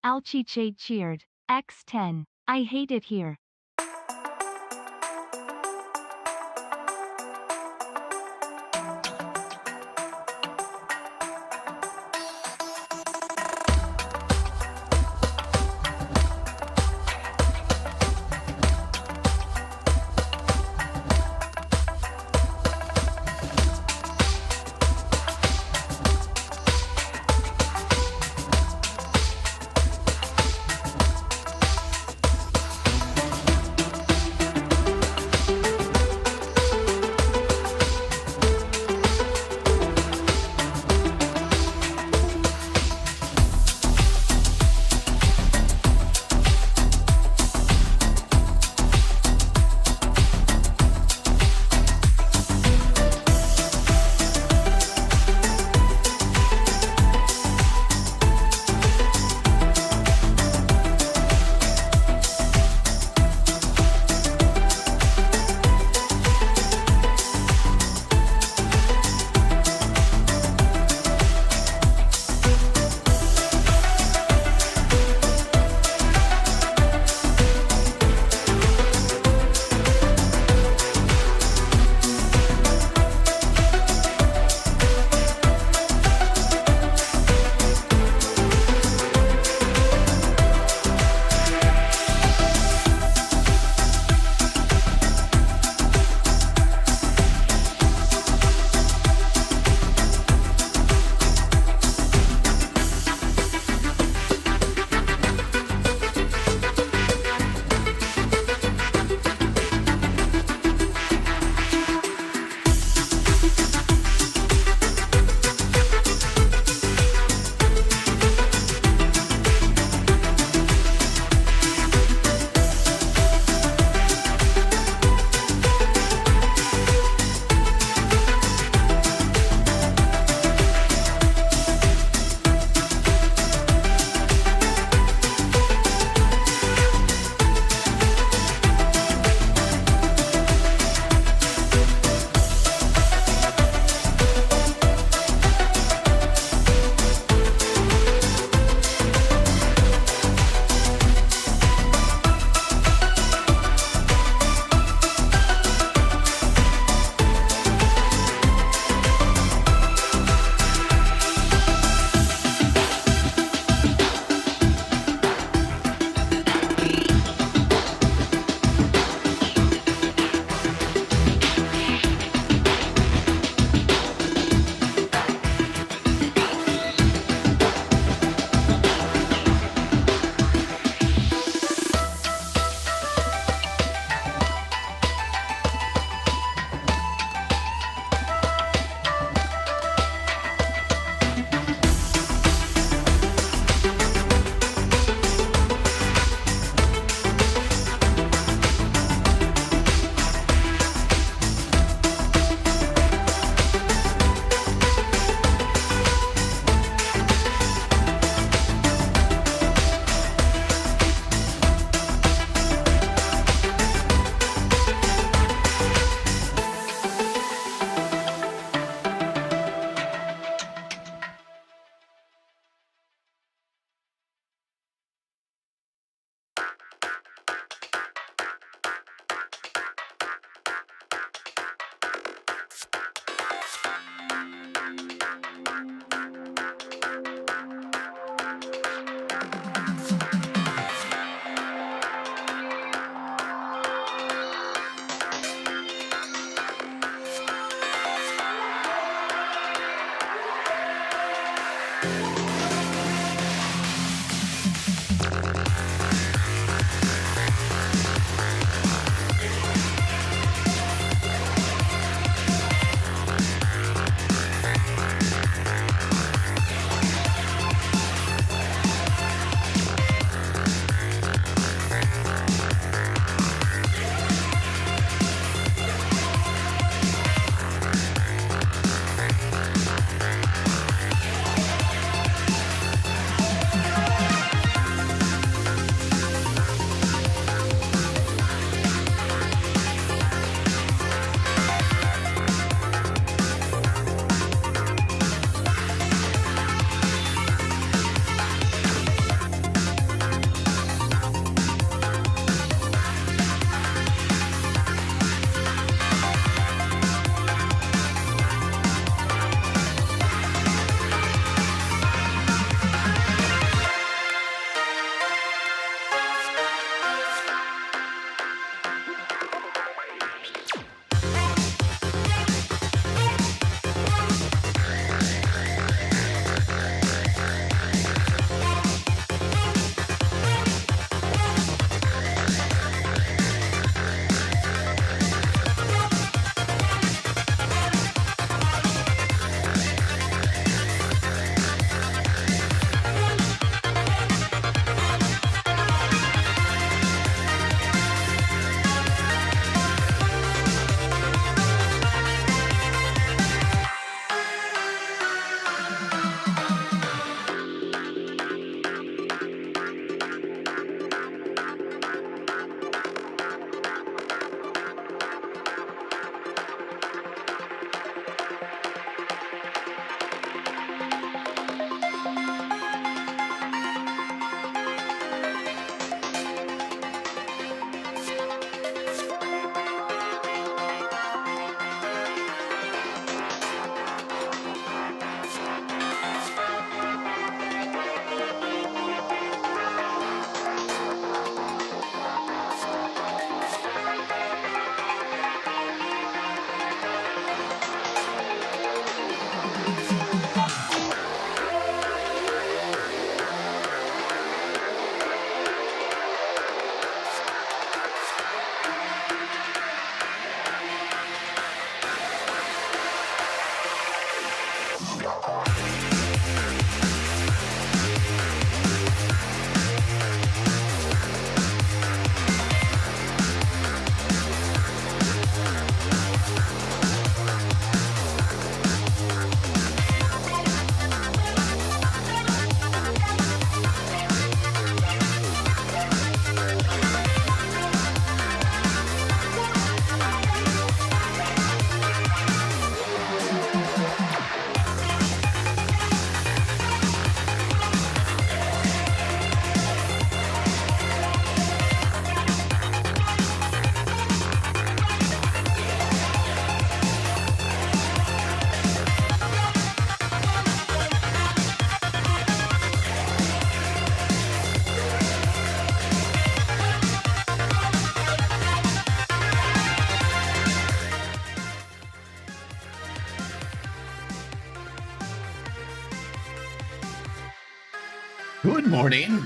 Alchiche cheered. X10. I hate it here. morning.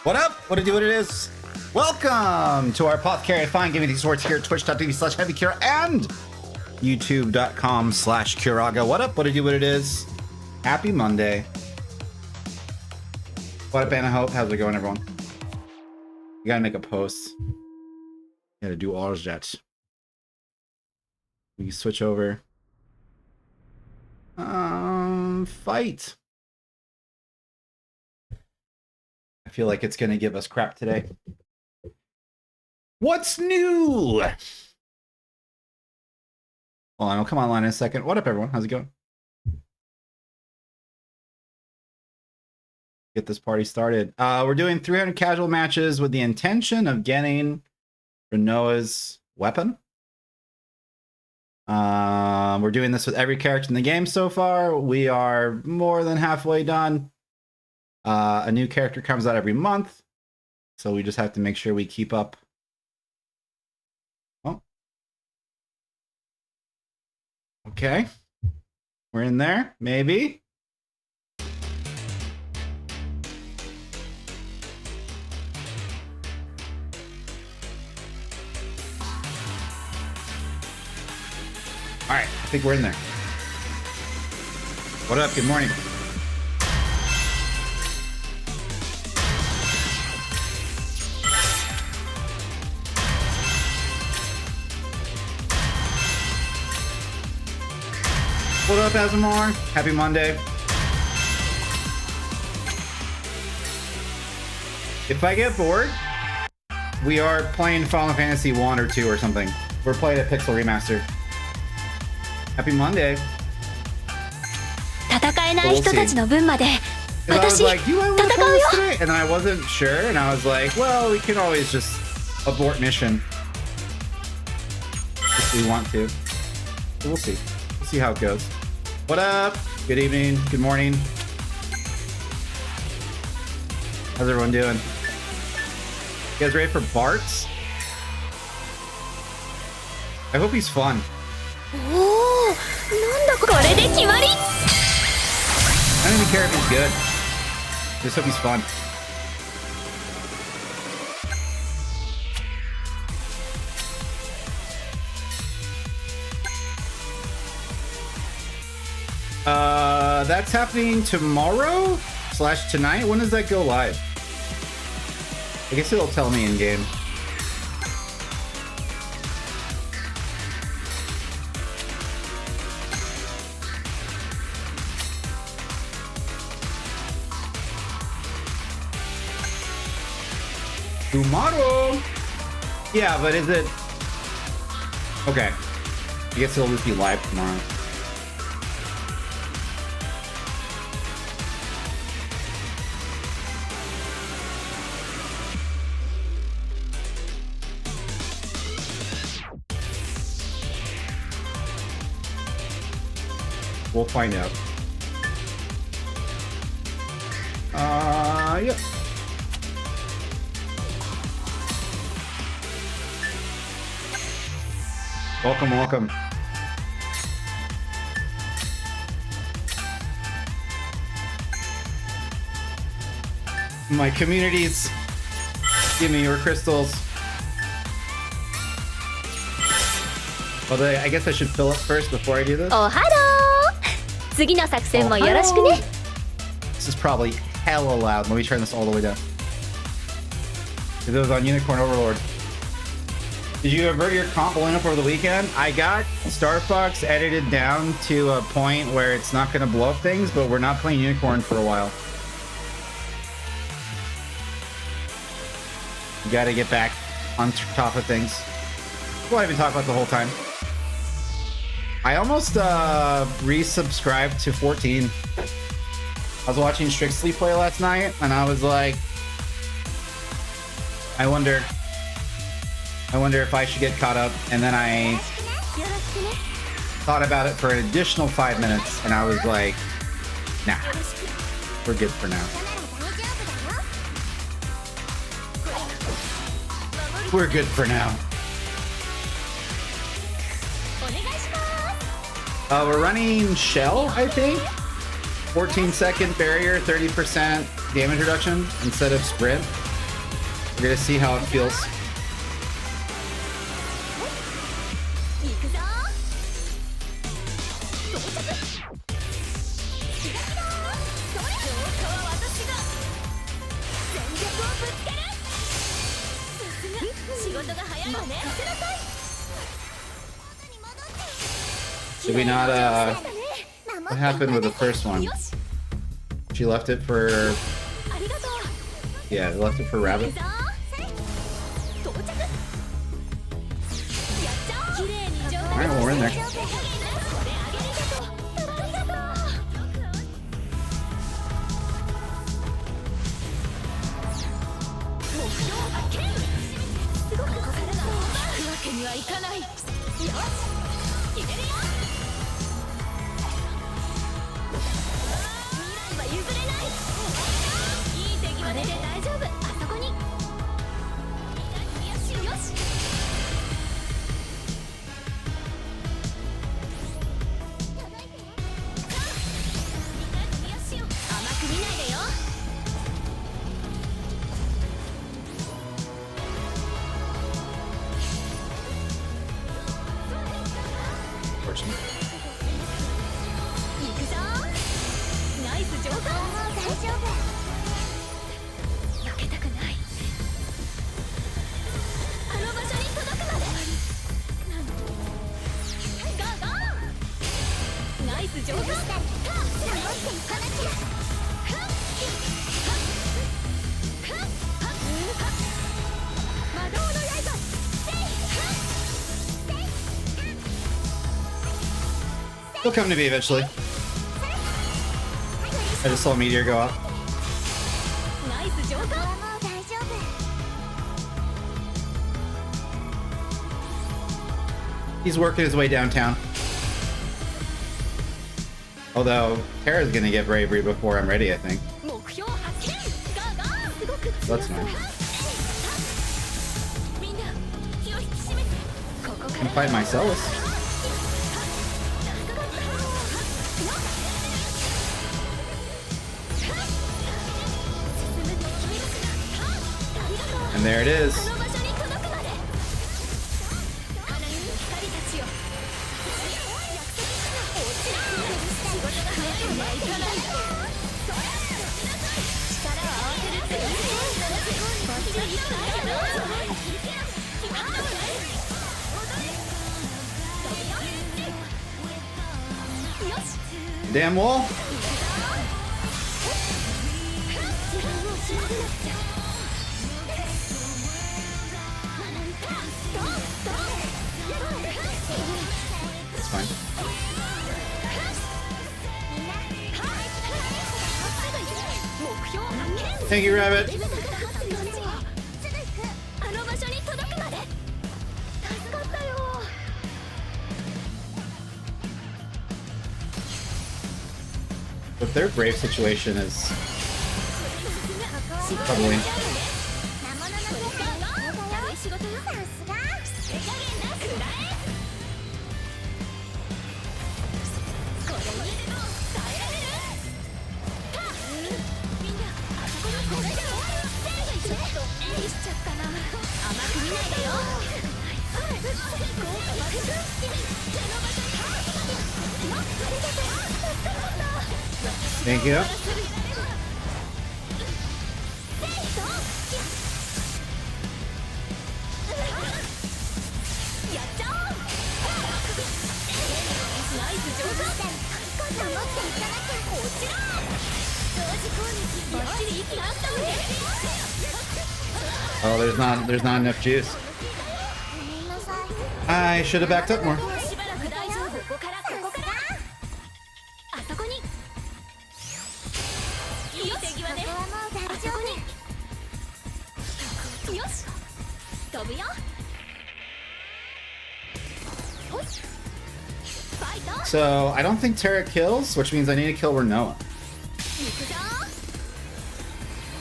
What up? What it is? Welcome to our Apothecary Fine Gaming Sports here at twitch.tv/heavykira and youtube.com/Kiraga. What up? What it is? Happy Monday. What up, Anna Hope? How's it going, everyone? You gotta make a post. You gotta do all of that. We can switch over. Fight. I feel like it's gonna give us crap today. What's new? Hold on, I'll come online in a second. What up, everyone? How's it going? Get this party started. We're doing 300 casual matches with the intention of getting Rinoa's weapon. We're doing this with every character in the game so far. We are more than halfway done. A new character comes out every month, so we just have to make sure we keep up. Oh. Okay. We're in there, maybe. All right, I think we're in there. What up? Good morning. What up, Asimar? Happy Monday. If I get bored, we are playing Final Fantasy 1 or 2 or something. We're playing a Pixel Remaster. Happy Monday. We'll see. I was like, do I want to play this today? And then I wasn't sure, and I was like, well, we can always just abort mission if we want to. So we'll see. We'll see how it goes. What up? Good evening. Good morning. How's everyone doing? You guys ready for Bart's? I hope he's fun. I don't even care if he's good. I just hope he's fun. That's happening tomorrow / tonight. When does that go live? I guess it'll tell me in game. Tomorrow. Yeah, but is it okay? I guess it'll just be live tomorrow. We'll find out. Yep. Welcome, welcome. My communities, give me your crystals. Although I guess I should fill up first before I do this. Oh, hello. This is probably hella loud. Let me turn this all the way down. Because it was on Unicorn Overlord. Did you avert your comp lineup over the weekend? I got Star Fox edited down to a point where it's not going to blow up things, but we're not playing Unicorn for a while. You got to get back on top of things. Well, I've been talking about the whole time. I almost resubscribed to 14. I was watching Strixley play last night, and I was like, I wonder if I should get caught up. And then I thought about it for an additional 5 minutes, and I was like, nah, we're good for now. We're good for now. We're running Shell, I think. 14-second barrier, 30% damage reduction instead of sprint. We're gonna see how it feels. Did we not, what happened with the first one? She left it for... Yeah, they left it for Rabbit. Alright, well, we're in there. He'll come to me eventually. I just saw a meteor go up. He's working his way downtown. Although, Terra's gonna get bravery before I'm ready, I think. That's nice. I can fight Mycellus. And there it is. Damn wall. It's fine. Thank you, Rabbit. But their brave situation is troubling. Thank you. Oh, there's not enough juice. I should have backed up more. So, I don't think Terra kills, which means I need to kill Rinoa.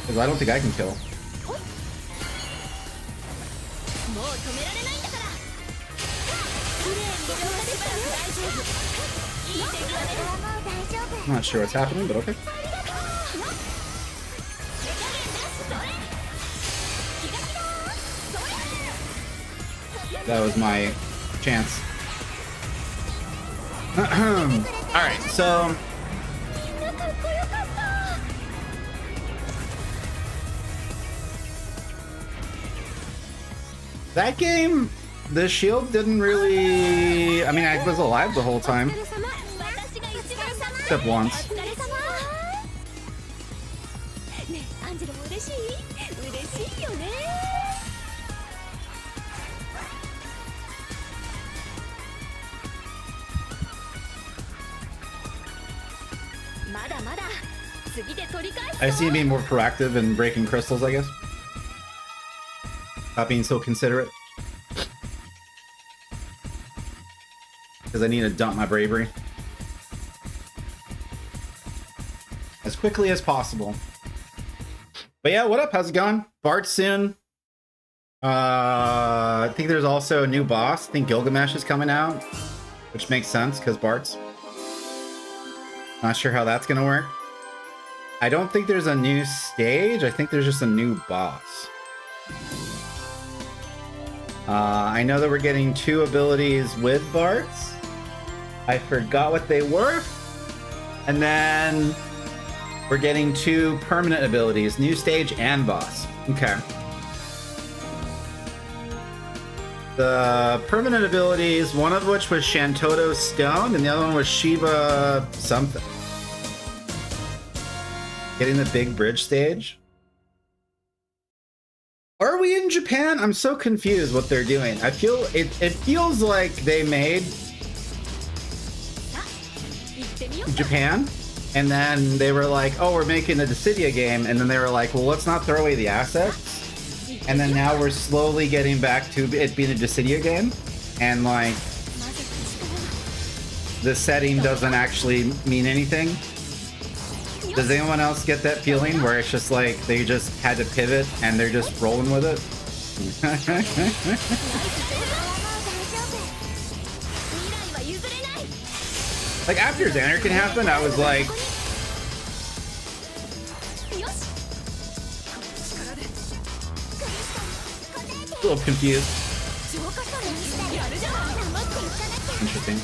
Because I don't think I can kill. I'm not sure what's happening, but okay. That was my chance. Alright, so... that game, the shield didn't really... I mean, I was alive the whole time. Except once. I see you being more proactive and breaking crystals, I guess. Not being so considerate. Because I need to dump my bravery as quickly as possible. But yeah, what up? How's it going? Bart's soon. I think there's also a new boss. I think Gilgamesh is coming out, which makes sense because Bart's. Not sure how that's gonna work. I don't think there's a new stage. I think there's just a new boss. I know that we're getting 2 abilities with Bart's. I forgot what they were. And then we're getting 2 permanent abilities, new stage and boss. Okay. The permanent abilities, one of which was Shantoto Stone, and the other one was Shiva something. Getting the big bridge stage. Are we in Japan? I'm so confused what they're doing. I feel it feels like they made Japan and then they were like, oh, we're making a Dissidia game, and then they were like, well, let's not throw away the assets. And then now we're slowly getting back to it being a Dissidia game, and like the setting doesn't actually mean anything. Does anyone else get that feeling where it's just like they just had to pivot and they're just rolling with it? Like after Xanarkin happened, I was like, a little confused. Interesting.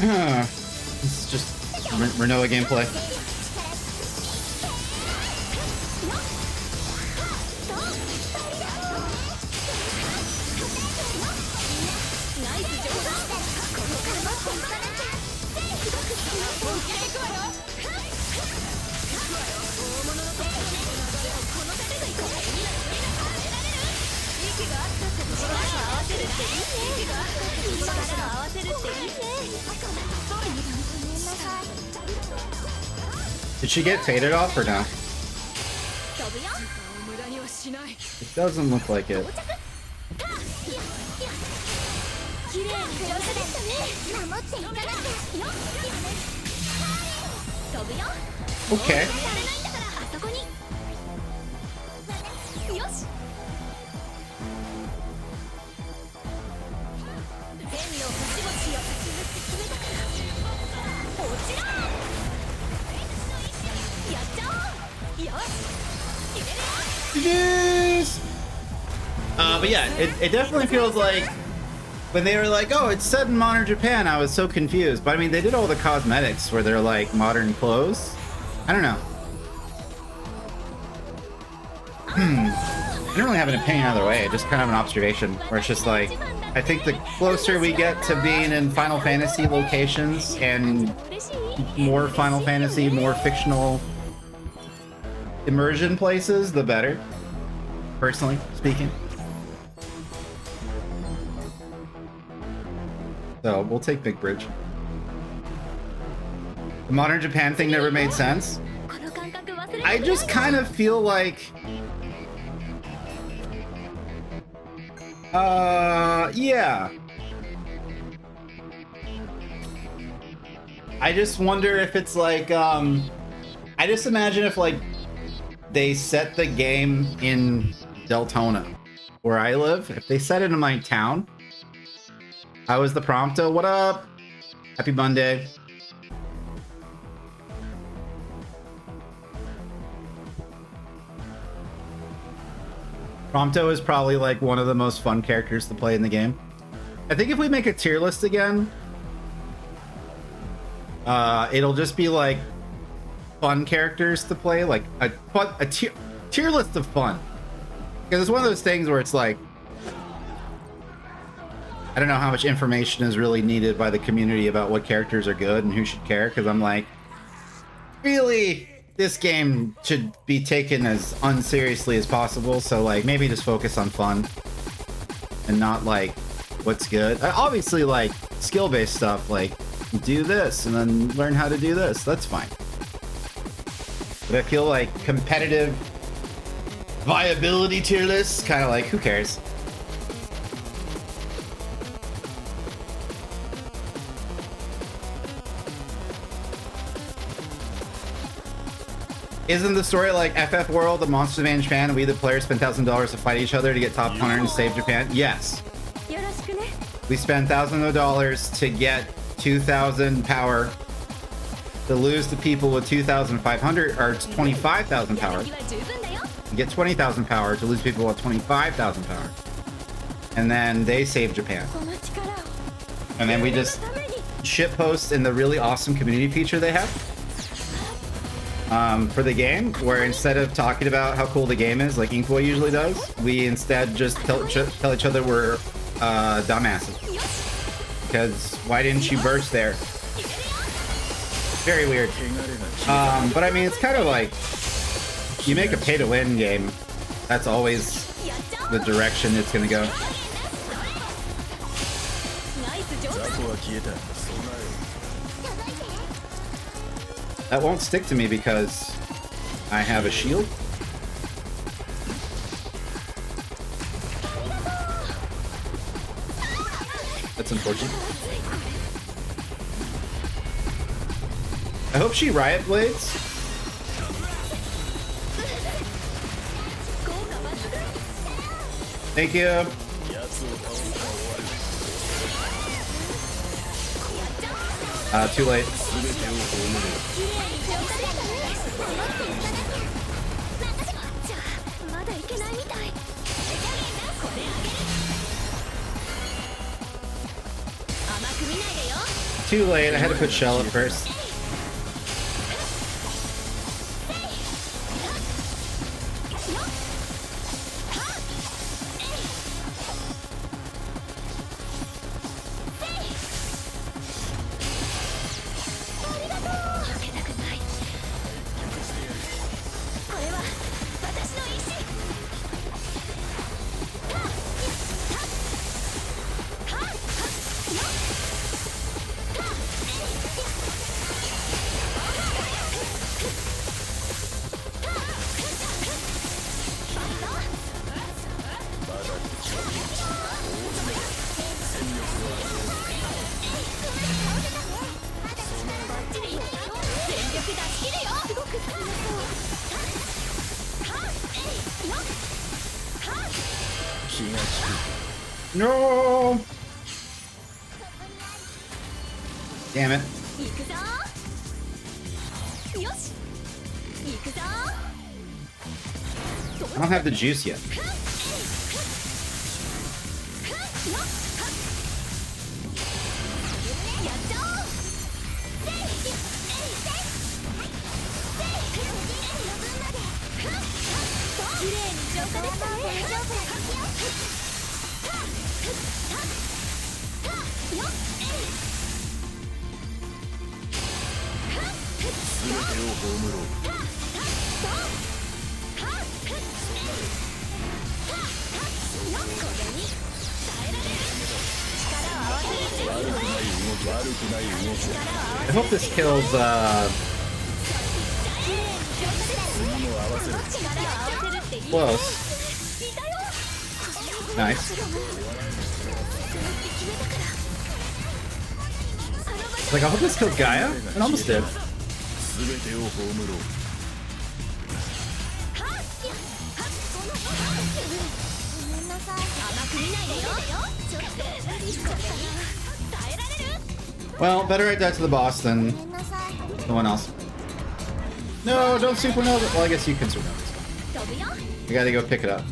This is just Rinoa gameplay. Did she get faded off or no? It doesn't look like it. Okay. But yeah, it definitely feels like when they were like, oh, it's set in modern Japan, I was so confused. But I mean, they did all the cosmetics where they're like modern clothes. I don't know. I don't really have an opinion either way, just kind of an observation where it's just like, I think the closer we get to being in Final Fantasy locations and more Final Fantasy, more fictional immersion places, the better, personally speaking. So we'll take Big Bridge. The modern Japan thing never made sense. I just kind of feel like, yeah. I just wonder if it's like, I just imagine if like they set the game in Deltona, where I live. If they set it in my town, I was the Prompto. What up? Happy Monday. Prompto is probably like one of the most fun characters to play in the game. I think if we make a tier list again, it'll just be like fun characters to play, like a tier list of fun. Because it's one of those things where it's like, I don't know how much information is really needed by the community about what characters are good and who should care, because I'm like, really, this game should be taken as unseriously as possible, so like maybe just focus on fun and not like what's good. Obviously like skill-based stuff, like do this and then learn how to do this, that's fine. But I feel like competitive viability tier lists, kind of like, who cares? Isn't the story like FF World, the Monsters Adventure Japan, we the players spend $1,000 to fight each other to get top 100 and save Japan? Yes. We spend $1,000 to get 2,000 power, to lose to people with 2,500 or 25,000 power. Get 20,000 power to lose people with 25,000 power. And then they save Japan. And then we just shit post in the really awesome community feature they have. For the game, where instead of talking about how cool the game is, like Inkboy usually does, we instead just tell each other we're dumbasses. Because why didn't you burst there? Very weird. But I mean, it's kind of like, you make a pay-to-win game, that's always the direction it's gonna go. That won't stick to me because I have a shield. That's unfortunate. I hope she Riot Blades. Thank you. Too late. Too late. I had to put Shell up first. No! Damn it. I don't have the juice yet. I hope this kills, close. Nice. Like, I hope this kills Gaia. It almost did. Well, better write that to the boss than someone else. No, don't supernova. Well, I guess you can supernova. I gotta go pick it up.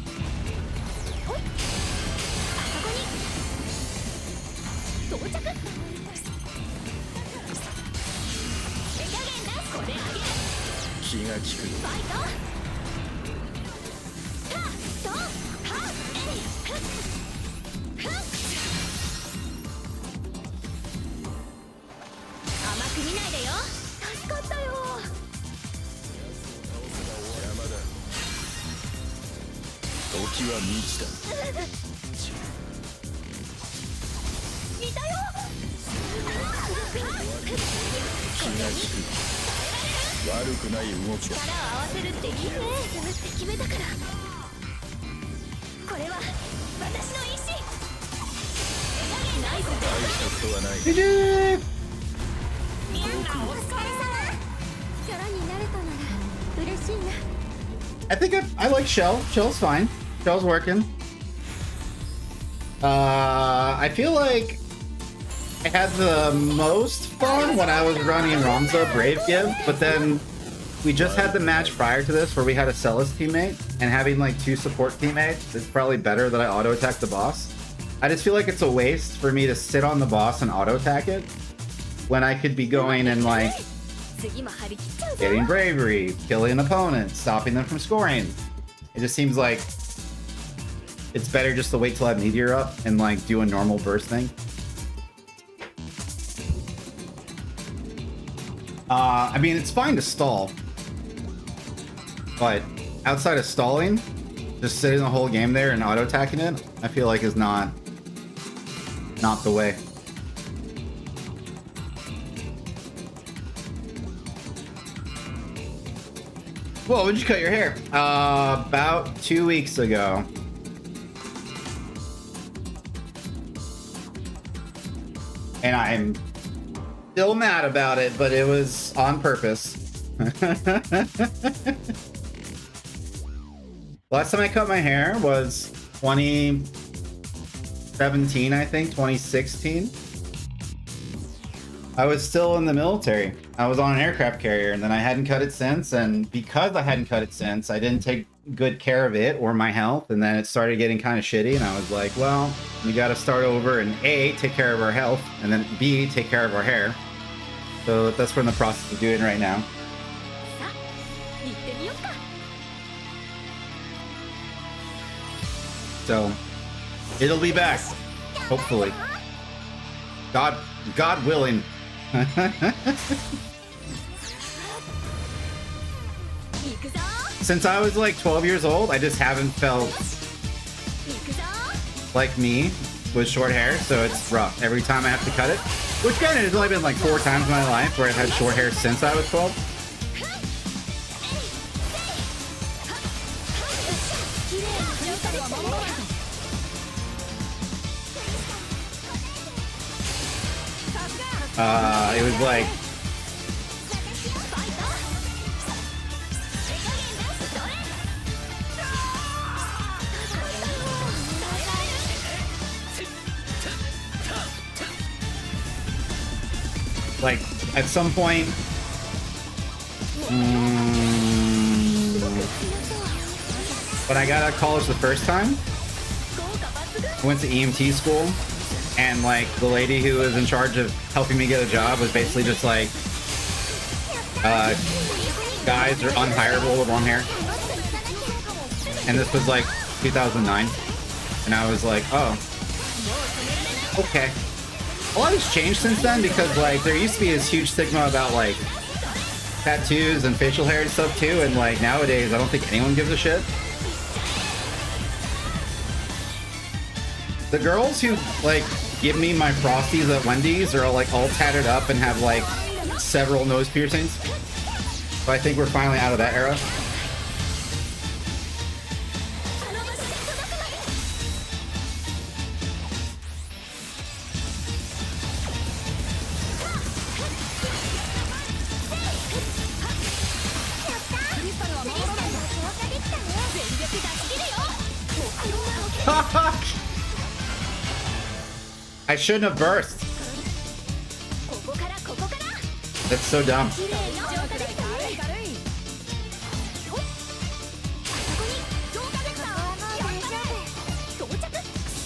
GG! I think I like Shell. Shell's fine. Shell's working. I feel like I had the most fun when I was running Ramza Brave Give, but then we just had the match prior to this where we had a Celis teammate, and having like 2 support teammates, it's probably better that I auto attack the boss. I just feel like it's a waste for me to sit on the boss and auto attack it when I could be going and like getting bravery, killing opponents, stopping them from scoring. It just seems like it's better just to wait till I have Meteor up and like do a normal burst thing. I mean, it's fine to stall, but outside of stalling, just sitting the whole game there and auto attacking it, I feel like is not the way. Well, when did you cut your hair? About 2 weeks ago. And I'm still mad about it, but it was on purpose. Last time I cut my hair was 2017, I think, 2016. I was still in the military. I was on an aircraft carrier, and then I hadn't cut it since. And because I hadn't cut it since, I didn't take good care of it or my health. And then it started getting kind of shitty. And I was like, well, we got to start over and A, take care of our health, and then B, take care of our hair. So that's what I'm in the process of doing right now. So it'll be back, hopefully. God willing. Since I was like 12 years old, I just haven't felt like me with short hair, so it's rough every time I have to cut it. Which granted, it's only been like 4 times in my life where I've had short hair since I was 12. It was like at some point, when I got out of college the first time, I went to EMT school, and like the lady who was in charge of helping me get a job was basically just like, guys are unhireable with long hair. And this was like 2009, and I was like, oh, okay. A lot has changed since then, because like there used to be this huge stigma about like tattoos and facial hair and stuff too, and like nowadays I don't think anyone gives a shit. The girls who like give me my Frosties at Wendy's are like all tatted up and have like several nose piercings. So I think we're finally out of that era. I shouldn't have burst. That's so dumb.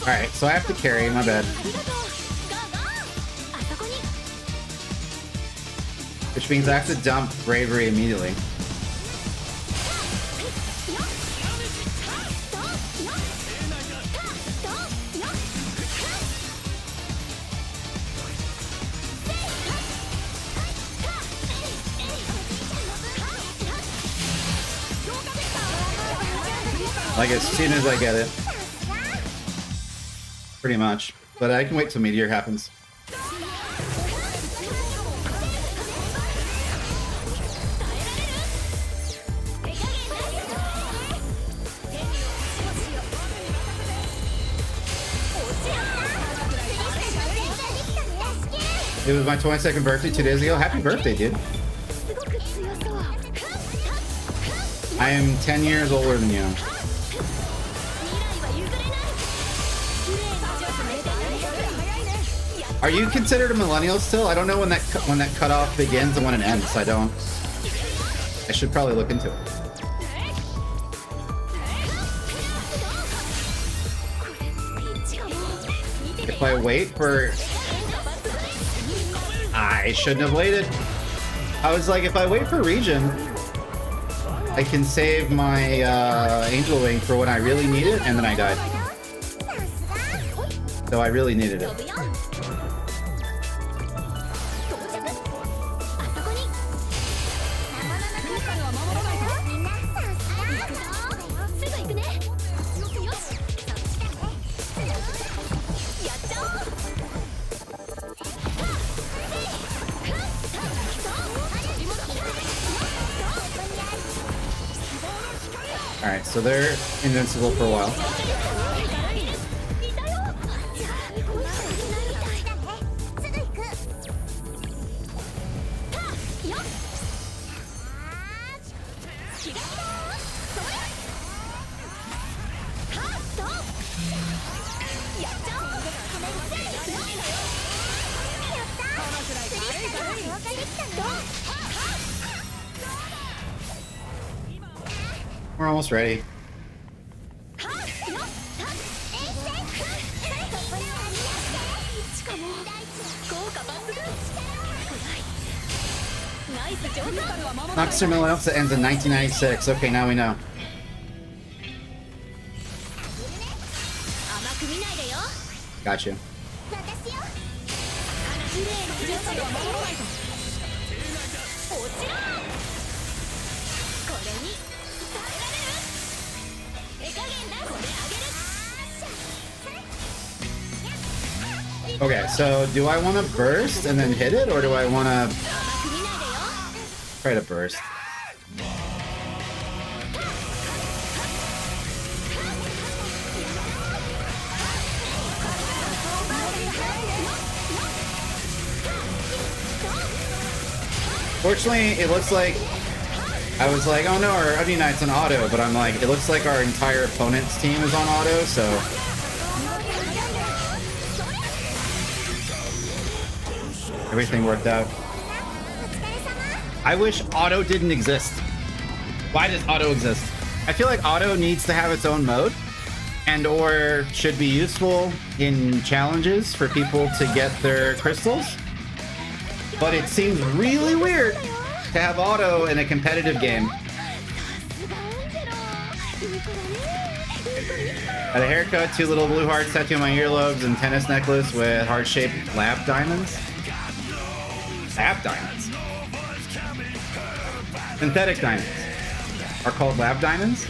Alright, so I have to carry, my bad. Which means I have to dump bravery immediately. Like as soon as I get it. Pretty much. But I can wait till Meteor happens. It was my 22nd birthday 2 days ago. Happy birthday, dude. I am 10 years older than you. Are you considered a millennial still? I don't know when that cutoff begins and when it ends. I should probably look into it. If I wait for... I shouldn't have waited. I was like, if I wait for Region, I can save my Angel Wing for when I really need it, and then I died. So I really needed it. Alright, so they're invincible for a while. We're almost ready. Noxer Millennium ends in 1996. Okay, now we know. Gotcha. Okay, so do I want to burst and then hit it, or do I want to try to burst? Fortunately, it looks like I was like, oh no, our Onion Knight's on auto, but I'm like, it looks like our entire opponent's team is on auto, so everything worked out. I wish auto didn't exist. Why does auto exist? I feel like auto needs to have its own mode and or should be useful in challenges for people to get their crystals. But it seems really weird to have auto in a competitive game. Got a haircut, 2 little blue hearts tattooed on my earlobes, and tennis necklace with heart-shaped lab diamonds. Lab diamonds? Synthetic diamonds are called lab diamonds?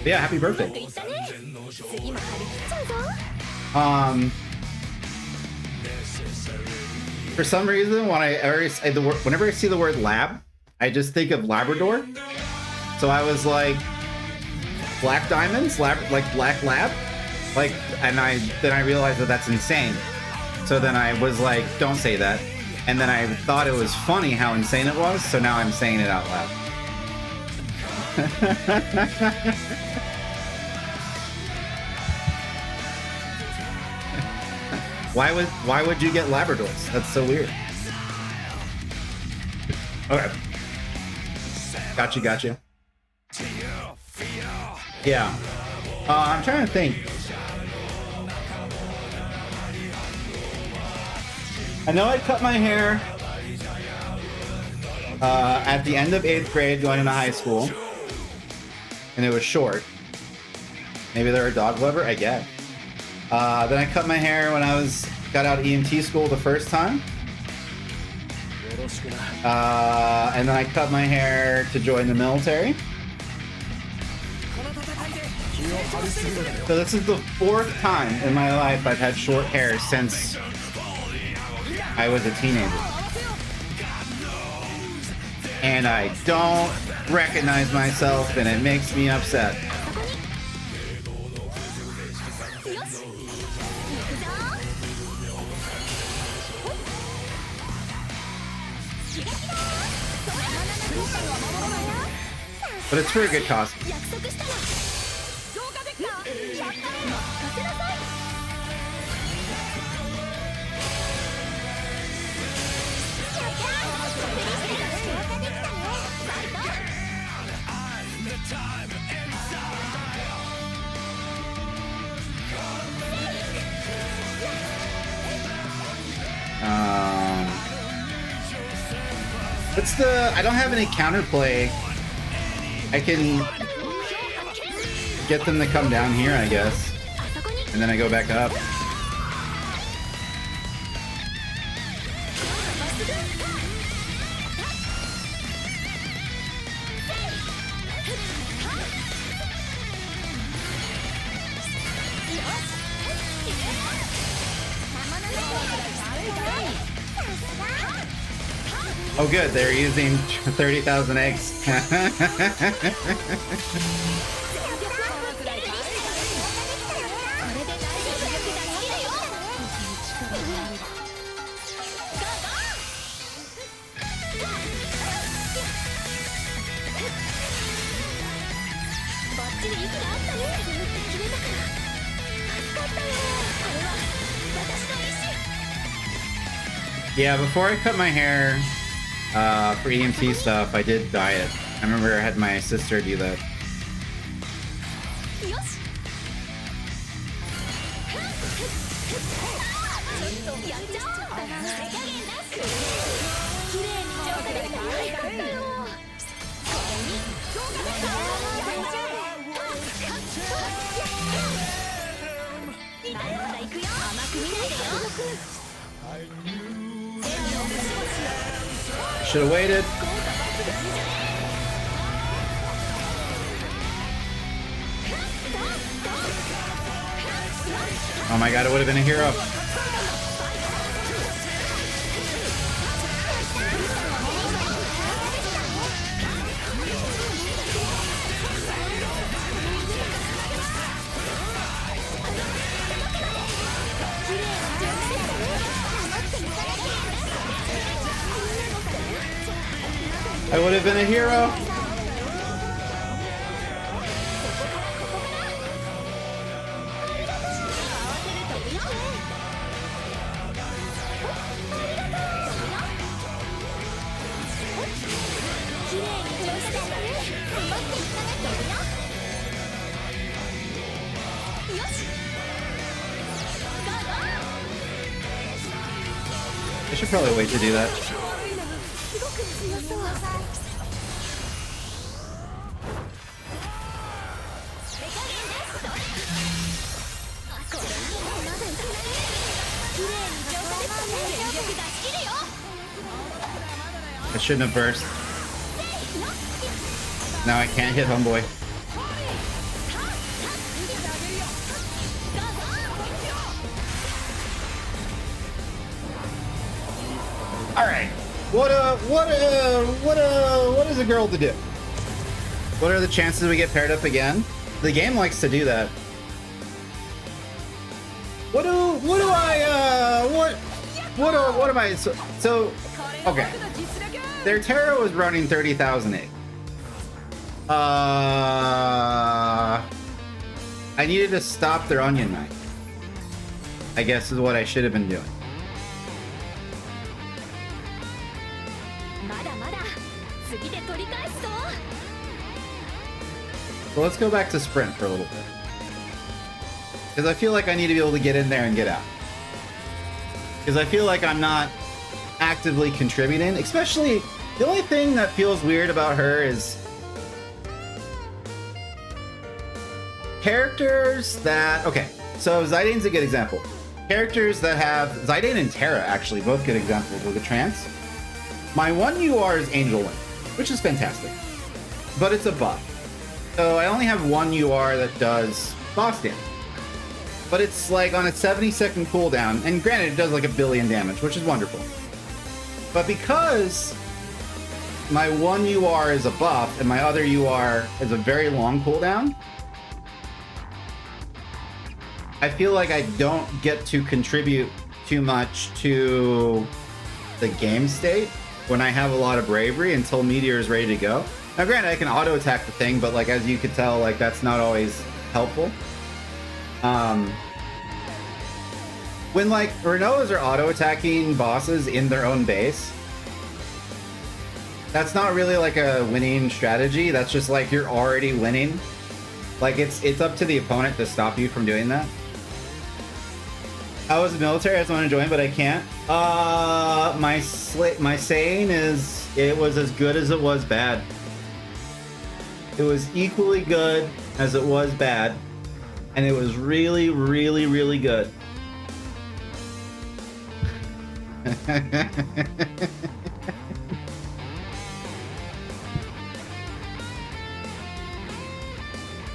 Yeah, happy birthday. For some reason, whenever I see the word lab, I just think of Labrador. So I was like, black diamonds, like black lab, like, and then I realized that that's insane. So then I was like, don't say that. And then I thought it was funny how insane it was. So now I'm saying it out loud. Why would you get Labradors? That's so weird. Okay. Got you. Yeah. I'm trying to think. I know I cut my hair at the end of 8th grade going into high school. And it was short. Maybe they're a dog lover, I guess. Then I cut my hair when I got out of EMT school the first time. And then I cut my hair to join the military. So this is the 4th time in my life I've had short hair since I was a teenager. And I don't recognize myself, and it makes me upset. But it's for a good cause. I don't have any counterplay. I can get them to come down here, I guess. And then I go back up. Oh good, they're using 30,000 eggs. Yeah, before I cut my hair for EMT stuff, I did dye it. I remember I had my sister do that. Should have waited. Oh my god, it would have been a hero. I would have been a hero. should probably wait to do that. I shouldn't have burst. Now I can't hit homeboy. All right. What is a girl to do? What are the chances we get paired up again? The game likes to do that. What am I? So okay. Their Terra was running 30,008. I needed to stop their Onion Knight, I guess is what I should have been doing. So let's go back to Sprint for a little bit. Because I feel like I need to be able to get in there and get out. Because I feel like I'm not actively contributing. Especially, the only thing that feels weird about her is characters that... Okay, so Zidane's a good example. Characters that have... Zidane and Terra, actually, both good examples with the trance. My one UR is Angel Wing, which is fantastic. But it's a buff. So I only have one UR that does boss damage. But it's like on a 70-second cooldown, and granted it does like 1 billion damage, which is wonderful. But because my one UR is a buff and my other UR is a very long cooldown, I feel like I don't get to contribute too much to the game state when I have a lot of bravery until Meteor is ready to go. Now granted, I can auto attack the thing, but like as you could tell, like that's not always helpful. When like Rinoas are auto attacking bosses in their own base, that's not really like a winning strategy. That's just like you're already winning. Like it's up to the opponent to stop you from doing that. I was a military, I just want to join, but I can't. My saying is it was as good as it was bad. It was equally good as it was bad, and it was really, really, really good.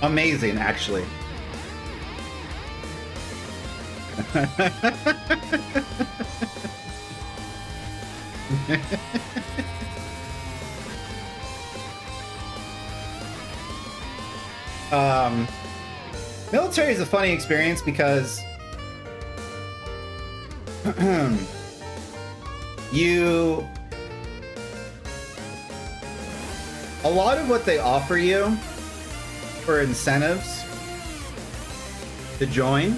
Amazing, actually. Military is a funny experience because a lot of what they offer you for incentives to join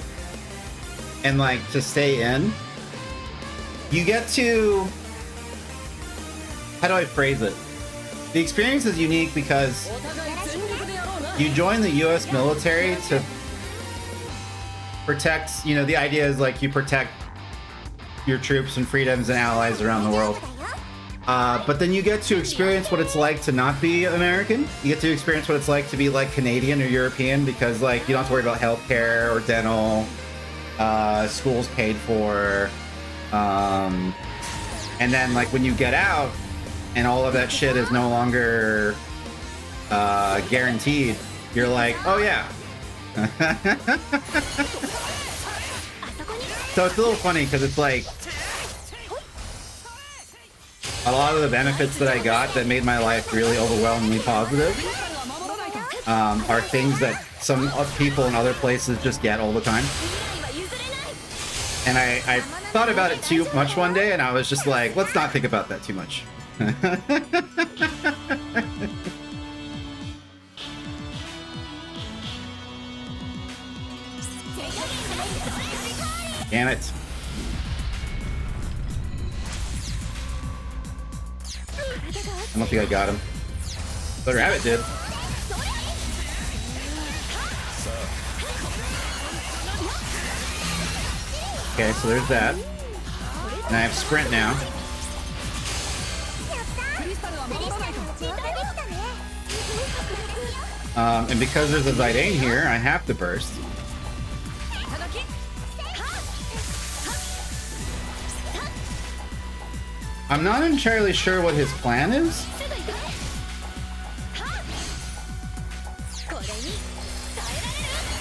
and like to stay in, you get to, how do I phrase it? The experience is unique because you join the US military to protect, you know, the idea is like you protect your troops and freedoms and allies around the world. But then you get to experience what it's like to not be American. You get to experience what it's like to be like Canadian or European, because like you don't have to worry about healthcare or dental, schools paid for, and then like when you get out and all of that shit is no longer guaranteed, you're like, oh yeah. So it's a little funny because it's like a lot of the benefits that I got that made my life really overwhelmingly positive are things that some people in other places just get all the time. And I thought about it too much one day, and I was just like, let's not think about that too much. Damn it. I don't think I got him. But Rabbit did. Okay, so there's that. And I have sprint now. And because there's a Zidane here, I have to burst. I'm not entirely sure what his plan is.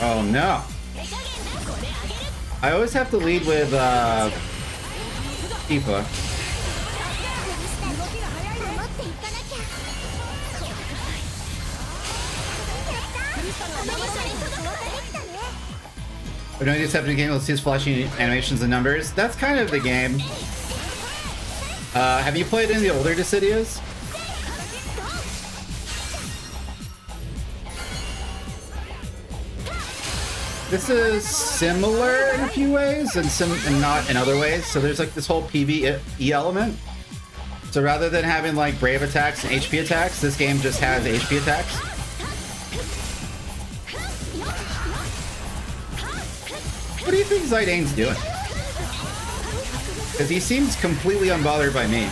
Oh no. I always have to lead with Tifa. We don't just have to game, let's see his flashing animations and numbers. That's kind of the game. Have you played any of the older Dissidias? This is similar in a few ways and not in other ways. So there's like this whole PvE element. So rather than having like brave attacks and HP attacks, this game just has HP attacks. What do you think Zidane's doing? Because he seems completely unbothered by me.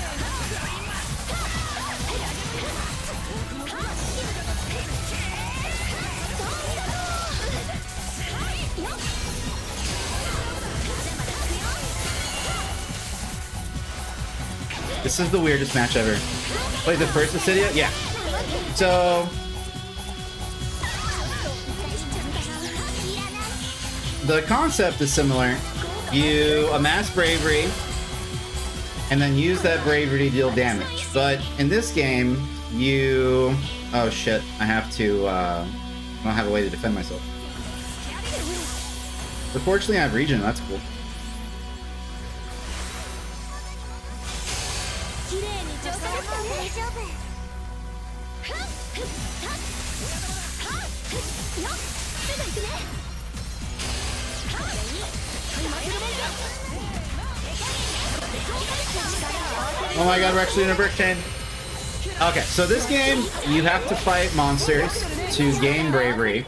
This is the weirdest match ever. Played the first Dissidia? Yeah. So... the concept is similar. You amass bravery, and then use that bravery to deal damage. But in this game, you... oh shit, I have to... I don't have a way to defend myself. But fortunately I have regen, that's cool. Oh my god, we're actually in a brick chain. Okay, so this game, you have to fight monsters to gain bravery.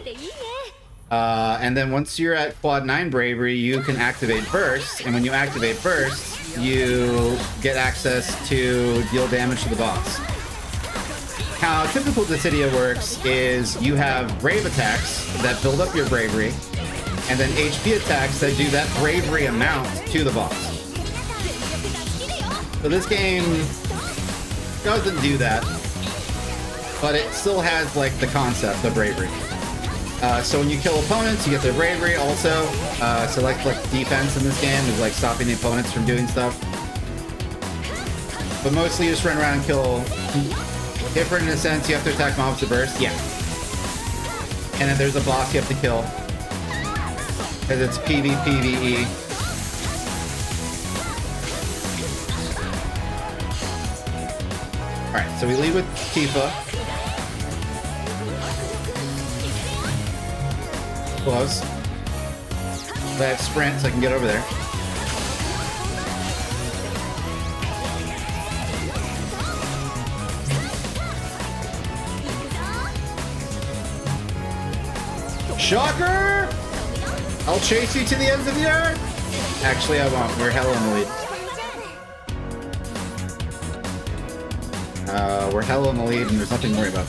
And then once you're at quad 9 bravery, you can activate burst. And when you activate burst, you get access to deal damage to the boss. How typical Dissidia works is you have brave attacks that build up your bravery, and then HP attacks that do that bravery amount to the boss. So this game doesn't do that, but it still has like the concept of bravery. So when you kill opponents, you get their bravery also. So like defense in this game is like stopping the opponents from doing stuff. But mostly you just run around and kill. Different in a sense, you have to attack mobs to burst, yeah. And then there's a boss you have to kill. Because it's PvPvE. Alright, so we lead with Tifa. Close. I have sprint so I can get over there. Shocker! I'll chase you to the ends of the earth! Actually, I won't. We're hella in the lead. We're hella in the lead and there's nothing to worry about.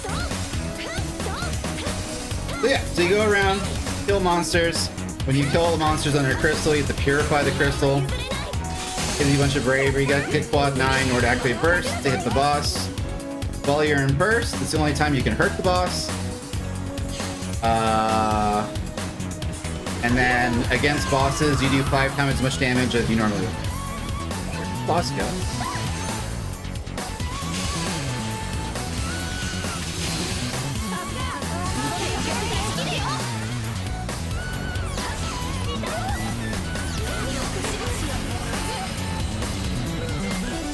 So yeah, so you go around, kill monsters. When you kill all the monsters under a crystal, you have to purify the crystal. Gives you a bunch of bravery. You gotta hit quad 9 in order to activate burst to hit the boss. While you're in burst, it's the only time you can hurt the boss. And then against bosses, you do 5 times as much damage as you normally would. Where'd the boss go?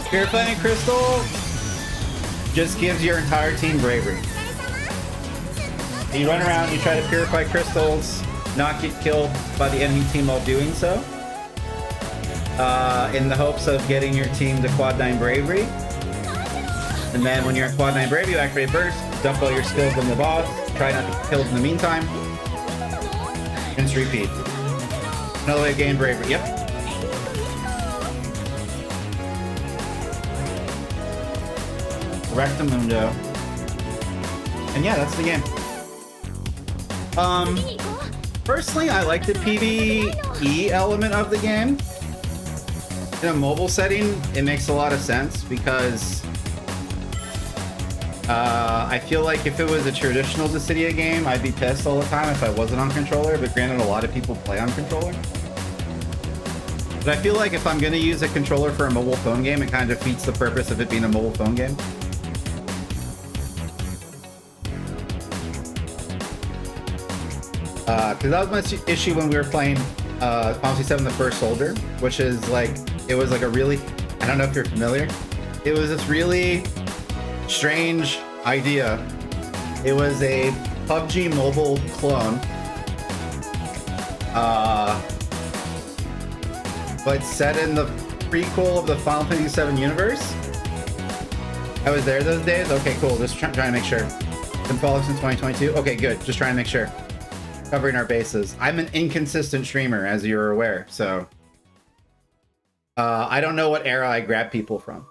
Purifying Crystal just gives your entire team bravery. You run around, you try to purify crystals, not get killed by the enemy team while doing so, in the hopes of getting your team to quad 9 bravery. And then when you're at quad 9 bravery, you activate burst, dump all your skills on the boss, try not to get killed in the meantime, and just repeat. Another way to gain bravery. Yep. Rectamundo. And yeah, that's the game. Personally, I like the PvE element of the game. In a mobile setting, it makes a lot of sense because I feel like if it was a traditional Dissidia game, I'd be pissed all the time if I wasn't on controller, but granted, a lot of people play on controller. But I feel like if I'm going to use a controller for a mobile phone game, it kind of defeats the purpose of it being a mobile phone game. Because that was my issue when we were playing Final Fantasy VII: The First Soldier, which is like, it was like a really, I don't know if you're familiar, it was this really strange idea. It was a PUBG mobile clone, but set in the prequel of the Final Fantasy VII universe. I was there those days. Okay, cool. Just trying to make sure. Been following since 2022. Okay, good. Just trying to make sure. Covering our bases. I'm an inconsistent streamer, as you're aware, so I don't know what era I grab people from.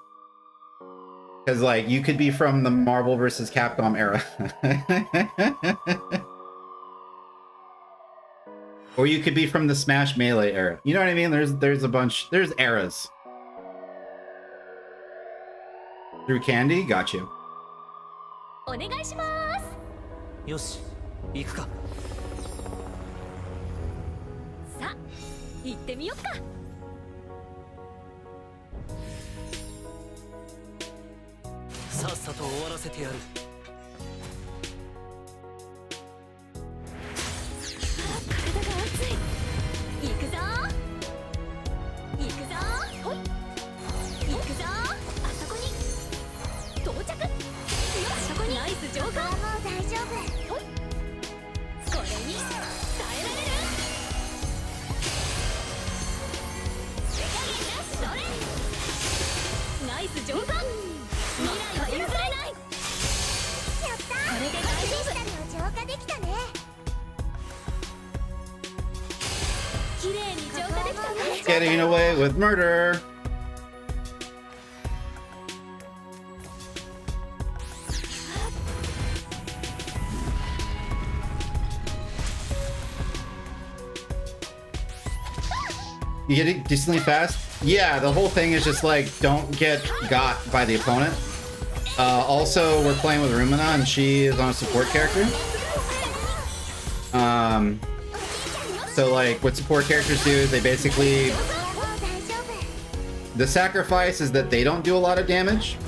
Because, like, you could be from the Marvel vs. Capcom era. Or you could be from the Smash Melee era. You know what I mean? There's a bunch, there's eras. Through Candy? Got you. お願いします。よし、行くか。さあ、行ってみよっか。さっさと終わらせてやる。体が熱い。行くぞ。行くぞ。ほい。行くぞ。あそこに。到着。よし、そこに。ナイス上官。もう大丈夫。ほい。これに耐えられる。手加減なし、それ。ナイス上官。未来は譲れない。やったー。これで大丈夫。浄化できたね。綺麗に浄化できたね。Getting away with murder. You get it decently fast? Yeah, the whole thing is just like, don't get got by the opponent. Also, we're playing with Rinoa, and she is on a support character. So like, what support characters do is they basically... The sacrifice is that they don't do a lot of damage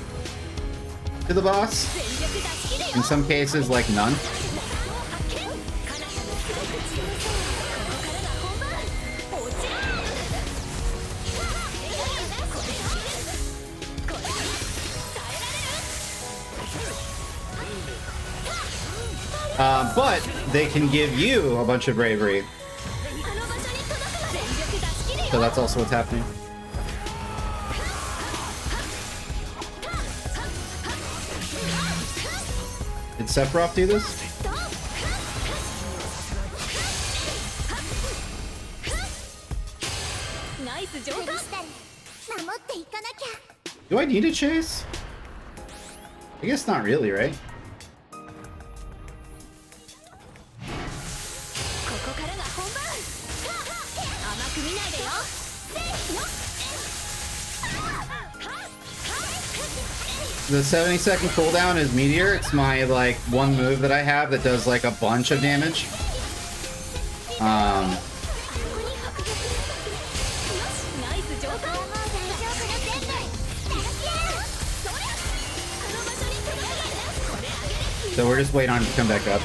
to the boss. In some cases, like none. But they can give you a bunch of bravery. So that's also what's happening. Did Sephiroth do this? Do I need a chase? I guess not really, right? The 70-second cooldown is Meteor. It's my, like, one move that I have that does, like, a bunch of damage. So we're just waiting on it to come back up.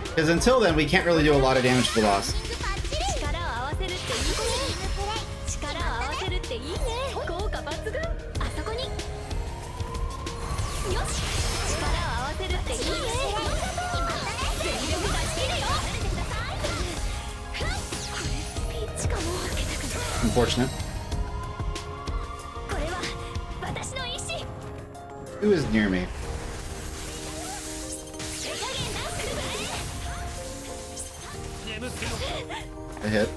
Because until then, we can't really do a lot of damage to the boss. Unfortunate. Who is near me? A hit.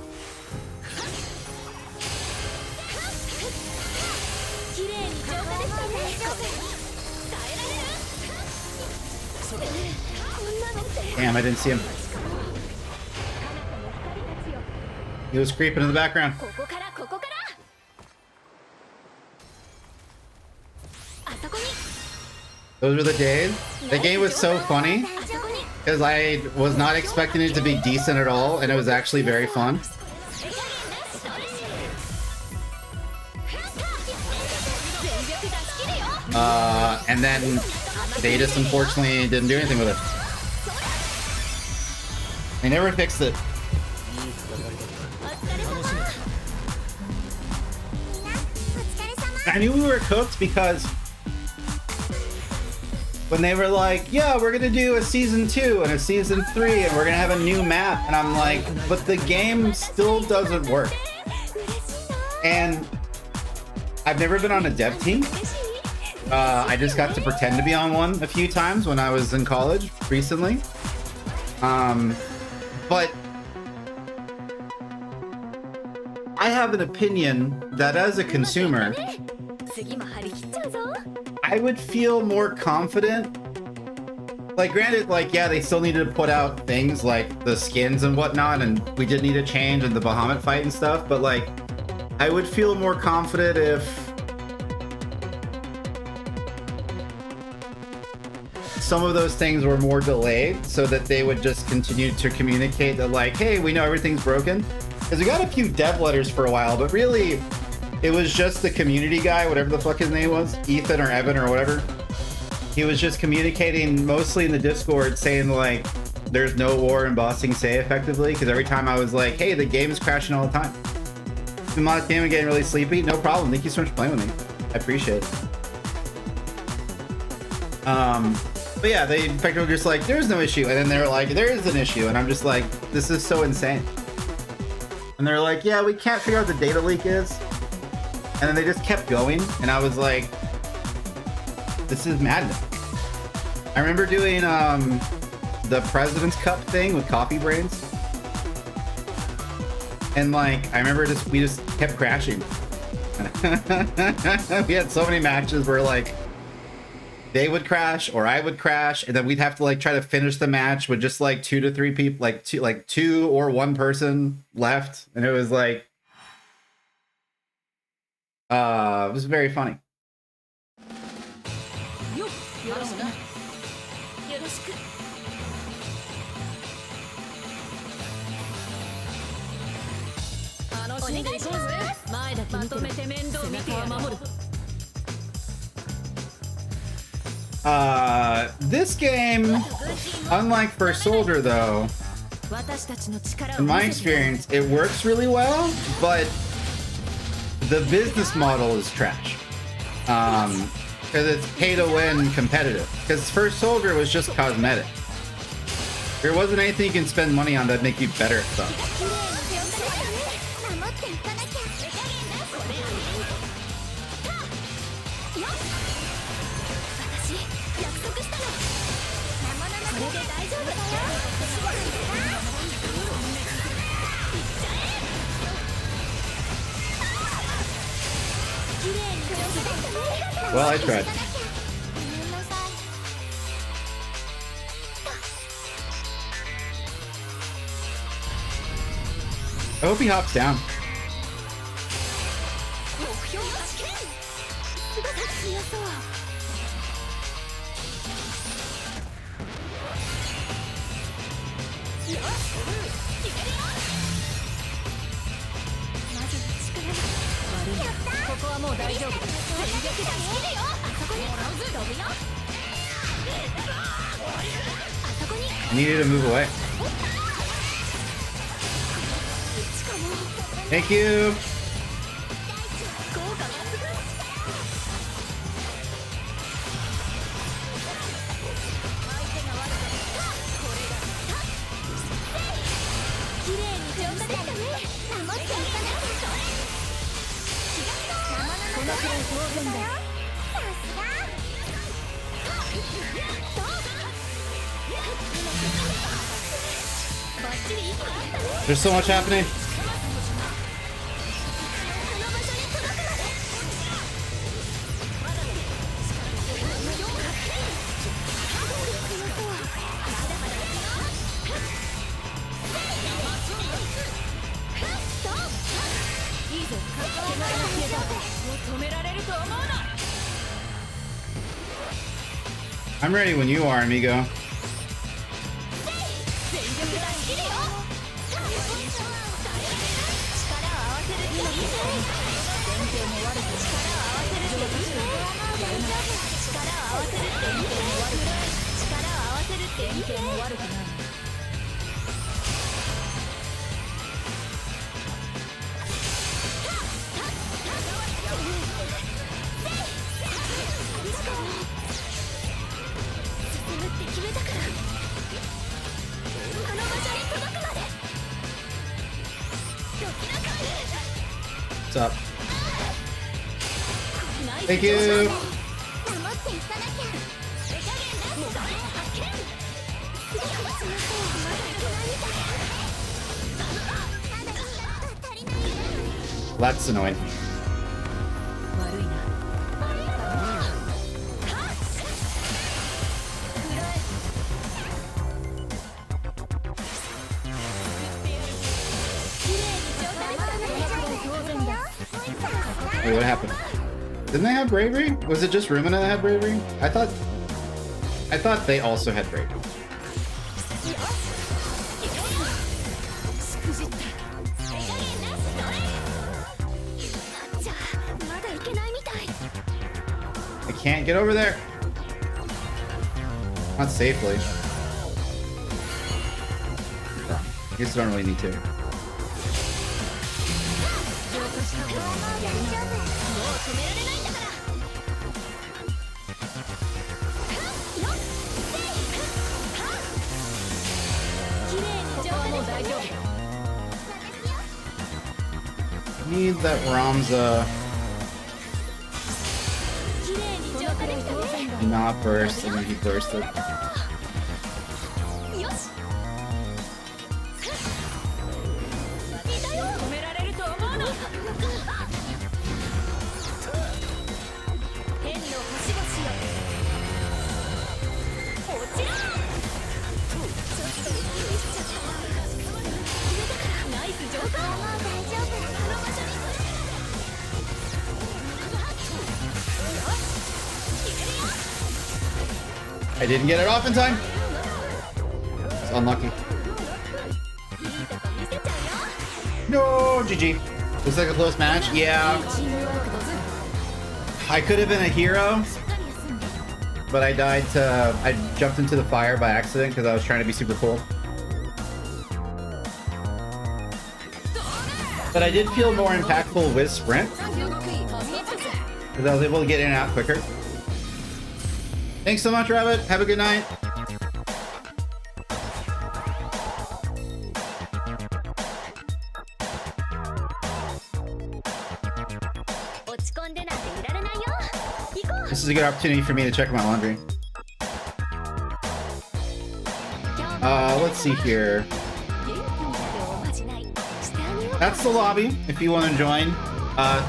Damn, I didn't see him. He was creeping in the background. Those were the days. The game was so funny because I was not expecting it to be decent at all, and it was actually very fun. And then they just unfortunately didn't do anything with it. They never fixed it. I knew we were cooked because when they were like, yeah, we're gonna do a season 2 and a season 3 and we're gonna have a new map, and I'm like, but the game still doesn't work. And I've never been on a dev team. I just got to pretend to be on one a few times when I was in college recently. But I have an opinion that as a consumer, I would feel more confident. Like, granted, like, yeah, they still needed to put out things like the skins and whatnot, and we did need a change in the Bahamut fight and stuff, but like, I would feel more confident if some of those things were more delayed so that they would just continue to communicate that, like, hey, we know everything's broken. Because we got a few dev letters for a while, but really it was just the community guy, whatever the fuck his name was, Ethan or Evan or whatever. He was just communicating mostly in the Discord saying, like, there's no war in Bossing Say effectively, because every time I was like, hey, the game is crashing all the time. The mod game and getting really sleepy. No problem. Thank you so much for playing with me. I appreciate it. But yeah, they effectively were just like, there's no issue. And then they were like, there is an issue. And I'm just like, this is so insane. And they're like, yeah, we can't figure out what the data leak is. And then they just kept going. And I was like, this is madness. I remember doing the President's Cup thing with Coffee Brains. And like, I remember we just kept crashing. We had so many matches where like, they would crash or I would crash, and then we'd have to like try to finish the match with just like 2 to 3 people, like two or one person left, and it was like it was very funny. This game, unlike First Soldier though, in my experience, it works really well, but the business model is trash. Because it's pay to win competitive. Because First Soldier was just cosmetic. There wasn't anything you can spend money on that'd make you better at stuff. Well, I tried. I hope he hops down. I needed to move away. Thank you. There's so much happening. I'm ready when you are, amigo. What's up? Thank you. That's annoying. Wait, what happened? Didn't they have bravery? Was it just Rumina that had bravery? I thought they also had bravery. I can't get over there. Not safely. I guess I don't really need to. Need that Ramza not burst, and then he bursted. I didn't get it off in time. It's unlucky. No, GG. Looks like a close match. Yeah. I could have been a hero, but I died to... I jumped into the fire by accident because I was trying to be super cool. But I did feel more impactful with Sprint, because I was able to get in and out quicker. Thanks so much, Rabbit. Have a good night. This is a good opportunity for me to check my laundry. Let's see here. That's the lobby, if you want to join.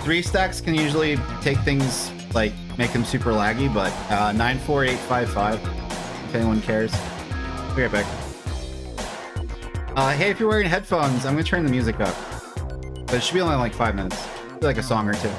3 stacks can usually take things, like, make them super laggy, but 94855, if anyone cares. Be right back. Hey, if you're wearing headphones, I'm gonna turn the music up. But it should be only like 5 minutes. Maybe like a song or two.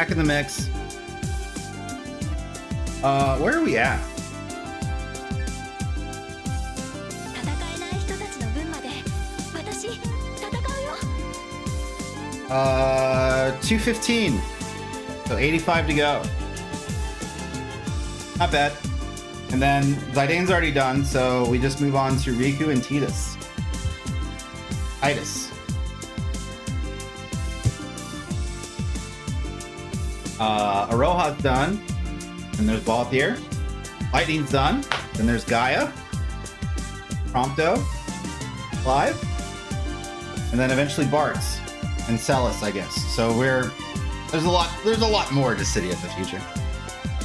back in the mix. Where are we at? 戦えない人たちの分まで私戦うよ。 215. So 85 to go. Not bad. And then Zidane already done, so we just move on to Riku and Titus. Aroha's done. And there's Balthier. Lightning's done. Then there's Gaia. Prompto. Clive. And then eventually Bartz. And Celis, I guess. So there's a lot more Dissidia in the future.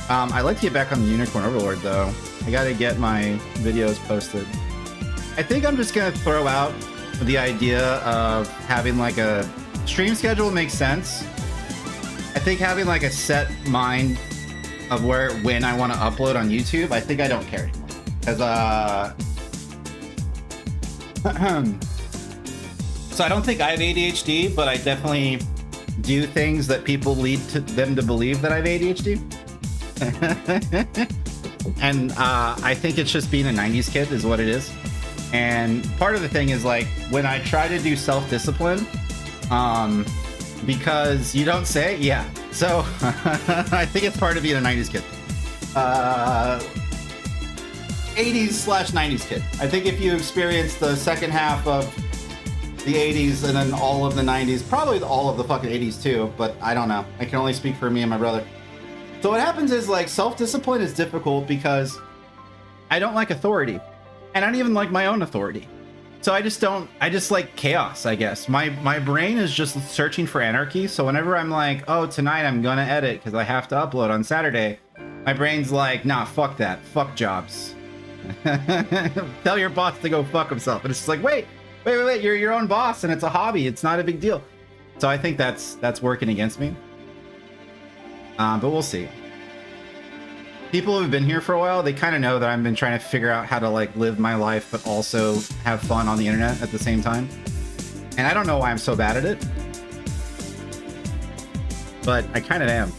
I'd like to get back on the Unicorn Overlord though. I gotta get my videos posted. I think I'm just gonna throw out the idea of having like a stream schedule makes sense. I think having like a set mind of when I want to upload on YouTube, I think I don't care anymore. Because so I don't think I have ADHD, but I definitely do things that people lead to them to believe that I have ADHD. And I think it's just being a 90s kid is what it is. And part of the thing is like when I try to do self-discipline, because you don't say, yeah. So I think it's part of being a 90s kid. 80s/90s kid. I think if you experience the second half of the 80s and then all of the 90s, probably all of the fucking 80s too, but I don't know. I can only speak for me and my brother. So what happens is like self-discipline is difficult because I don't like authority. And I don't even like my own authority. So I just like chaos, I guess. My brain is just searching for anarchy. So whenever I'm like, oh, tonight I'm gonna edit because I have to upload on Saturday, my brain's like, nah, fuck that. Fuck jobs. Tell your boss to go fuck himself. And it's just like, wait, you're your own boss and it's a hobby. It's not a big deal. So I think that's working against me. But we'll see. People who've been here for a while, they kind of know that I've been trying to figure out how to like live my life, but also have fun on the internet at the same time. And I don't know why I'm so bad at it, but I kind of am.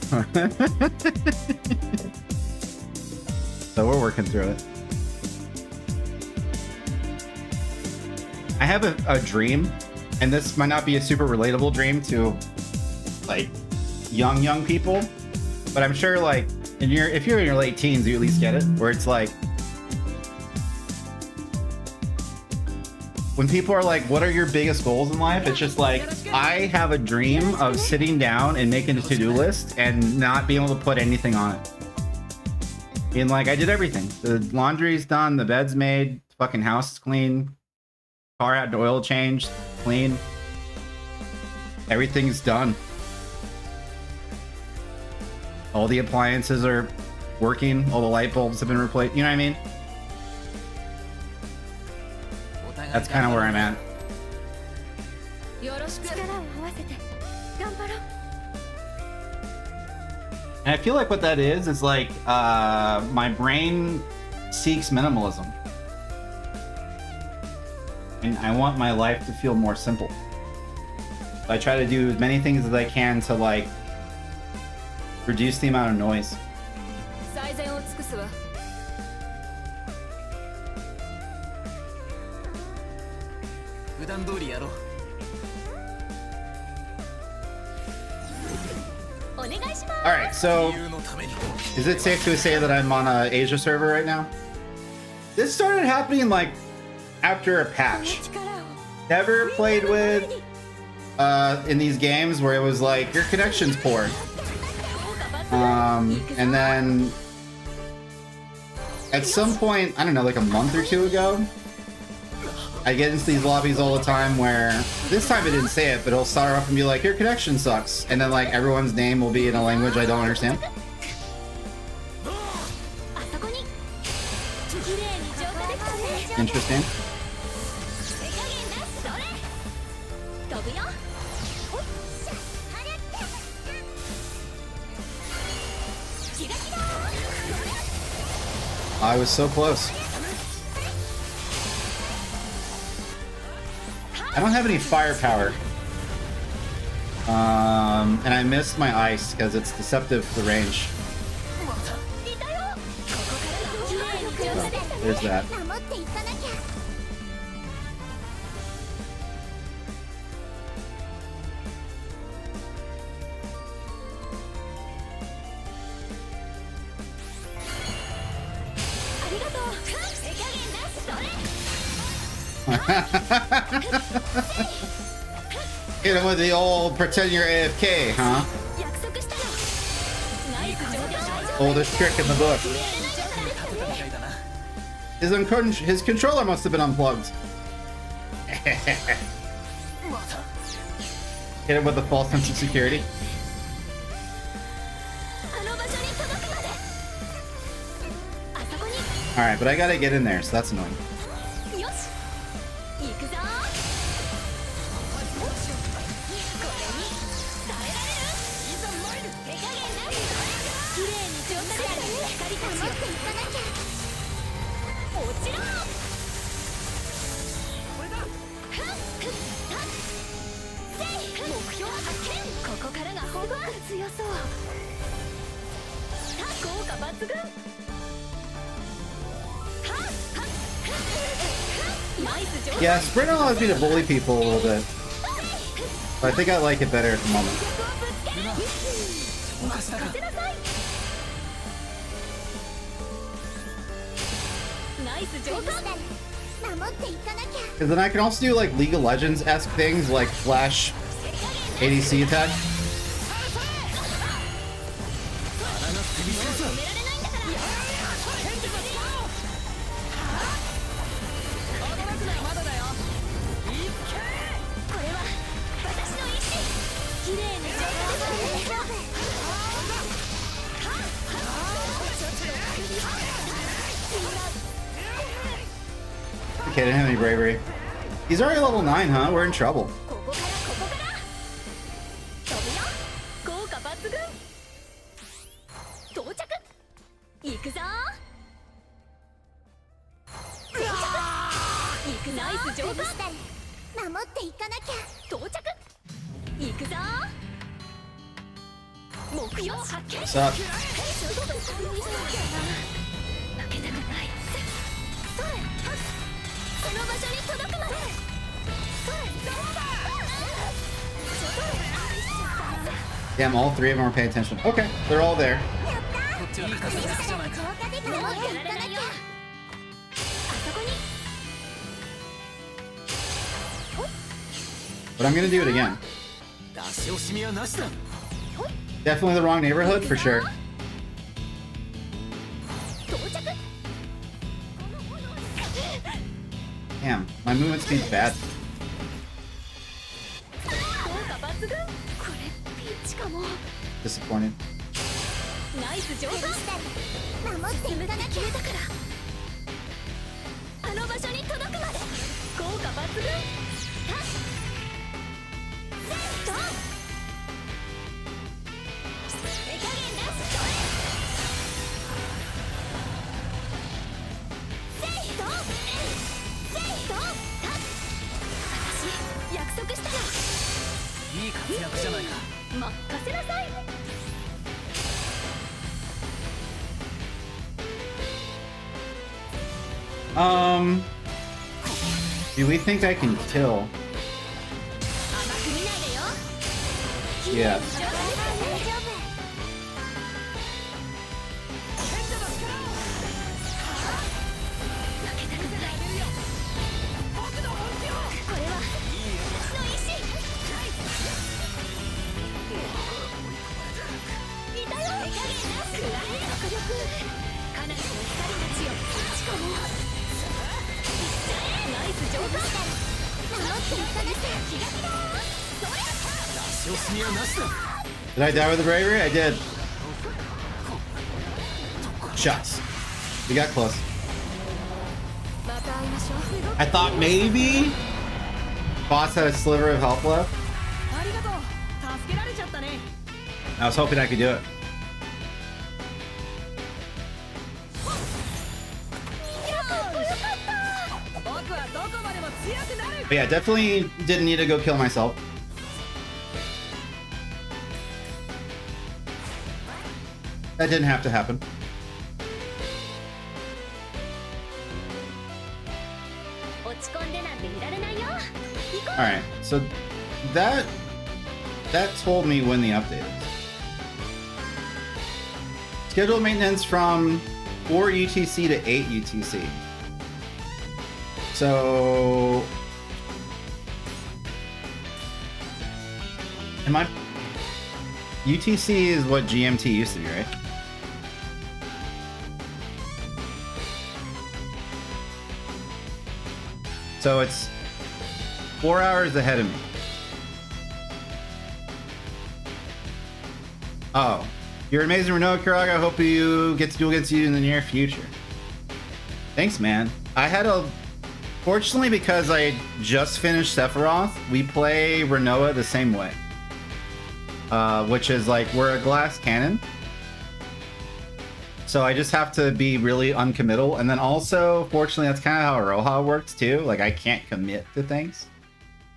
So we're working through it. I have a dream, and this might not be a super relatable dream to like young people, but I'm sure like if you're in your late teens, you at least get it, where it's like when people are like, what are your biggest goals in life? It's just like, I have a dream of sitting down and making a to-do list and not being able to put anything on it. Being like, I did everything. The laundry's done, the bed's made, fucking house is clean, car had oil changed, clean. Everything's done. All the appliances are working. All the light bulbs have been replaced. You know what I mean? That's kind of where I'm at. And I feel like what that is like my brain seeks minimalism. And I want my life to feel more simple. So I try to do as many things as I can to like reduce the amount of noise. Alright, so is it safe to say that I'm on a Asia server right now? This started happening like after a patch. Never played with in these games where it was like your connection's poor. And then at some point, I don't know, like a month or two ago, I get into these lobbies all the time where this time it didn't say it, but it'll start off and be like, your connection sucks. And then like everyone's name will be in a language I don't understand. Interesting. I was so close. I don't have any firepower. And I missed my ice because it's deceptive to the range. So, there's that. Hit him with the old pretend you're AFK, huh? Oldest trick in the book. His controller must have been unplugged. Hit him with a false sense of security. Alright, but I gotta get in there, so that's annoying. Yeah, Sprint allows me to bully people a little bit. But I think I like it better at the moment. Because then I can also do like League of Legends-esque things like flash ADC attack. Okay, I didn't have any bravery. He's already level 9, huh? We're in trouble. What's up? Damn, all three of them are paying attention. Okay, they're all there. But I'm gonna do it again. Definitely the wrong neighborhood, for sure. Damn, my movement speed's bad. Disappointed. Do we think I can kill? Yeah. Did I die with the bravery? I did. Shots. We got close. I thought maybe boss had a sliver of health left. I was hoping I could do it. But yeah, definitely didn't need to go kill myself. That didn't have to happen. Alright, so that told me when the update is. Scheduled maintenance from 4 UTC to 8 UTC. So... Am I... UTC is what GMT used to be, right? So it's 4 hours ahead of me. Oh. You're amazing, Rinoa Kiraga. I hope you get to do against you in the near future. Thanks, man. I had a... Fortunately, because I just finished Sephiroth, we play Rinoa the same way. Which is like, we're a glass cannon. So I just have to be really uncommittal. And then also, fortunately, that's kind of how Roha works too. Like, I can't commit to things.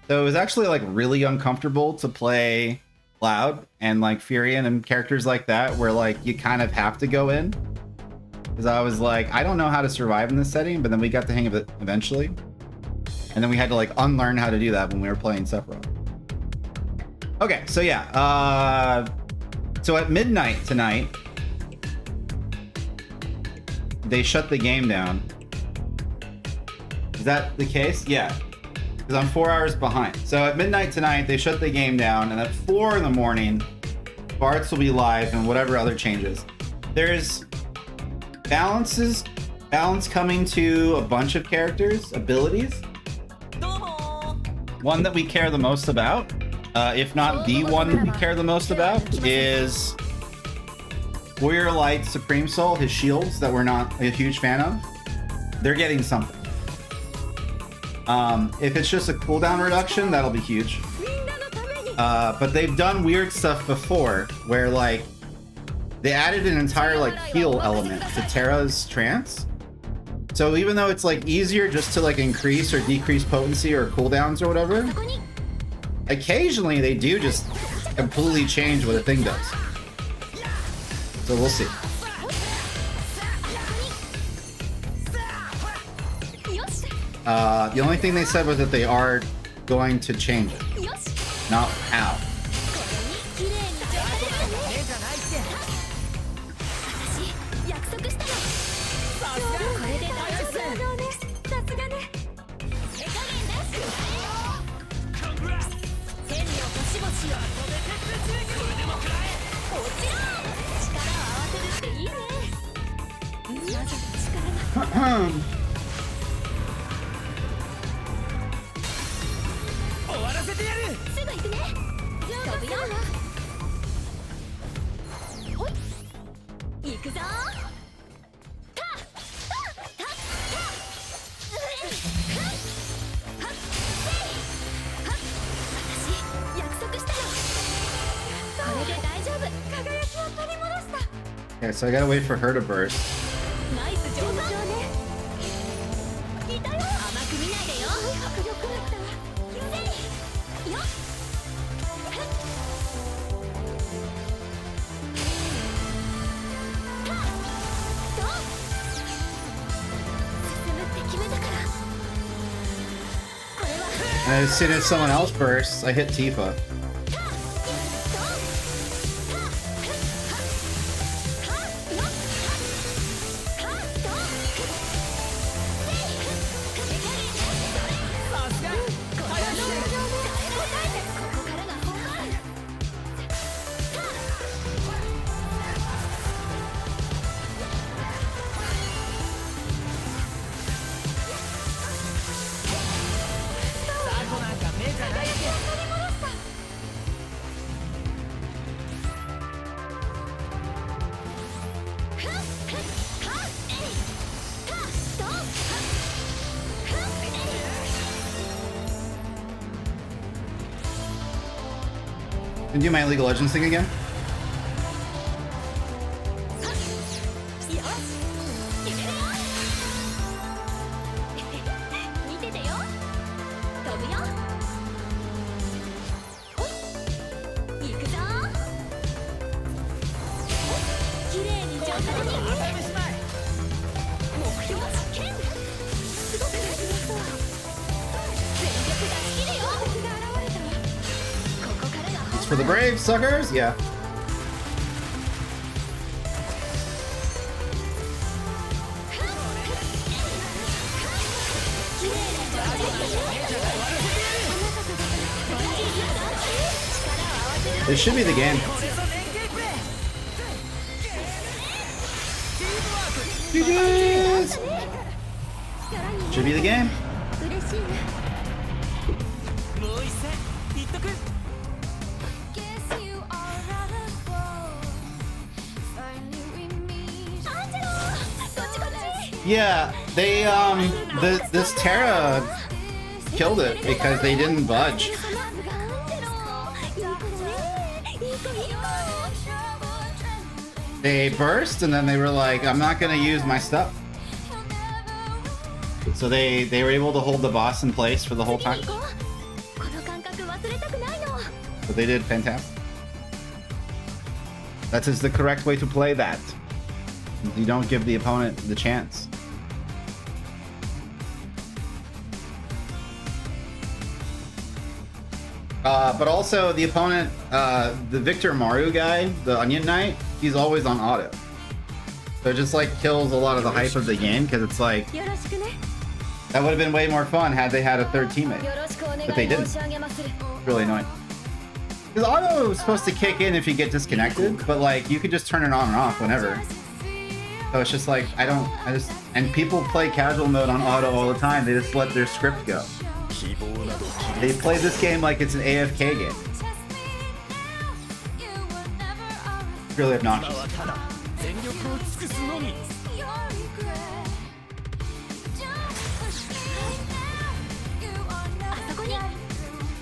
So it was actually like really uncomfortable to play Cloud and like Furion and characters like that, where like you kind of have to go in. Because I was like, I don't know how to survive in this setting, but then we got the hang of it eventually. And then we had to like unlearn how to do that when we were playing Sephiroth. Okay, so yeah. So at midnight tonight, they shut the game down. Is that the case? Yeah. Because I'm 4 hours behind. So at midnight tonight, they shut the game down, and at 4 in the morning, Bart's will be live and whatever other changes. There's balance coming to a bunch of characters, abilities. One that we care the most about, if not the one that we care the most about, is Warrior Light Supreme Soul, his shields that we're not a huge fan of. They're getting something. If it's just a cooldown reduction, that'll be huge. But they've done weird stuff before, where like they added an entire like heal element to Terra's trance. So even though it's like easier just to like increase or decrease potency or cooldowns or whatever, occasionally they do just completely change what a thing does. So we'll see. The only thing they said was that they are going to change it. Not how. Okay, so I gotta wait for her to burst. And as soon as someone else bursts, I hit Tifa. Can you do my League of Legends thing again? For the brave, suckers? Yeah. This should be the game. GG's! Should be the game. Yeah, they this Terra killed it because they didn't budge. They burst and then they were like, I'm not gonna use my stuff. So they were able to hold the boss in place for the whole time. So they did fantastic. That is the correct way to play that. You don't give the opponent the chance. But also the opponent, the Victor Maru guy, the Onion Knight, he's always on auto. So it just like kills a lot of the hype of the game because it's like, that would have been way more fun had they had a third teammate, but they didn't. It's really annoying. Because auto is supposed to kick in if you get disconnected, but like you could just turn it on and off whenever. So it's just like, and people play casual mode on auto all the time. They just let their script go. They play this game like it's an AFK game. It's really obnoxious.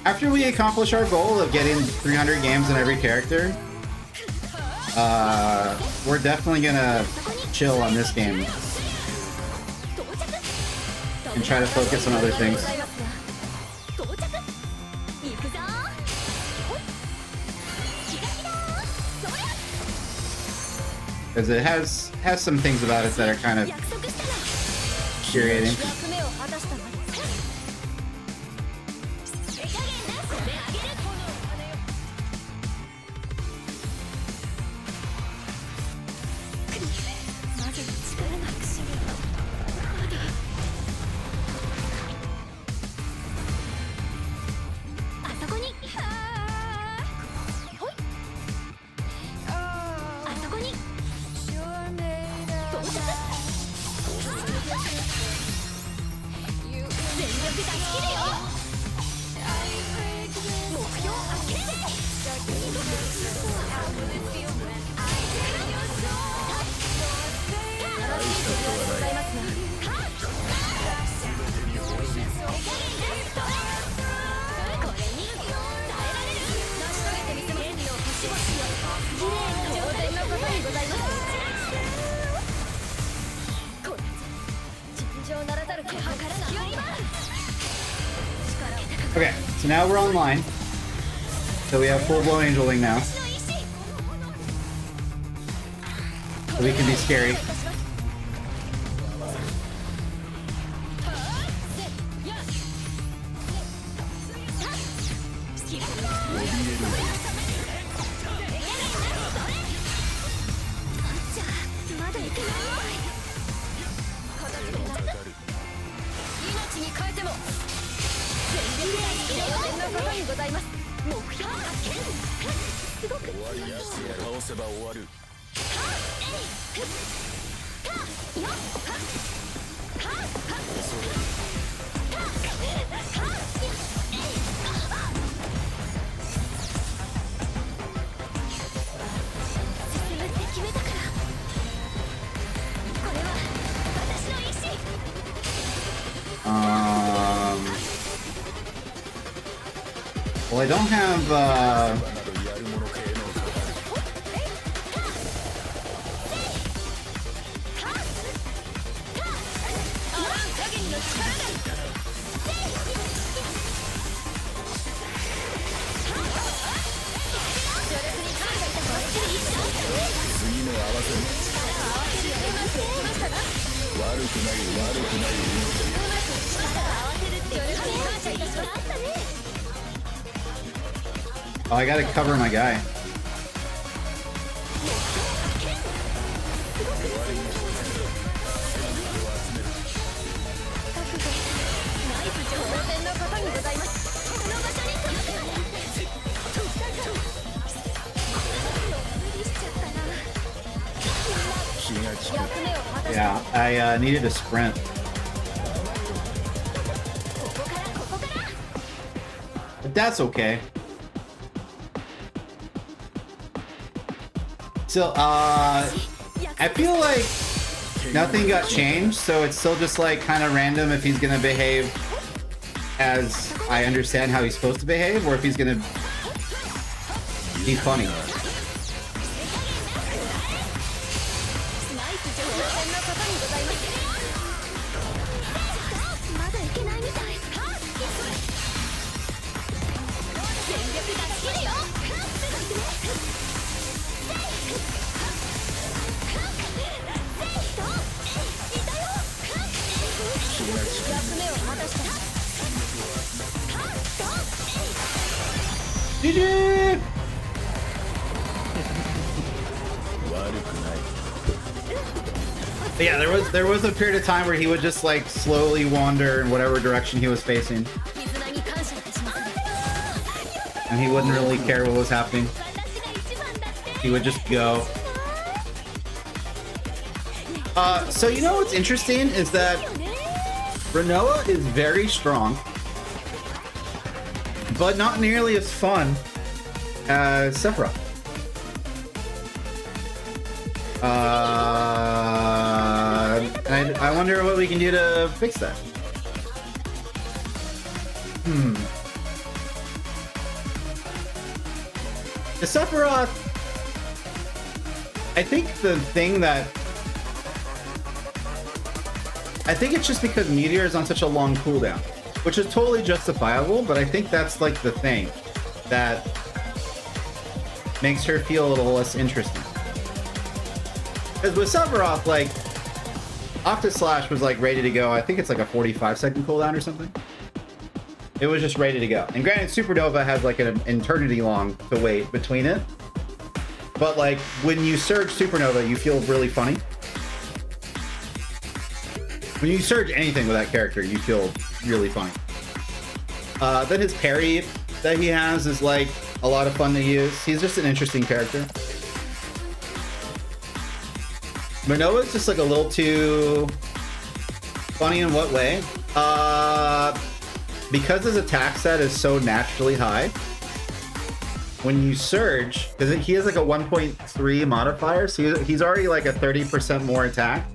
After we accomplish our goal of getting 300 games in every character, we're definitely gonna chill on this game and try to focus on other things. Because it has some things about it that are kind of infuriating. Okay, so now we're online. So we have full-blown angeling now. So we can be scary. Well, I don't have, Oh, I gotta cover my guy. Yeah, I needed a sprint. But that's okay. So, I feel like nothing got changed, so it's still just like kind of random if he's gonna behave as I understand how he's supposed to behave, or if he's gonna be funny. GG! But yeah, there was a period of time where he would just like slowly wander in whatever direction he was facing, and he wouldn't really care what was happening. He would just go. So you know what's interesting is that Rinoa is very strong, but not nearly as fun as Sephiroth. I wonder what we can do to fix that. The Sephiroth, I think the thing that I think it's just because Meteor is on such a long cooldown, which is totally justifiable, but I think that's like the thing that makes her feel a little less interesting. Because with Sephiroth, like, Octaslash was like ready to go. I think it's like a 45-second cooldown or something. It was just ready to go. And granted, Supernova has like an eternity long to wait between it. But like, when you surge Supernova, you feel really funny. When you surge anything with that character, you feel really funny. Then his parry that he has is like a lot of fun to use. He's just an interesting character. Rinoa's just like a little too funny in what way? Because his attack set is so naturally high, when you surge, because he has like a 1.3 modifier, so he's already like a 30% more attack.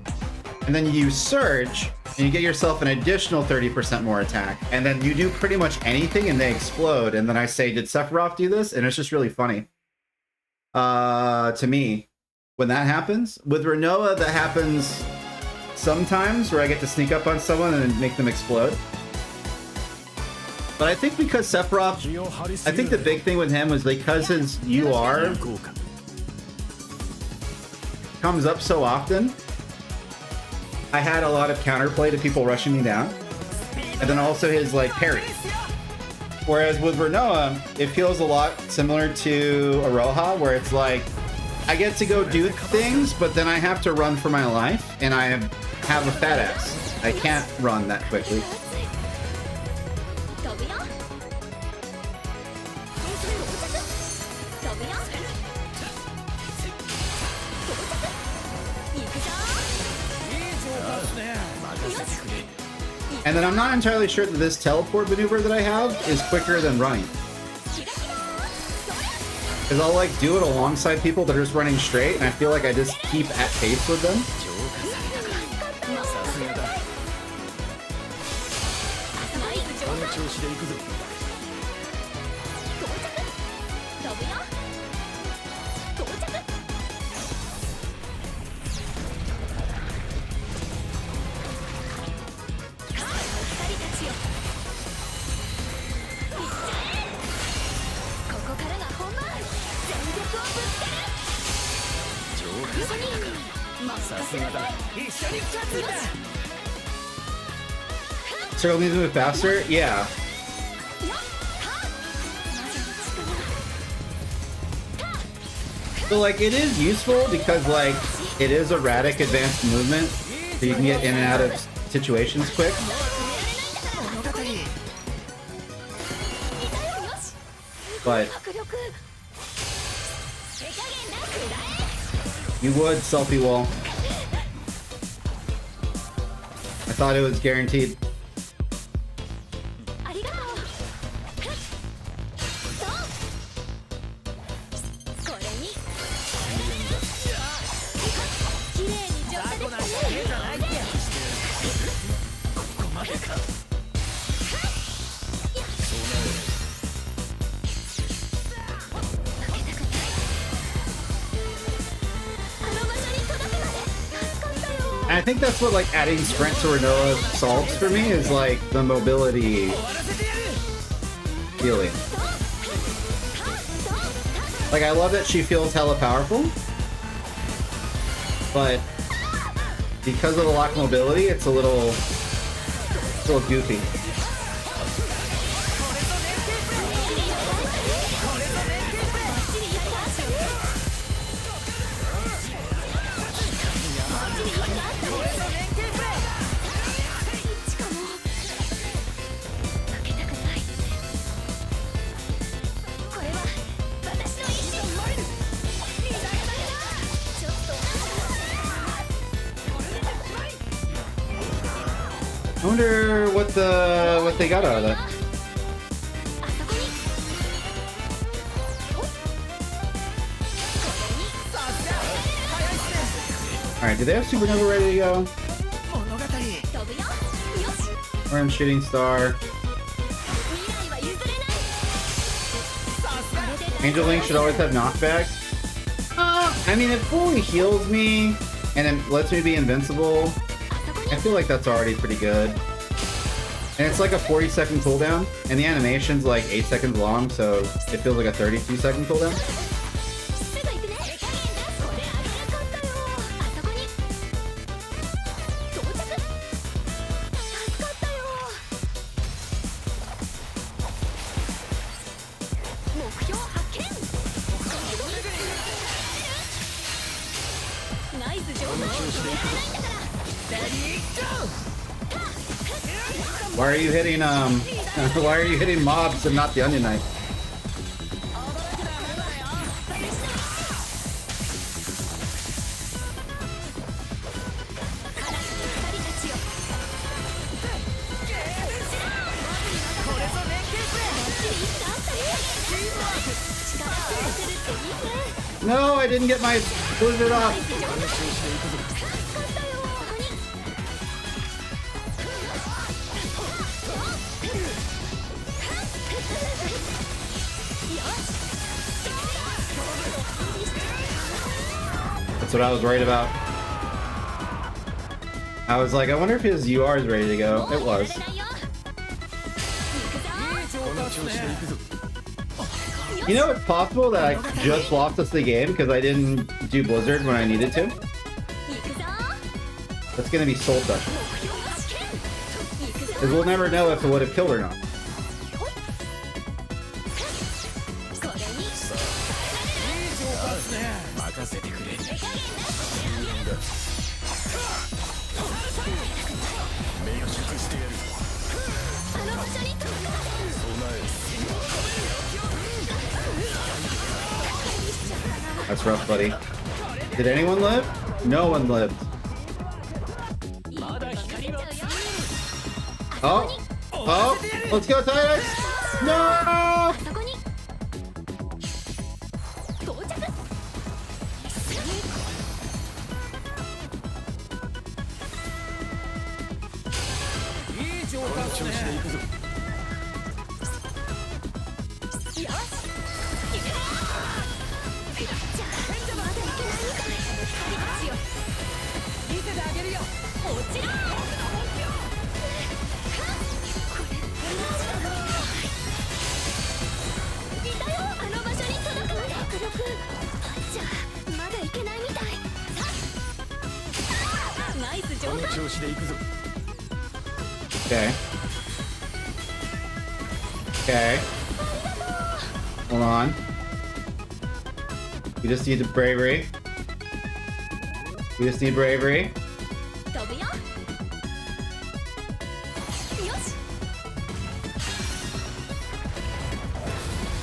And then you surge, and you get yourself an additional 30% more attack. And then you do pretty much anything, and they explode. And then I say, did Sephiroth do this? And it's just really funny. To me, when that happens. With Rinoa, that happens sometimes, where I get to sneak up on someone and make them explode. But I think because Sephiroth, I think the big thing with him was because his UR comes up so often, I had a lot of counterplay to people rushing me down. And then also his like parry. Whereas with Rinoa, it feels a lot similar to Aroha, where it's like, I get to go do things, but then I have to run for my life, and I have a fat ass. I can't run that quickly. And then I'm not entirely sure that this teleport maneuver that I have is quicker than running. Because I'll like do it alongside people that are just running straight, and I feel like I just keep at pace with them. Circle needs to move faster? Yeah. So like it is useful because like it is erratic advanced movement, so you can get in and out of situations quick. But you would selfie wall. I thought it was guaranteed. And I think that's what like adding sprint to Rinoa solves for me is like the mobility feeling. Like I love that she feels hella powerful, but because of the lock mobility, it's a little goofy. I wonder what they got out of that. Alright, do they have Supernova ready to go? Orange Shooting Star. Angel Link should always have knockback. I mean, it fully heals me and it lets me be invincible. I feel like that's already pretty good. And it's like a 40-second cooldown, and the animation's like 8 seconds long, so it feels like a 32-second cooldown. Why are you hitting mobs and not the Onion Knight? No, I didn't get my blizzard off. That's what I was worried about. I was like, I wonder if his UR is ready to go. It was. You know, it's possible that I just lost us the game because I didn't do Blizzard when I needed to. That's gonna be soul touching. Because we'll never know if it would have killed or not. That's rough, buddy. Did anyone live? No one lived. Oh! Oh! Let's go, Tidus! No! Okay. Okay. Hold on. We just need the bravery. We just need bravery. 飛ぶよ。よし。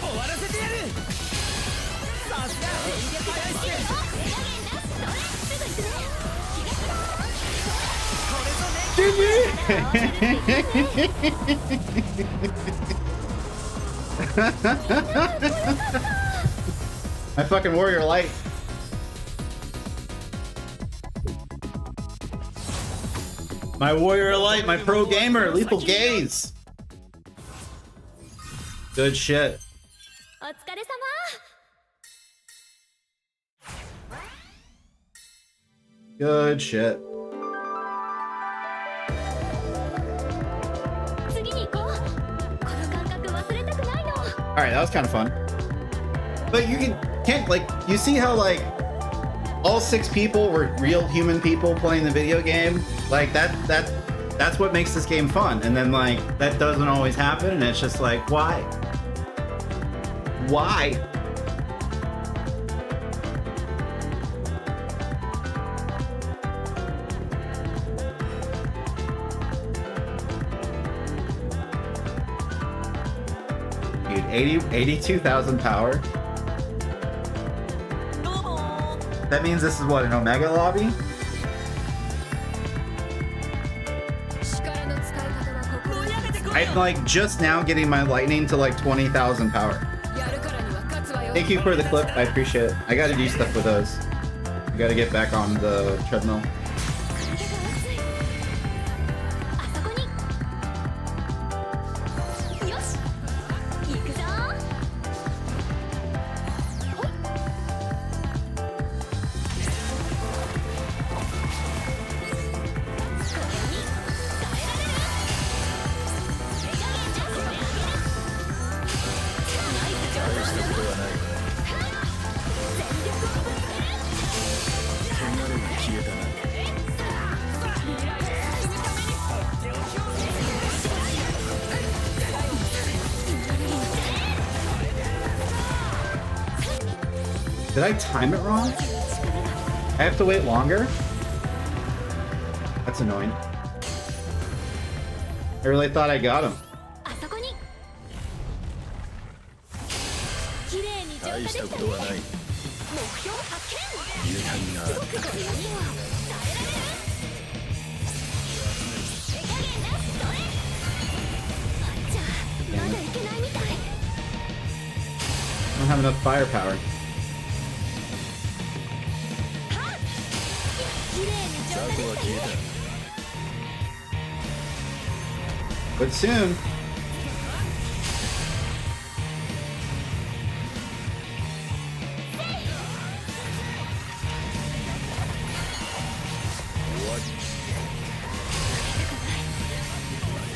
終わらせてやる。さすが全力大好き。手加減なし。それ。すぐ行くね。気が気だ。これぞね。My fucking warrior light. My warrior light, my pro gamer, lethal gaze. Good shit. お疲れ様。Good shit. 次に行こう。この感覚忘れたくないの。 Alright, that was kind of fun. But you can't like, you see how like all 6 people were real human people playing the video game? Like that's what makes this game fun. And then like that doesn't always happen, and it's just like, why? Why? Dude, 82,000 power. That means this is what, an Omega lobby? 力の使い方は心得てくれ。 I'm like just now getting my lightning to like 20,000 power. やるからには勝つわよ。 Thank you for the clip. I appreciate it. I gotta do stuff with those. I gotta get back on the treadmill. あそこに。よし。行くぞ。ほい。これに耐えられる。手加減なしであげる。ナイス上手だな。全力をぶつける。流れが消えたな。 Did I time it wrong? I have to wait longer? That's annoying. I really thought I got him. あそこに。綺麗に浄化できたね。大したことはない。目標発見。油断がある。これには耐えられる。手加減なし。それ。じゃあまだいけないみたい。 I don't have enough firepower. 綺麗に浄雑化できた魚は消えね。た。 But soon.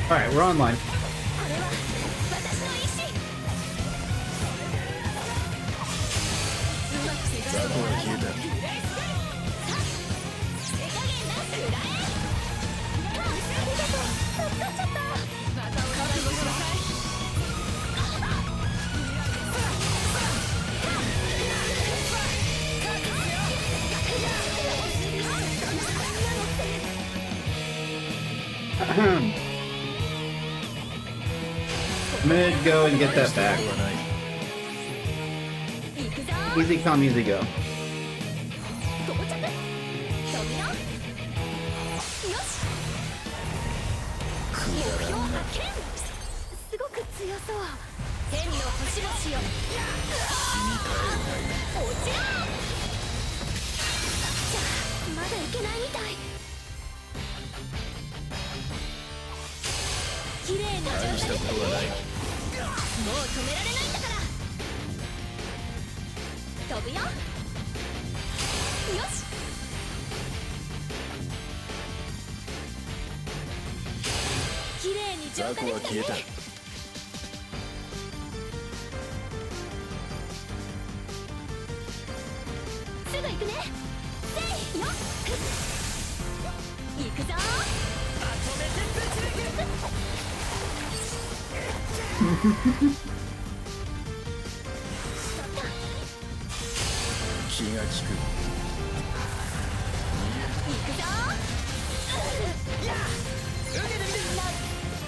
Alright, we're online. これは私の意志。うまくせざるを雑魚は消えた。手加減なし。裏へ。ありがとう。助かっちゃった。覚悟しなさい。 I'm gonna go and get that back. ことはない。 行くぞ。 Easy come, easy go. 到着。飛ぶよ。よし。目標発見。すごく強そう。天の星々よ。落ちろ。じゃあまだいけないみたい。綺麗に大したことはない。もう止められないんだから。飛ぶよ。よし。綺麗に浄雑魚は化できたね。消えた。すぐ行くね。せいよ。行くぞ。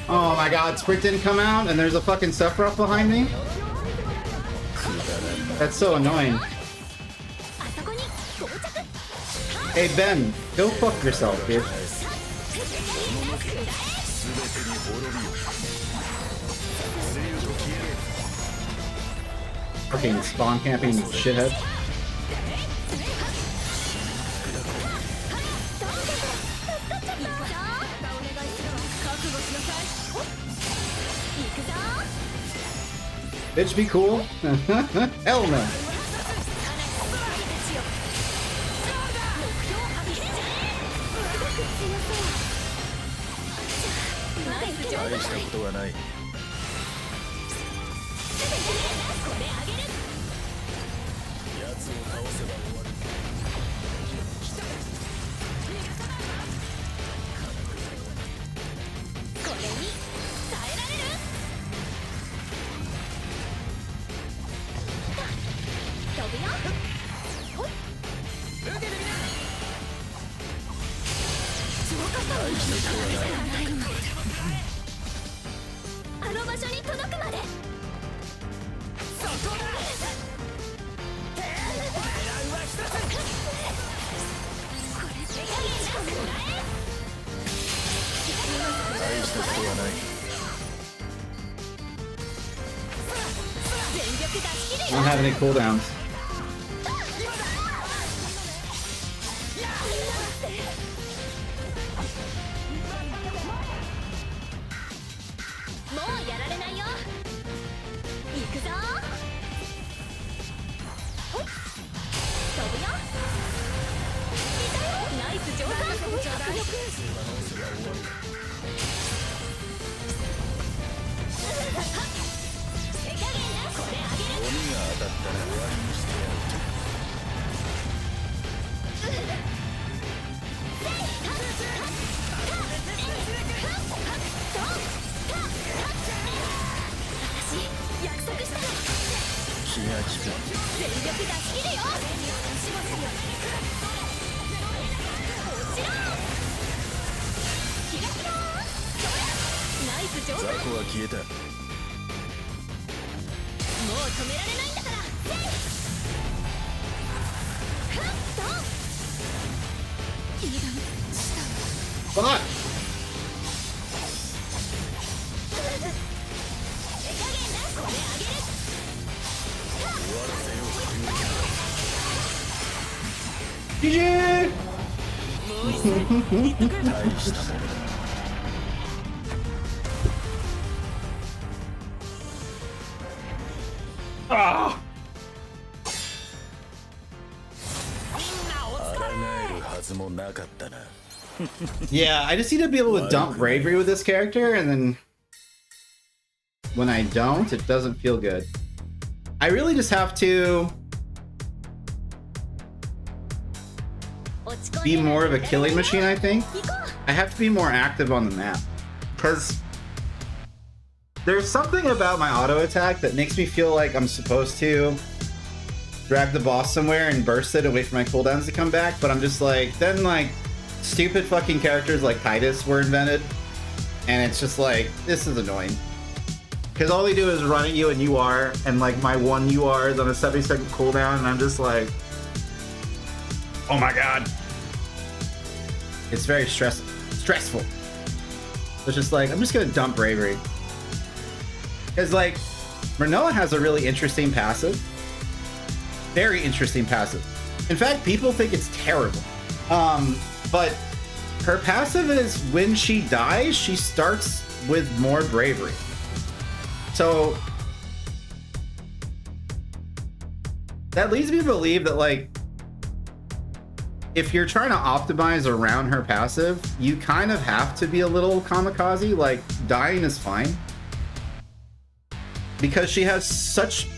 Oh my god, Sprint didn't come out and there's a fucking Sephiroth behind me? That's so annoying. Hey Ben, go fuck yourself, dude. Fucking spawn camping shithead. Bitch, be cool. Hell no. I don't have any cooldowns. Fuck! GG! Ah! Yeah, I just need to be able to dump bravery with this character, and then when I don't, it doesn't feel good. I really just have to be more of a killing machine, I think. I have to be more active on the map, because there's something about my auto attack that makes me feel like I'm supposed to drag the boss somewhere and burst it and wait for my cooldowns to come back, but I'm just like, then like stupid fucking characters like Titus were invented, and it's just like, this is annoying. Because all they do is run at you and UR, and like my one UR is on a 70-second cooldown, and I'm just like, oh my god. It's very stressful. It's just like, I'm just gonna dump bravery. Because like, Rinoa has a really interesting passive. Very interesting passive. In fact, people think it's terrible. But her passive is when she dies, she starts with more bravery. So that leads me to believe that like, if you're trying to optimize around her passive, you kind of have to be a little kamikaze. Like, dying is fine, because she has such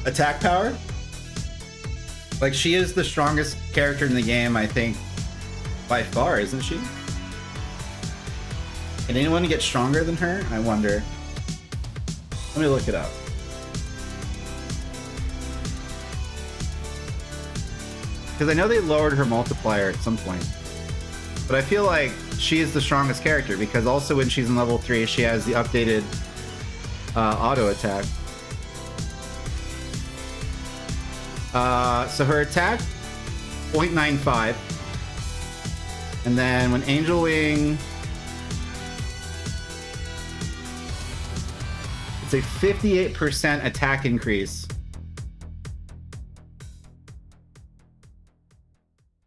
attack power. Like, she is the strongest character in the game, I think, by far, isn't she? Can anyone get stronger than her? I wonder. Let me look it up. Because I know they lowered her multiplier at some point. But I feel like she is the strongest character because also when she's in level 3, she has the updated auto attack. So her attack, 0.95. And then when Angel Wing, it's a 58% attack increase.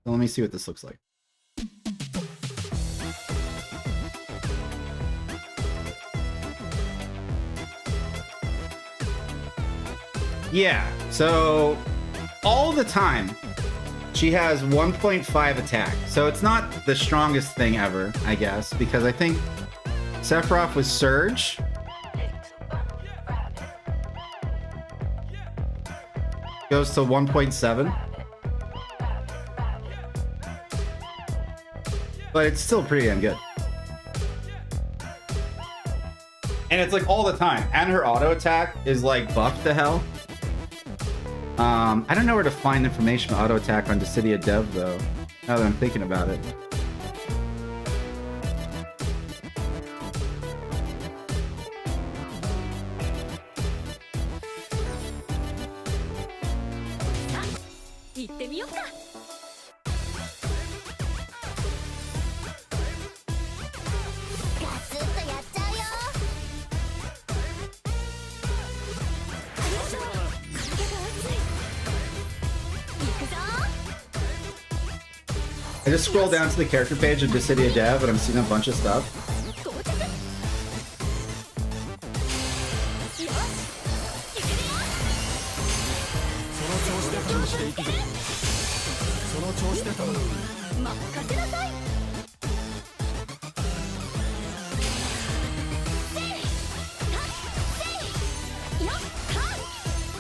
So let me see what this looks like. Yeah, so all the time she has 1.5 attack. So it's not the strongest thing ever, I guess, because I think Sephiroth was Surge. Goes to 1.7. But it's still pretty damn good. And it's like all the time. And her auto attack is like buffed to hell. I don't know where to find information on auto attack on Dissidia Dev though, now that I'm thinking about it. I just scrolled down to the character page of Dissidia Dev and I'm seeing a bunch of stuff.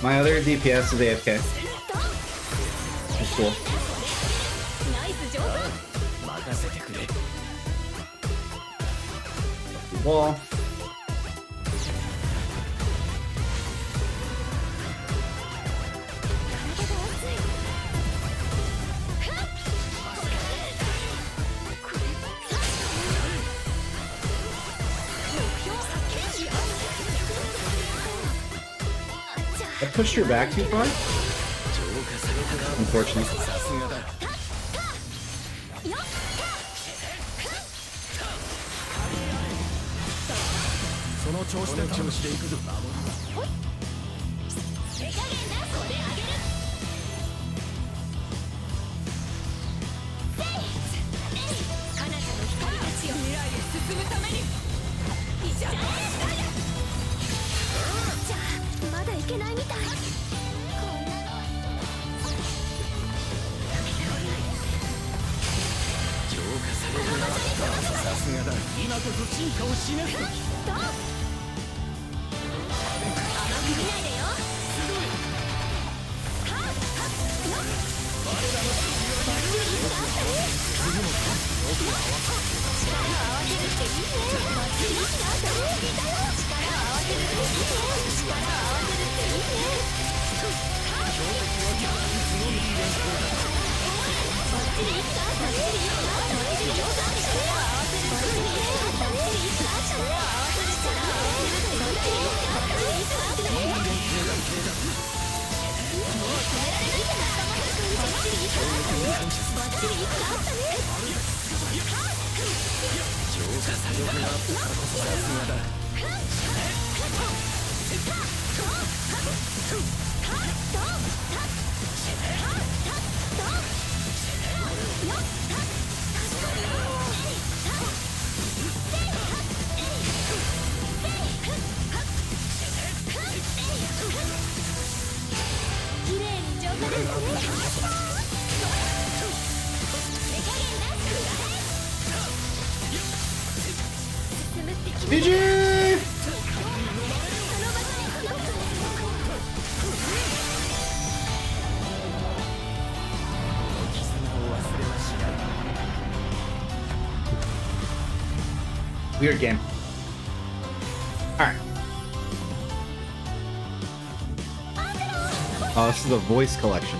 My other DPS is AFK. That's cool. Wall. I pushed her back too far? Unfortunately. GG! Weird game. Alright. Oh, this is the voice collection.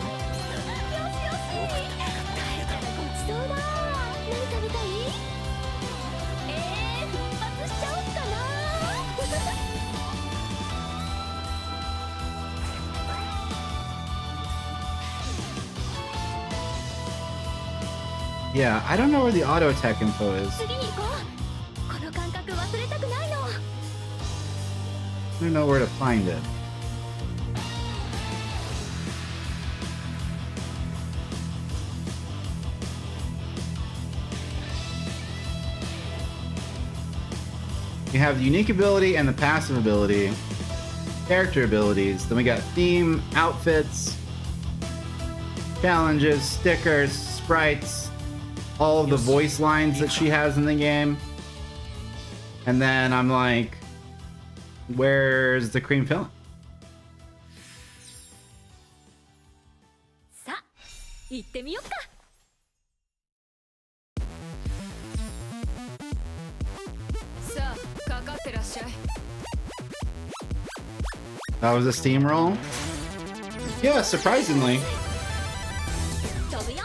Yeah, I don't know where the auto attack info is. 次に行こう。この感覚忘れたくないの。 I don't know where to find it. You have the unique ability and the passive ability, character abilities. Then we got theme, outfits, challenges, stickers, sprites, all of the voice lines that she has in the game. And then I'm like, where's the cream filling? さあ、行ってみよっか。 That was a steamroll? Yeah, surprisingly. 飛ぶよ。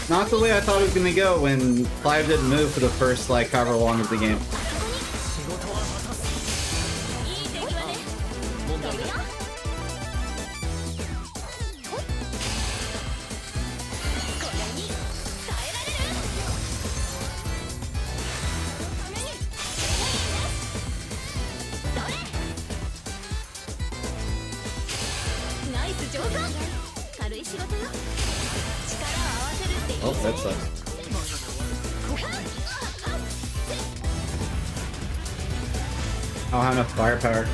Not the way I thought it was gonna go when Clive didn't move for the first, like, however long of the game. いい出来はね。飛ぶよ。 これに耐えられる。 ナイス上手。軽い仕事よ。力を合わせるっていい。 Oh, that sucks. I don't have enough firepower.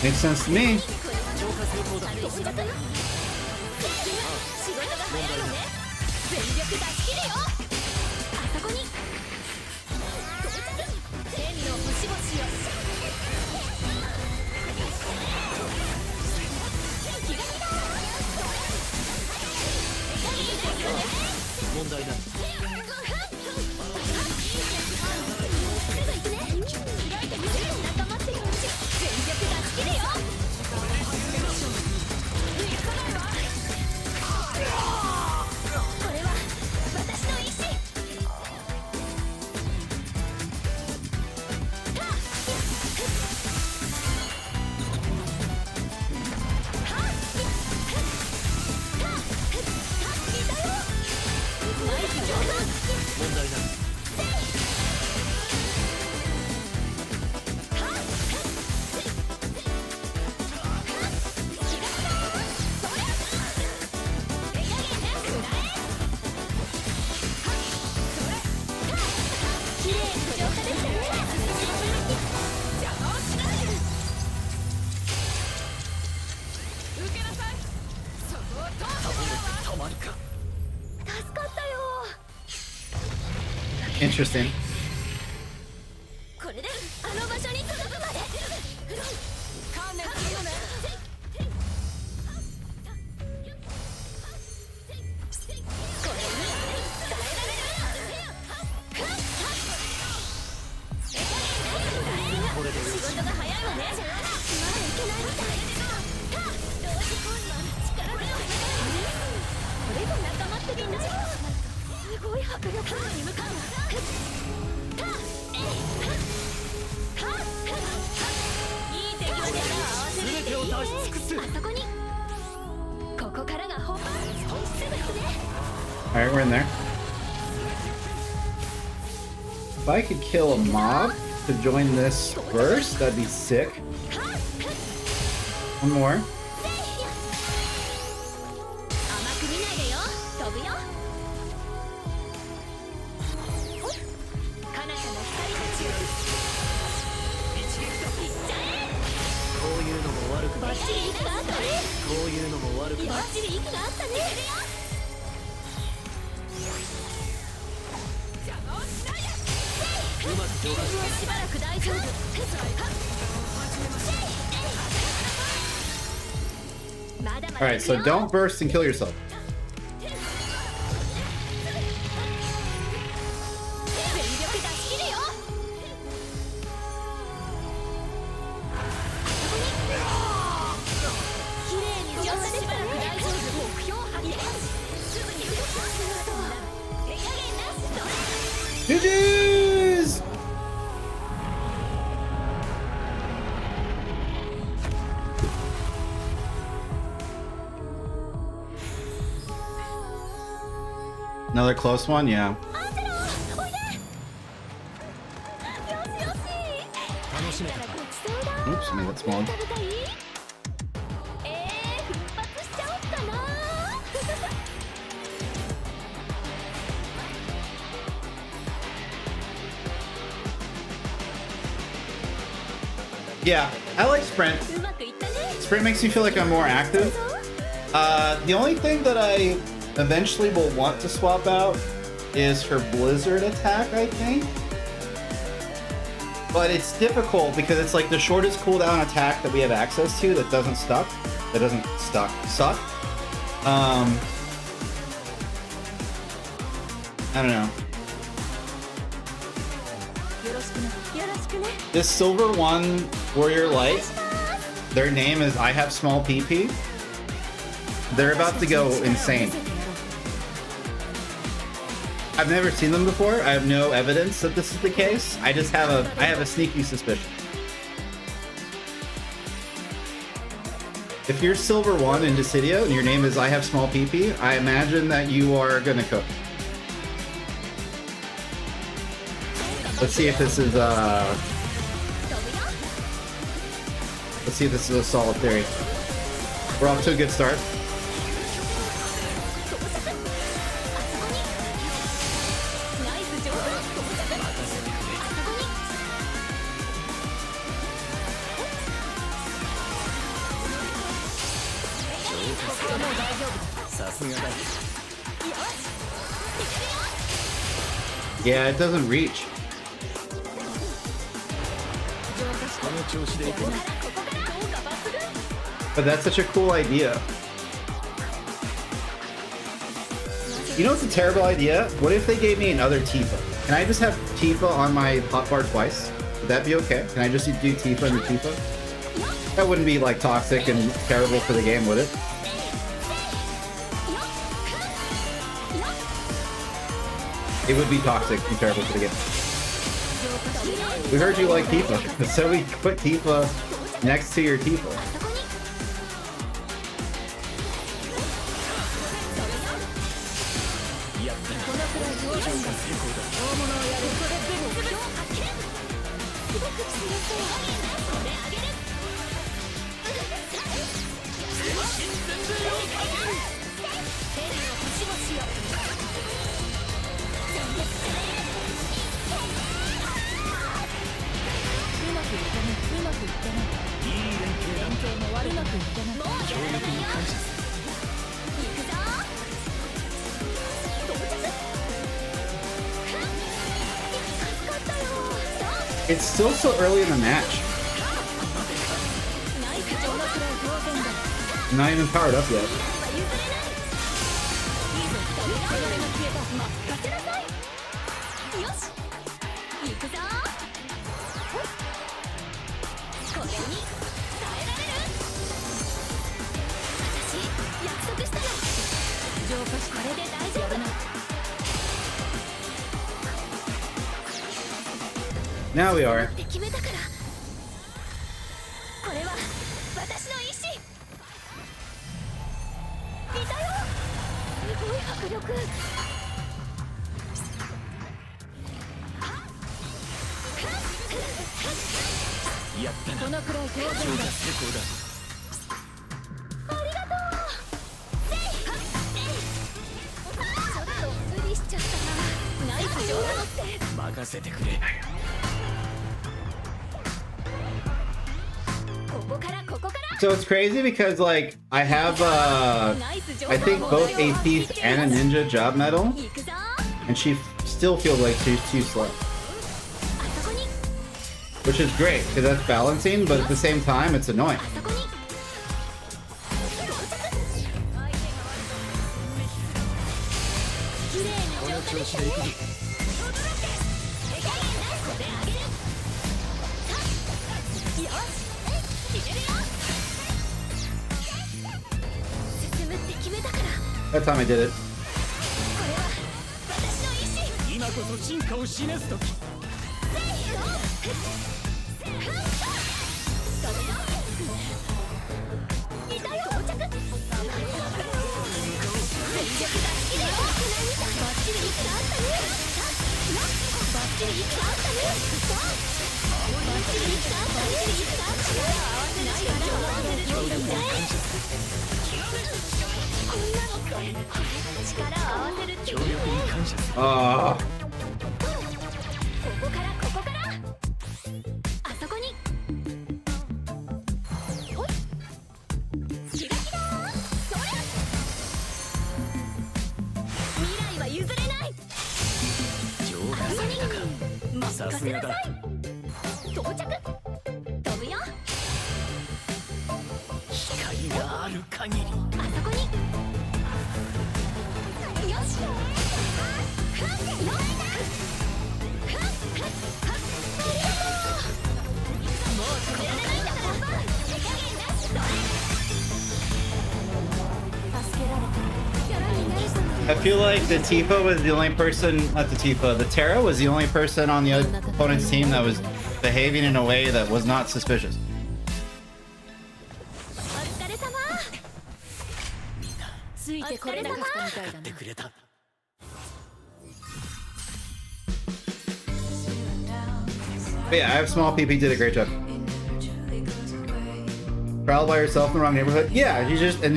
Makes sense to me. 軽い仕事よ。仕事が早いわね。全力出し切るよ。あそこに。到着。天の星々よ。気が気だ。いい出来はね。問題ない。すぐ行くね。仲間って感じ。全力出し切るよ。 これは私の意志。 問題ない。 Interesting. これであの場所に届くまで。観念するよね。これに耐えられる。仕事が早いわね。まだいけないみたい。同時混乱、力強い。これが仲間ってみんな。すごい迫力。に向かう。 いい敵はね。全てを出し尽くす。あそこに。ここからが本番。すぐ行くね。 Alright, we're in there. If I could kill a mob to join this first, that'd be sick. One more. 甘く見ないでよ。飛ぶよ。彼方の光たちを。いっちゃえ。こういうのも悪くない。バッチリ息があったね。こういうのも悪くない。バッチリ息があったね。邪魔をしないで。うまく浄化ししばらく大丈夫。 Alright, so don't burst and kill yourself. 全力出し切るよ。 綺麗に上 GG's! Another close one, yeah. 楽しめたか。Oops, made that small. 復活しちゃおっかな。Yeah, I like Sprint. うまくいったね。 Sprint makes me feel like I'm more active. The only thing that I eventually will want to swap out is her Blizzard attack, I think. But it's difficult because it's like the shortest cooldown attack that we have access to that doesn't suck. Suck. I don't know. よろしくね。よろしくね。 This Silver One Warrior Light, their name is I Have Small PP. They're about to go insane. I've never seen them before. I have no evidence that this is the case. I have a sneaky suspicion. If you're Silver 1 in Dissidia and your name is I Have Small PP, I imagine that you are gonna cook. Let's see if this is let's see if this is a solid theory. We're off to a good start. Yeah, it doesn't reach. But that's such a cool idea. You know what's a terrible idea? What if they gave me another Tifa? Can I just have Tifa on my hotbar twice? Would that be okay? Can I just do Tifa and Tifa? That wouldn't be like toxic and terrible for the game, would it? It would be toxic and terrible for the game. We heard you like Tifa, so we put Tifa next to your Tifa. It's still so early in the match. I'm not even powered up yet. Now we are. So it's crazy because like I have I think both a thief and a ninja job medal, and she still feels like she's too slow, which is great because that's balancing, but at the same time it's annoying. That time I did it. こそ進化を示す時。協力に感謝する。あここからここからあそこにほいキラキラそれ未来は譲れない上手だか。さすがだ。到着飛ぶよ光がある限り。あそこによしI feel like the Tifa was the only person, not the Tifa, the Terra was the only person on the opponent's team that was behaving in a way that was not suspicious. お疲れ様ついてこれなかったみたいだな。ってくれた。But yeah, I have small PP, did a great job. Prowl by herself in the wrong neighborhood. Yeah,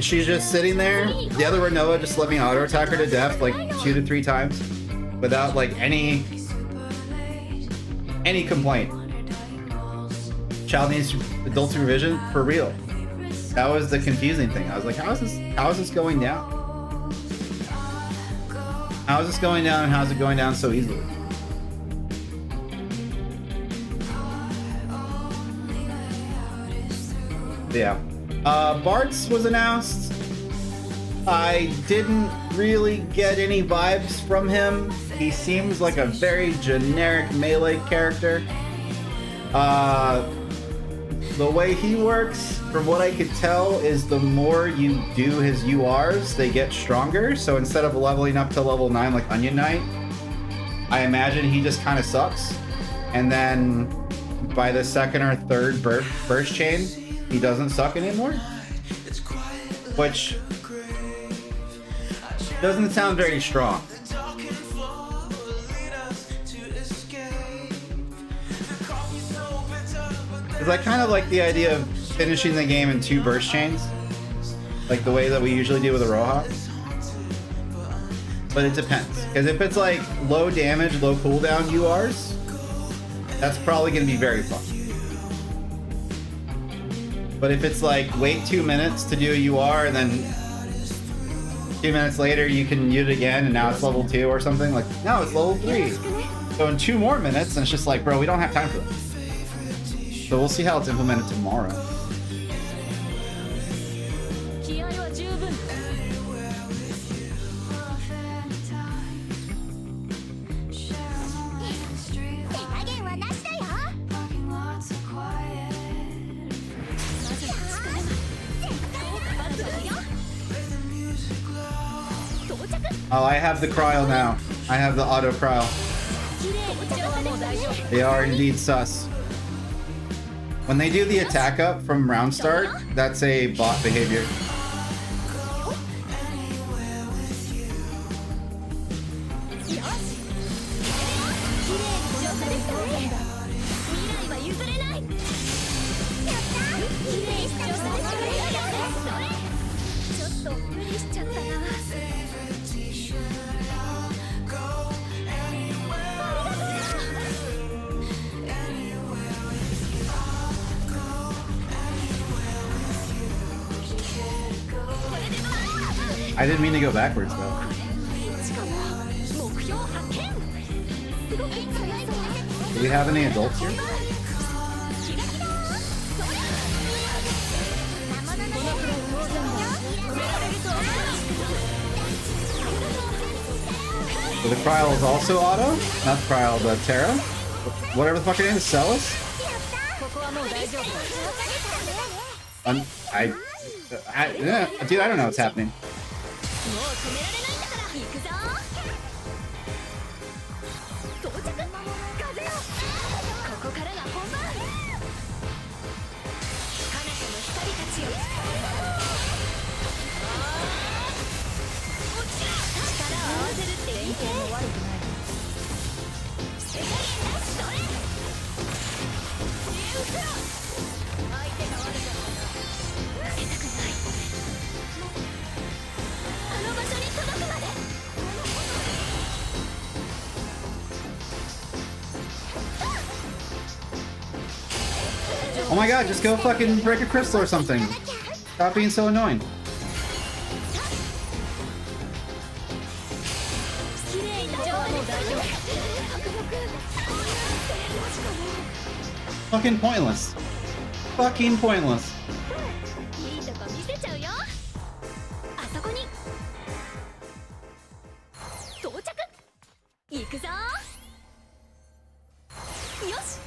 she's just sitting there. The other Rinoa just let me auto attack her to death like 2 to 3 times without like any complaint. Child needs adult supervision for real. That was the confusing thing. I was like, how is this going down? How is this going down and how is it going down so easily? Yeah. Bart's was announced. I didn't really get any vibes from him. He seems like a very generic melee character. The way he works, from what I could tell, is the more you do his URs, they get stronger. So instead of leveling up to level 9 like Onion Knight, I imagine he just kind of sucks. And then by the second or third burst chain, he doesn't suck anymore, which doesn't sound very strong. Because I kind of like the idea of finishing the game in 2 burst chains, like the way that we usually do with a Roja. But it depends, because if it's like low damage, low cooldown URs, that's probably going to be very fun. But if it's like wait 2 minutes to do a UR and then 2 minutes later you can use it again and now it's level 2 or something, like no, it's level 3. So in 2 more minutes and it's just like, bro, we don't have time for this. So we'll see how it's implemented tomorrow. Oh, I have the cryo now. I have the auto cryo. They are indeed sus. When they do the attack up from round start, that's a bot behavior. I didn't mean to go backwards though. Do we have any adults here? So the Kryl is also auto? Not the Kryl, the Terra? Whatever the fuck her name is, Celis? Dude, I don't know what's happening. Oh my god, just go fucking break a crystal or something. Stop being so annoying. Fucking pointless. Fucking pointless. いいとこ見せちゃうよ。あそこに到着。行くぞ。よし。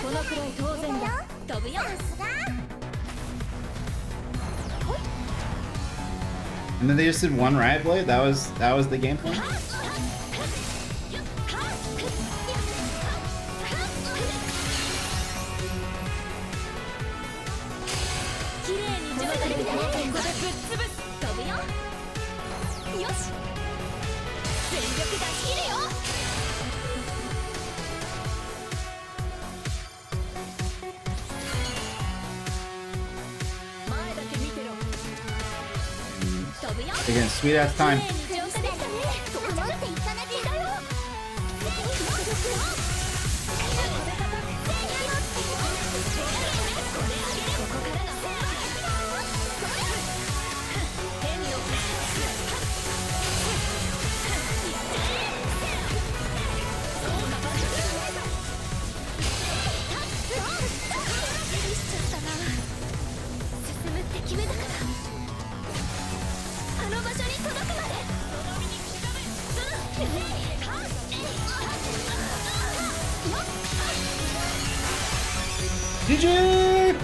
このくらい当然だ。飛ぶよ。 And then they just did one riot blade? That was the game plan? Again, sweet ass time. GG!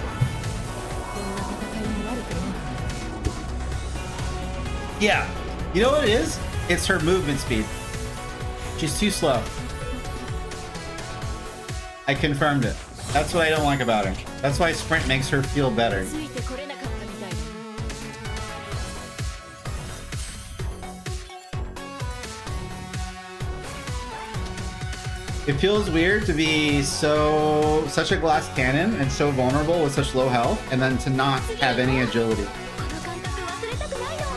Yeah, you know what it is? It's her movement speed. She's too slow. I confirmed it. That's what I don't like about her. That's why sprint makes her feel better. It feels weird to be such a glass cannon and so vulnerable with such low health, and then to not have any agility.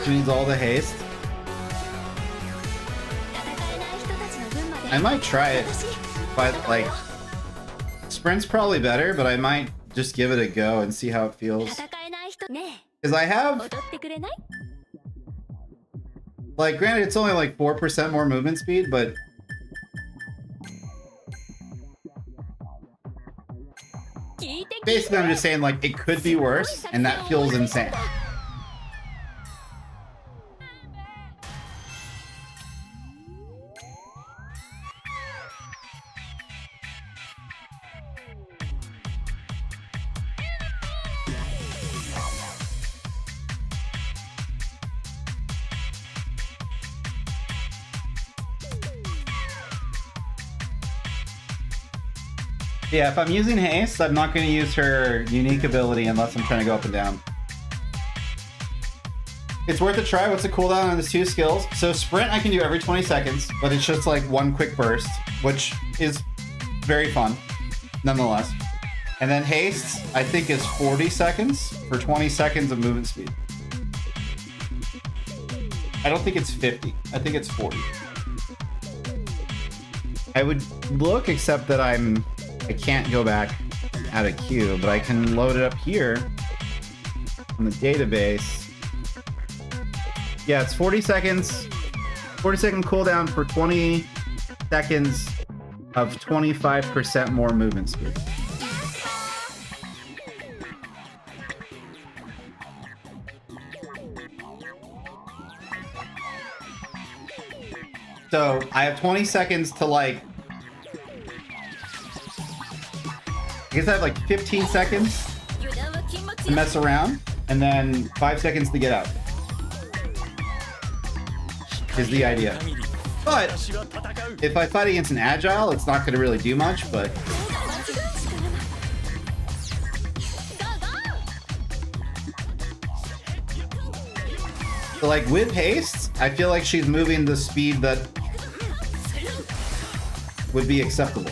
She needs all the haste. I might try it, but like, sprint's probably better, but I might just give it a go and see how it feels. Because I have, like, granted it's only like 4% more movement speed, but basically I'm just saying, like, it could be worse, and that feels insane. Yeah, if I'm using haste, I'm not going to use her unique ability unless I'm trying to go up and down. It's worth a try. What's the cooldown on the 2 skills? So sprint I can do every 20 seconds, but it's just like one quick burst, which is very fun, nonetheless. And then haste, I think, is 40 seconds for 20 seconds of movement speed. I don't think it's 50. I think it's 40. I would look, except that I can't go back out of queue, but I can load it up here on the database. Yeah, it's 40 seconds, 40-second cooldown for 20 seconds of 25% more movement speed. So I have 20 seconds to, like, I guess I have like 15 seconds to mess around, and then 5 seconds to get out. Is the idea. But if I fight against an agile, it's not going to really do much, but so, like, with haste, I feel like she's moving the speed that would be acceptable.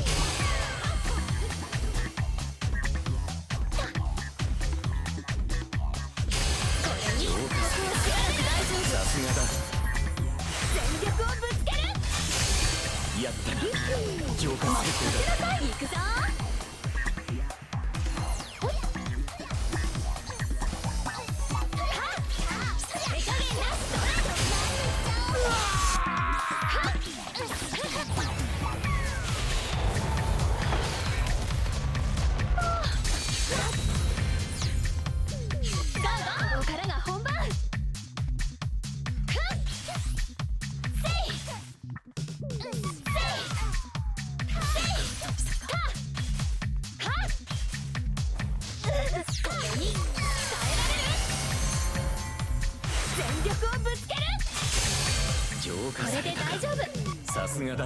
さすがだ。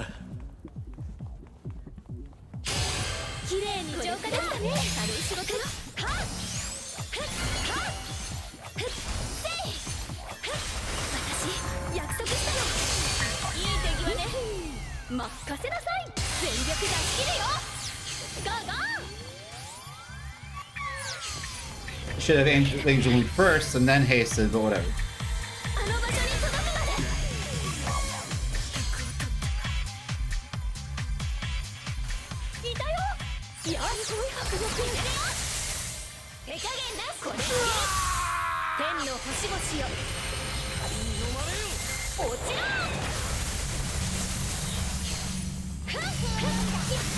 綺麗に浄化できたね。軽い仕事よ。はっはっはっせい。私約束したの。いい敵はね、任せなさい。全力出し切るよ。ゴーゴー。 Should have Angel Wing first and then hasted, but whatever. あの場所に届くまで。いたよ。いや、すごい迫力いるよ。手加減だ。これあげる。天の星々よ。落ちろ。ふっふっやっ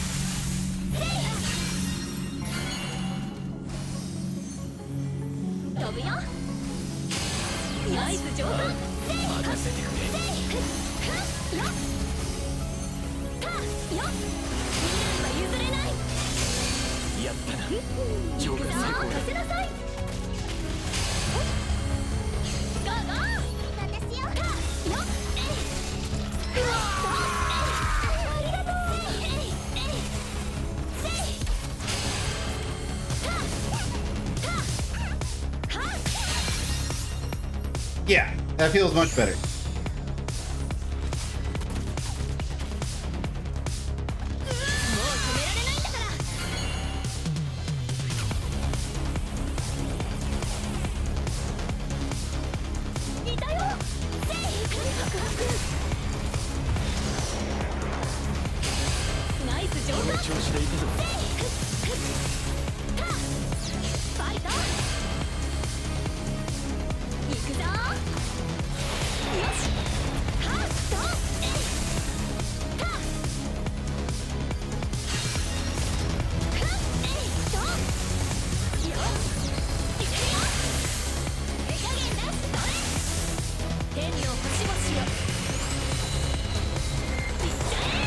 せい。飛ぶよ。ナイス上手。任せてくれ。よっ。たよっ。未来は譲れない。やったな。浄化成功だ。任せなさい。ゴーゴー。私よ。たよっ。ありがとう。Yeah, that feels much better. 調子でいくぞ。ファイト。行くぞ。よし。ハッと。ハッ。フッと。よし。行くよ。手加減だ。それ。天の星々よ。行っちゃえ。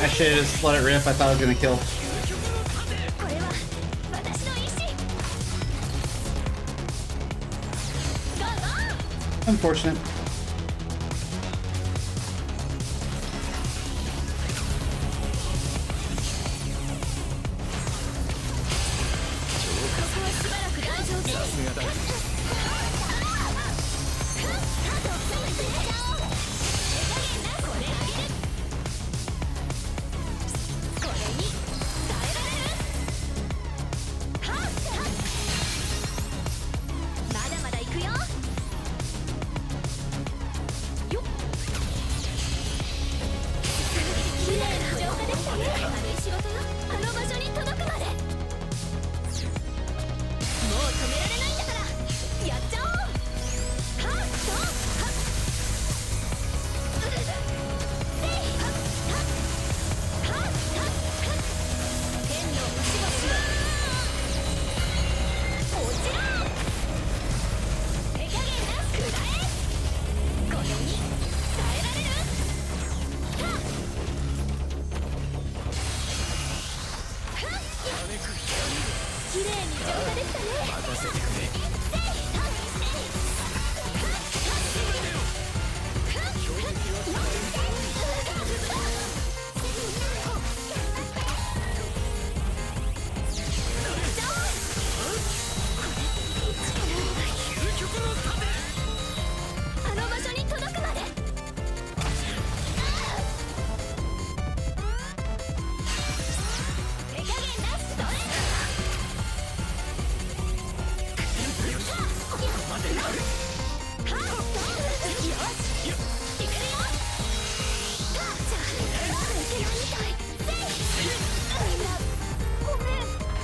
I should have just let it rip. I thought I was gonna kill. Unfortunate.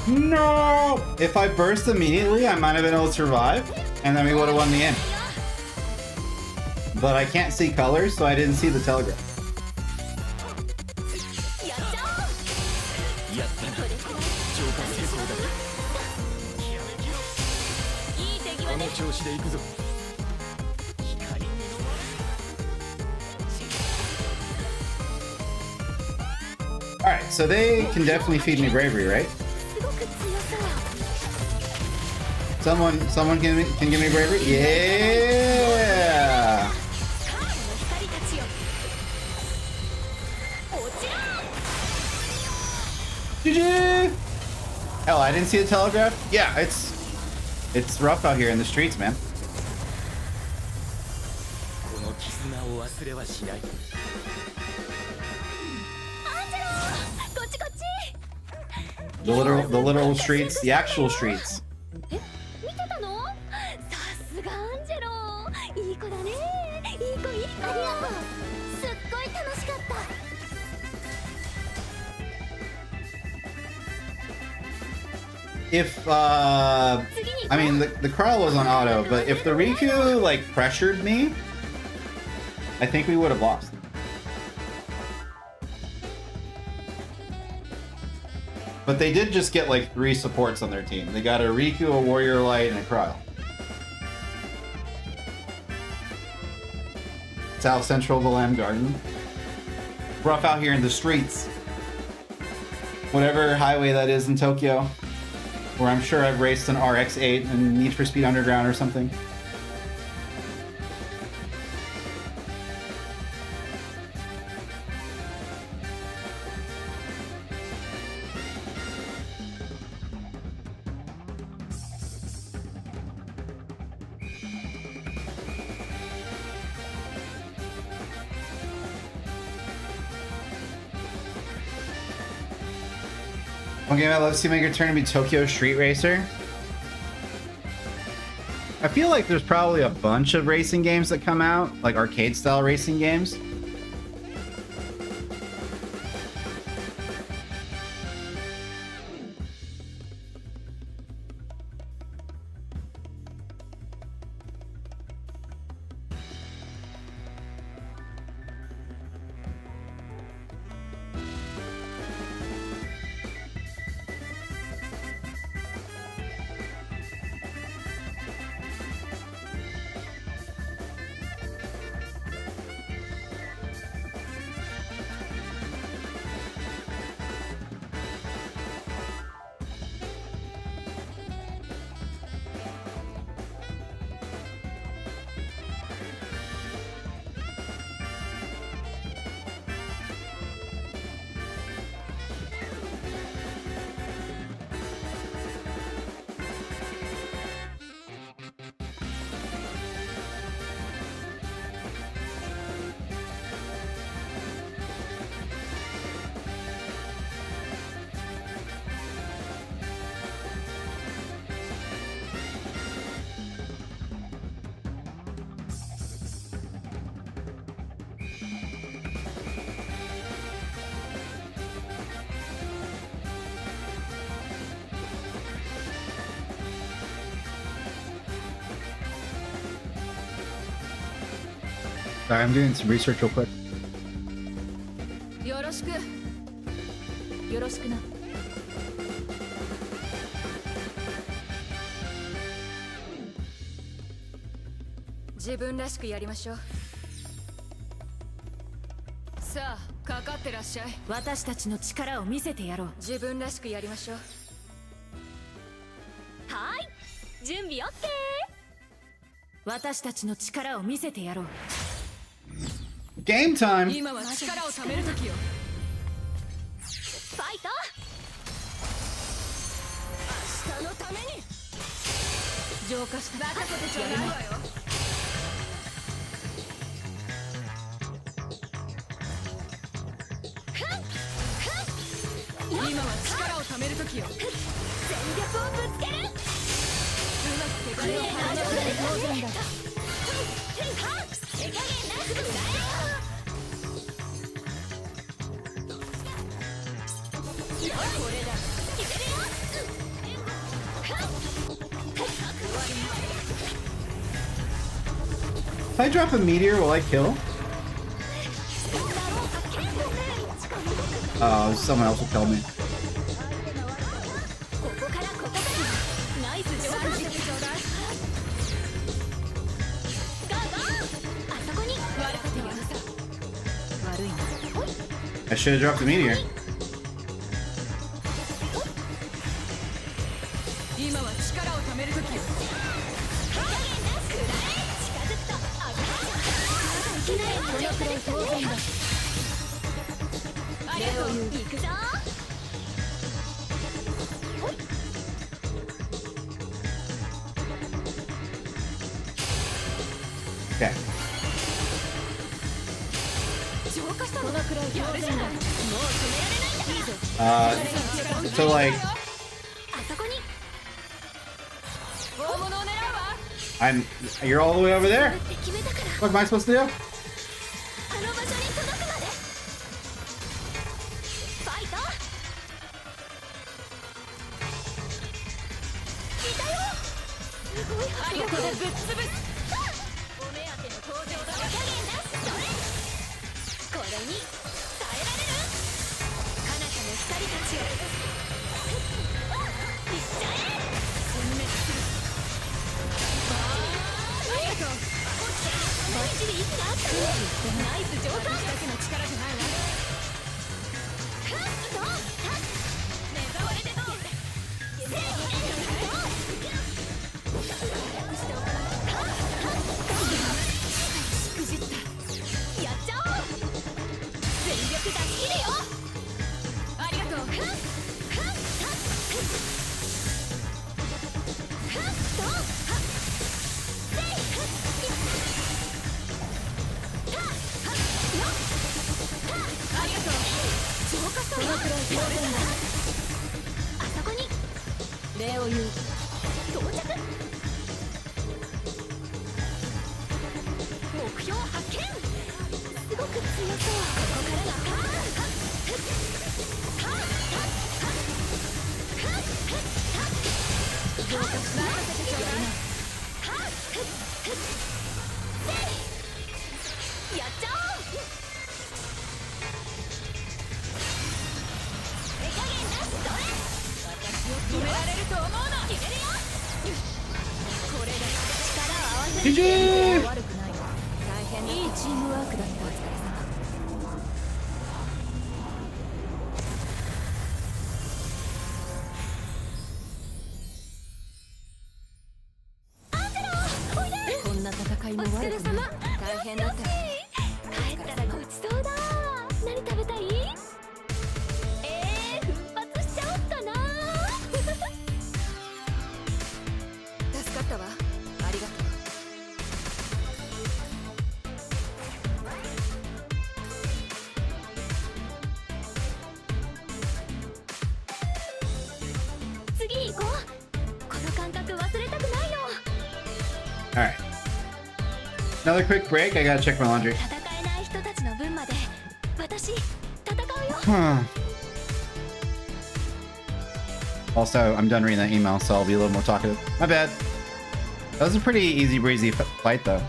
No! If I burst immediately, I might have been able to survive, and then we would have won the end. But I can't see colors, so I didn't see the telegraph. 調子で行くぞ。光に飲ま Alright, so they can definitely feed me bravery, right? すごく強そう。 Someone can give me bravery? Yeah! カードの光たちよ。落ちろ。 GG! Hell, I didn't see the telegraph? Yeah, it's rough out here in the streets, man. この絆を忘れはしない。アンジェロー、こっちこっち。 The literal streets, the actual streets. え、見てたの？さすがアンジェロー、いい子だね。いい子いい子。ありがとう。すっごい楽しかった。 If, I mean, the Carl was on auto, but if the Riku, like, pressured me, I think we would have lost. But they did just get, like, 3 supports on their team. They got a Riku, a Warrior Light, and a Carl. South Central, the Lamb Garden. Rough out here in the streets. Whatever highway that is in Tokyo. Where I'm sure I've raced an RX-8 and Need for Speed Underground or something. One game I love to see make a turn to be Tokyo Street Racer. I feel like there's probably a bunch of racing games that come out, like arcade-style racing games. Sorry, I'm doing some research real quick. よろしく。よろしくな。自分らしくやりましょう。さあ、かかってらっしゃい。私たちの力を見せてやろう。自分らしくやりましょう。はい、準備 OK。私たちの力を見せてやろう。 Game time! 今は力を貯める時よ。ファイト。明日のために。浄化した。任せてちょうだいわよ。今は力を貯める時よ。全力をぶつける。うまく手加減を離さない当然だ。手加減なくなれ。 If I drop a meteor, will I kill? Oh, someone else will kill me. I should have dropped the meteor. 今は力を貯める時よ。加減なくらえ。近づくと危ない。いけない。このくらい当然だ。ありがとう。行くぞ。ほい。Okay. 浄化したの。このくらい当然だ。もう止められないんだ。いいぞ。So like, あそこに。大物を狙うわ。you're all the way over there? って決めたから。 What am I supposed to do? あの場所に届くまで。ファイト。いたよ。すごい迫力でぶっ潰す。お目当ての登場だ。加減なしそれ。これに耐えられる？彼方の光たちを。いっちゃえ。殲滅する。ありがとう。バッチリ息があったね。ナイス浄化。私だけの力じゃないわ。ふっと目障りでどうしくじった。やっちゃおう。全力出し切るよ。ありがとう。ふっとありがとう。浄化したわ。このくらい当然だ。あそこに礼を言う。到着。目標発見。すごく強そう。ここからが浄化し任せてちょうだい。やっちゃおう。手加減なしそれ。私を止められると思うな。決めるよ。これで力を合わせる。GG! 悪くない。大変ないいチームワークだった。お疲れ様。こんな戦いも悪くない。大変だった。帰ったらごちそうだ。何食べたい？奮発しちゃおっかな。助かったわ。ありがとう。次行こう。この感覚忘れたくないの。Alright. Another quick break. I gotta check my laundry. 戦えない人たちの分まで私戦うよ。Also, I'm done reading that email, so I'll be a little more talkative. My bad. That was a pretty easy breezy fight, though.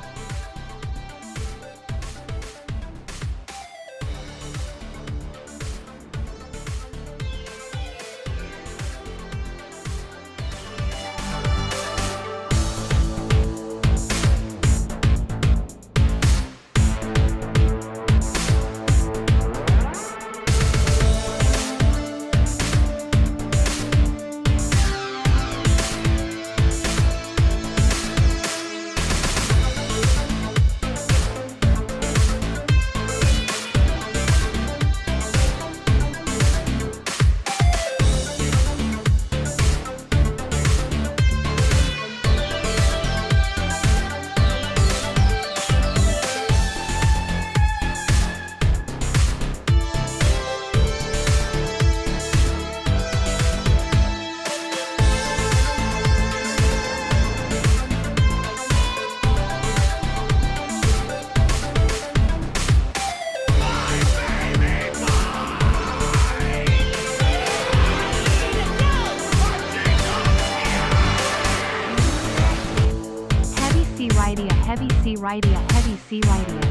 heavy C rightia, heavy C rightia.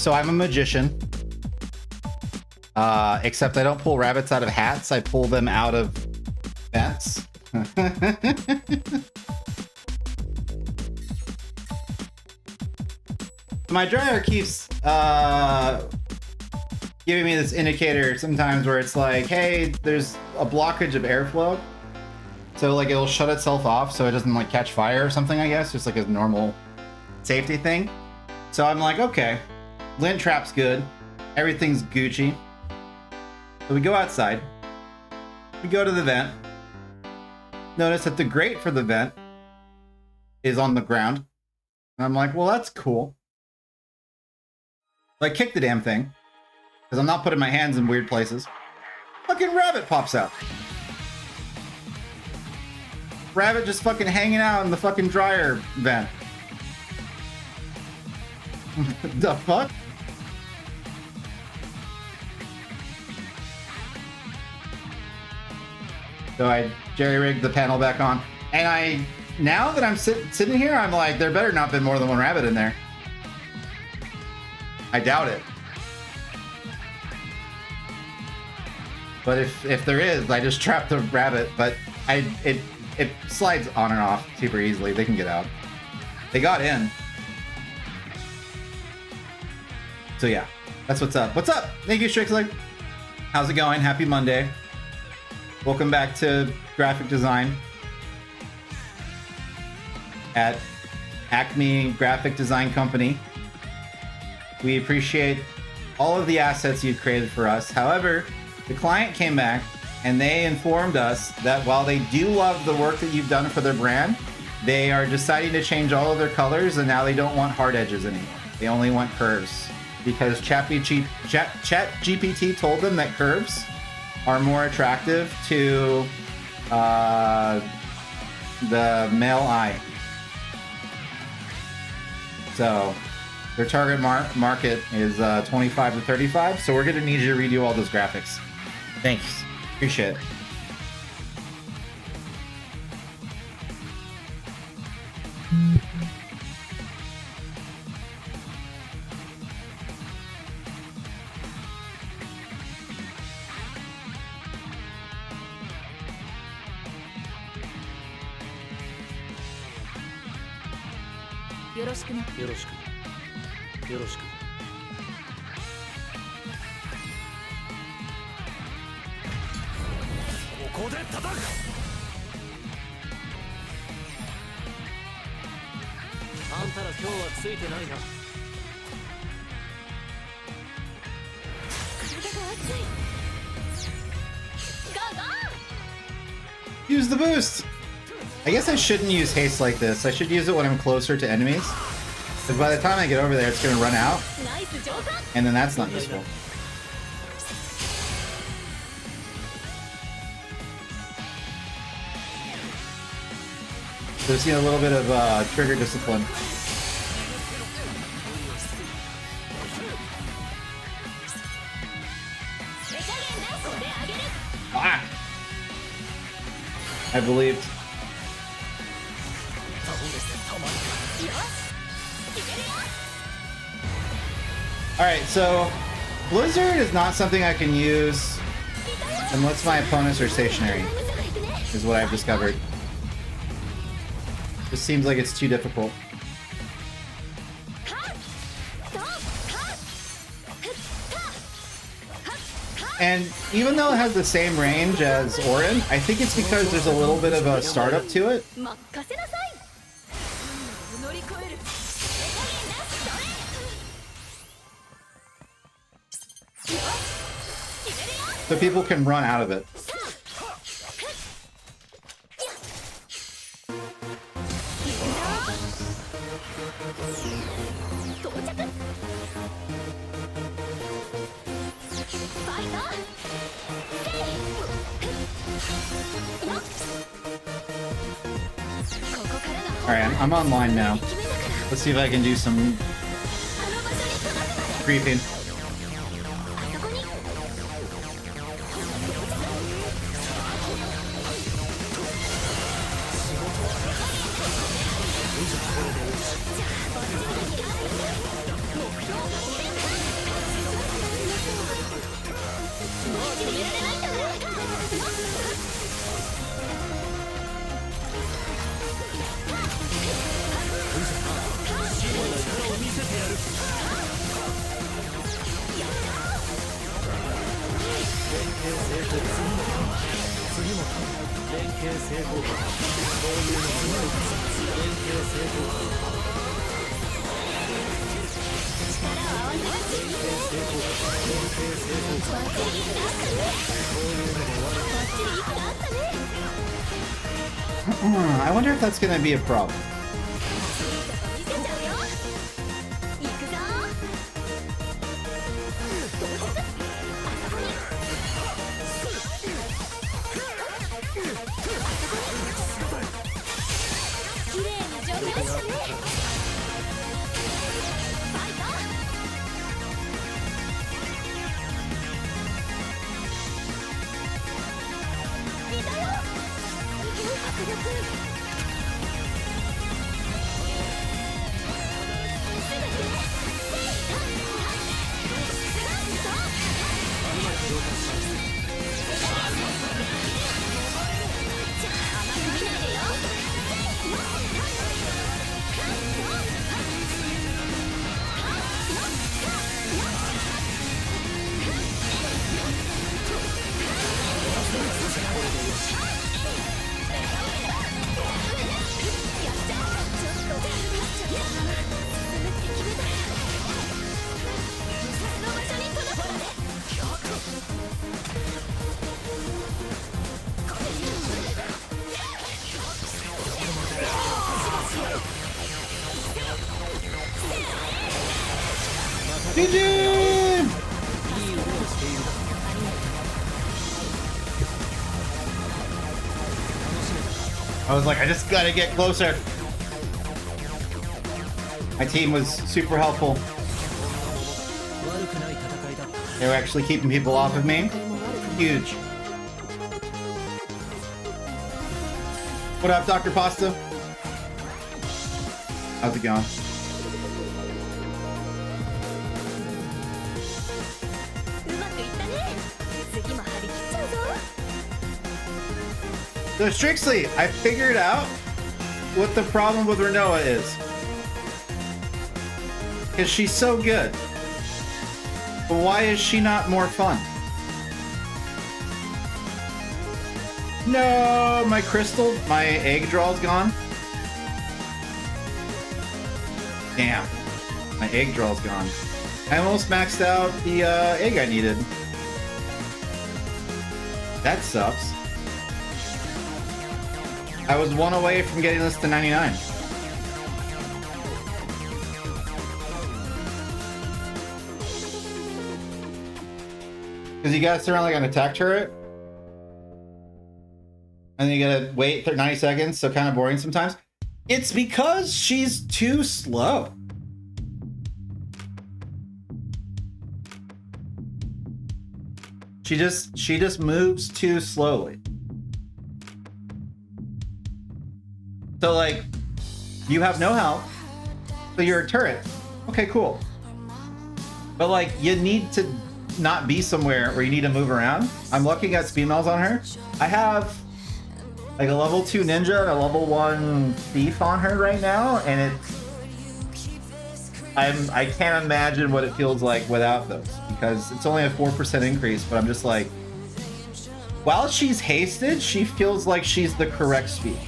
So I'm a magician. Except I don't pull rabbits out of hats. I pull them out of vents. My dryer keeps giving me this indicator sometimes where it's like, hey, there's a blockage of airflow. So like it'll shut itself off so it doesn't like catch fire or something, I guess. Just like a normal safety thing. So I'm like, okay, lint trap's good. Everything's Gucci. So we go outside. We go to the vent. Notice that the grate for the vent is on the ground. And I'm like, well, that's cool. So I kick the damn thing. Because I'm not putting my hands in weird places. Fucking rabbit pops out. Rabbit just fucking hanging out in the fucking dryer vent. The fuck? So I jerry-rigged the panel back on. And now that I'm sitting here, I'm like, there better not been more than one rabbit in there. I doubt it. But if there is, I just trapped the rabbit. But it slides on and off super easily. They can get out. They got in. So yeah, that's what's up. What's up? Thank you, Strixley. How's it going? Happy Monday. Welcome back to graphic design at Acme Graphic Design Company. We appreciate all of the assets you've created for us. However, the client came back and they informed us that while they do love the work that you've done for their brand, they are deciding to change all of their colors and now they don't want hard edges anymore. They only want curves because ChatGPT told them that curves are more attractive to the male eye. So their target market is 25 to 35. So we're gonna need you to redo all those graphics. Thanks, appreciate it. Use the boost! I guess I shouldn't use haste like this. I should use it when I'm closer to enemies. Because by the time I get over there, it's going to run out. And then that's not useful. So just need a little bit of trigger discipline. Ah! I believed. Alright, so Blizzard is not something I can use unless my opponents are stationary, is what I've discovered. This seems like it's too difficult. And even though it has the same range as Orin, I think it's because there's a little bit of a startup to it. So people can run out of it. Alright, I'm online now. Let's see if I can do some creeping. I wonder if that's going to be a problem. GG! I was like, I just gotta get closer. My team was super helpful. They were actually keeping people off of me. Huge. What up, Dr. Pasta? How's it going? So Strixley, I figured out what the problem with Rinoa is. Because she's so good. But why is she not more fun? No, my crystal, my egg draw's gone. Damn, my egg draw's gone. I almost maxed out the egg I needed. That sucks. I was one away from getting this to 99. Because you gotta sit around like an attack turret. And then you gotta wait 90 seconds, so kind of boring sometimes. It's because she's too slow. She just moves too slowly. So like, you have no health, so you're a turret. Okay, cool. But like, you need to not be somewhere where you need to move around. I'm looking at speed melts on her. I have like a level 2 ninja and a level 1 thief on her right now, and I can't imagine what it feels like without those, because it's only a 4% increase, but I'm just like, while she's hasted, she feels like she's the correct speed.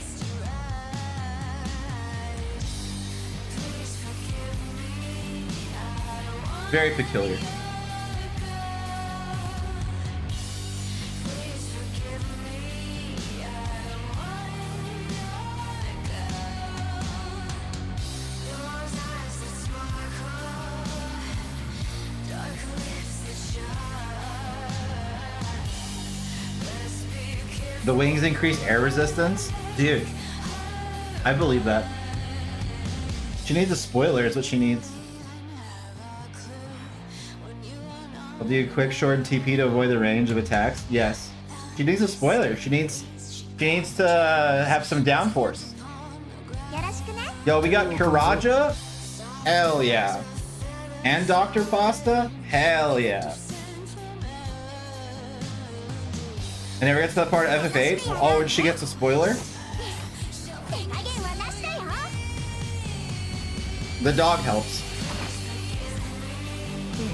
Very peculiar. The wings increase air resistance? Dude, I believe that. She needs a spoiler is what she needs. I'll do a quick short TP to avoid the range of attacks. Yes. She needs a spoiler. She needs to have some downforce. Yo, we got Kiraja? Hell yeah. And Dr. Pasta? Hell yeah. And then we get to that part of FF8. Oh, and she gets a spoiler. The dog helps.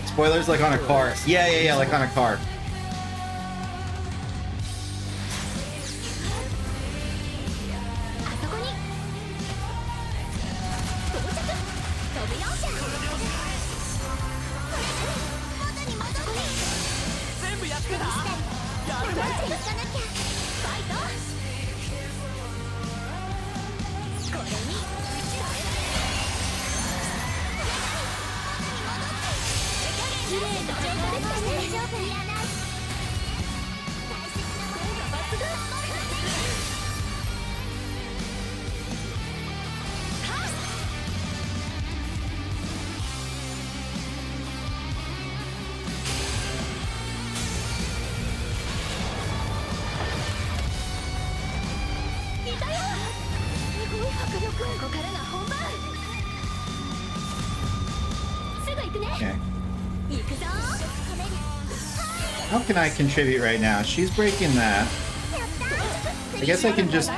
Spoilers like on a car. Yeah, like on a car. Okay. How can I contribute right now? She's breaking that. I guess I can just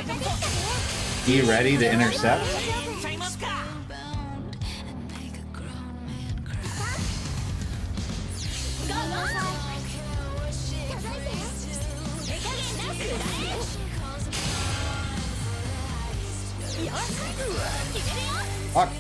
be ready to intercept. Fuck.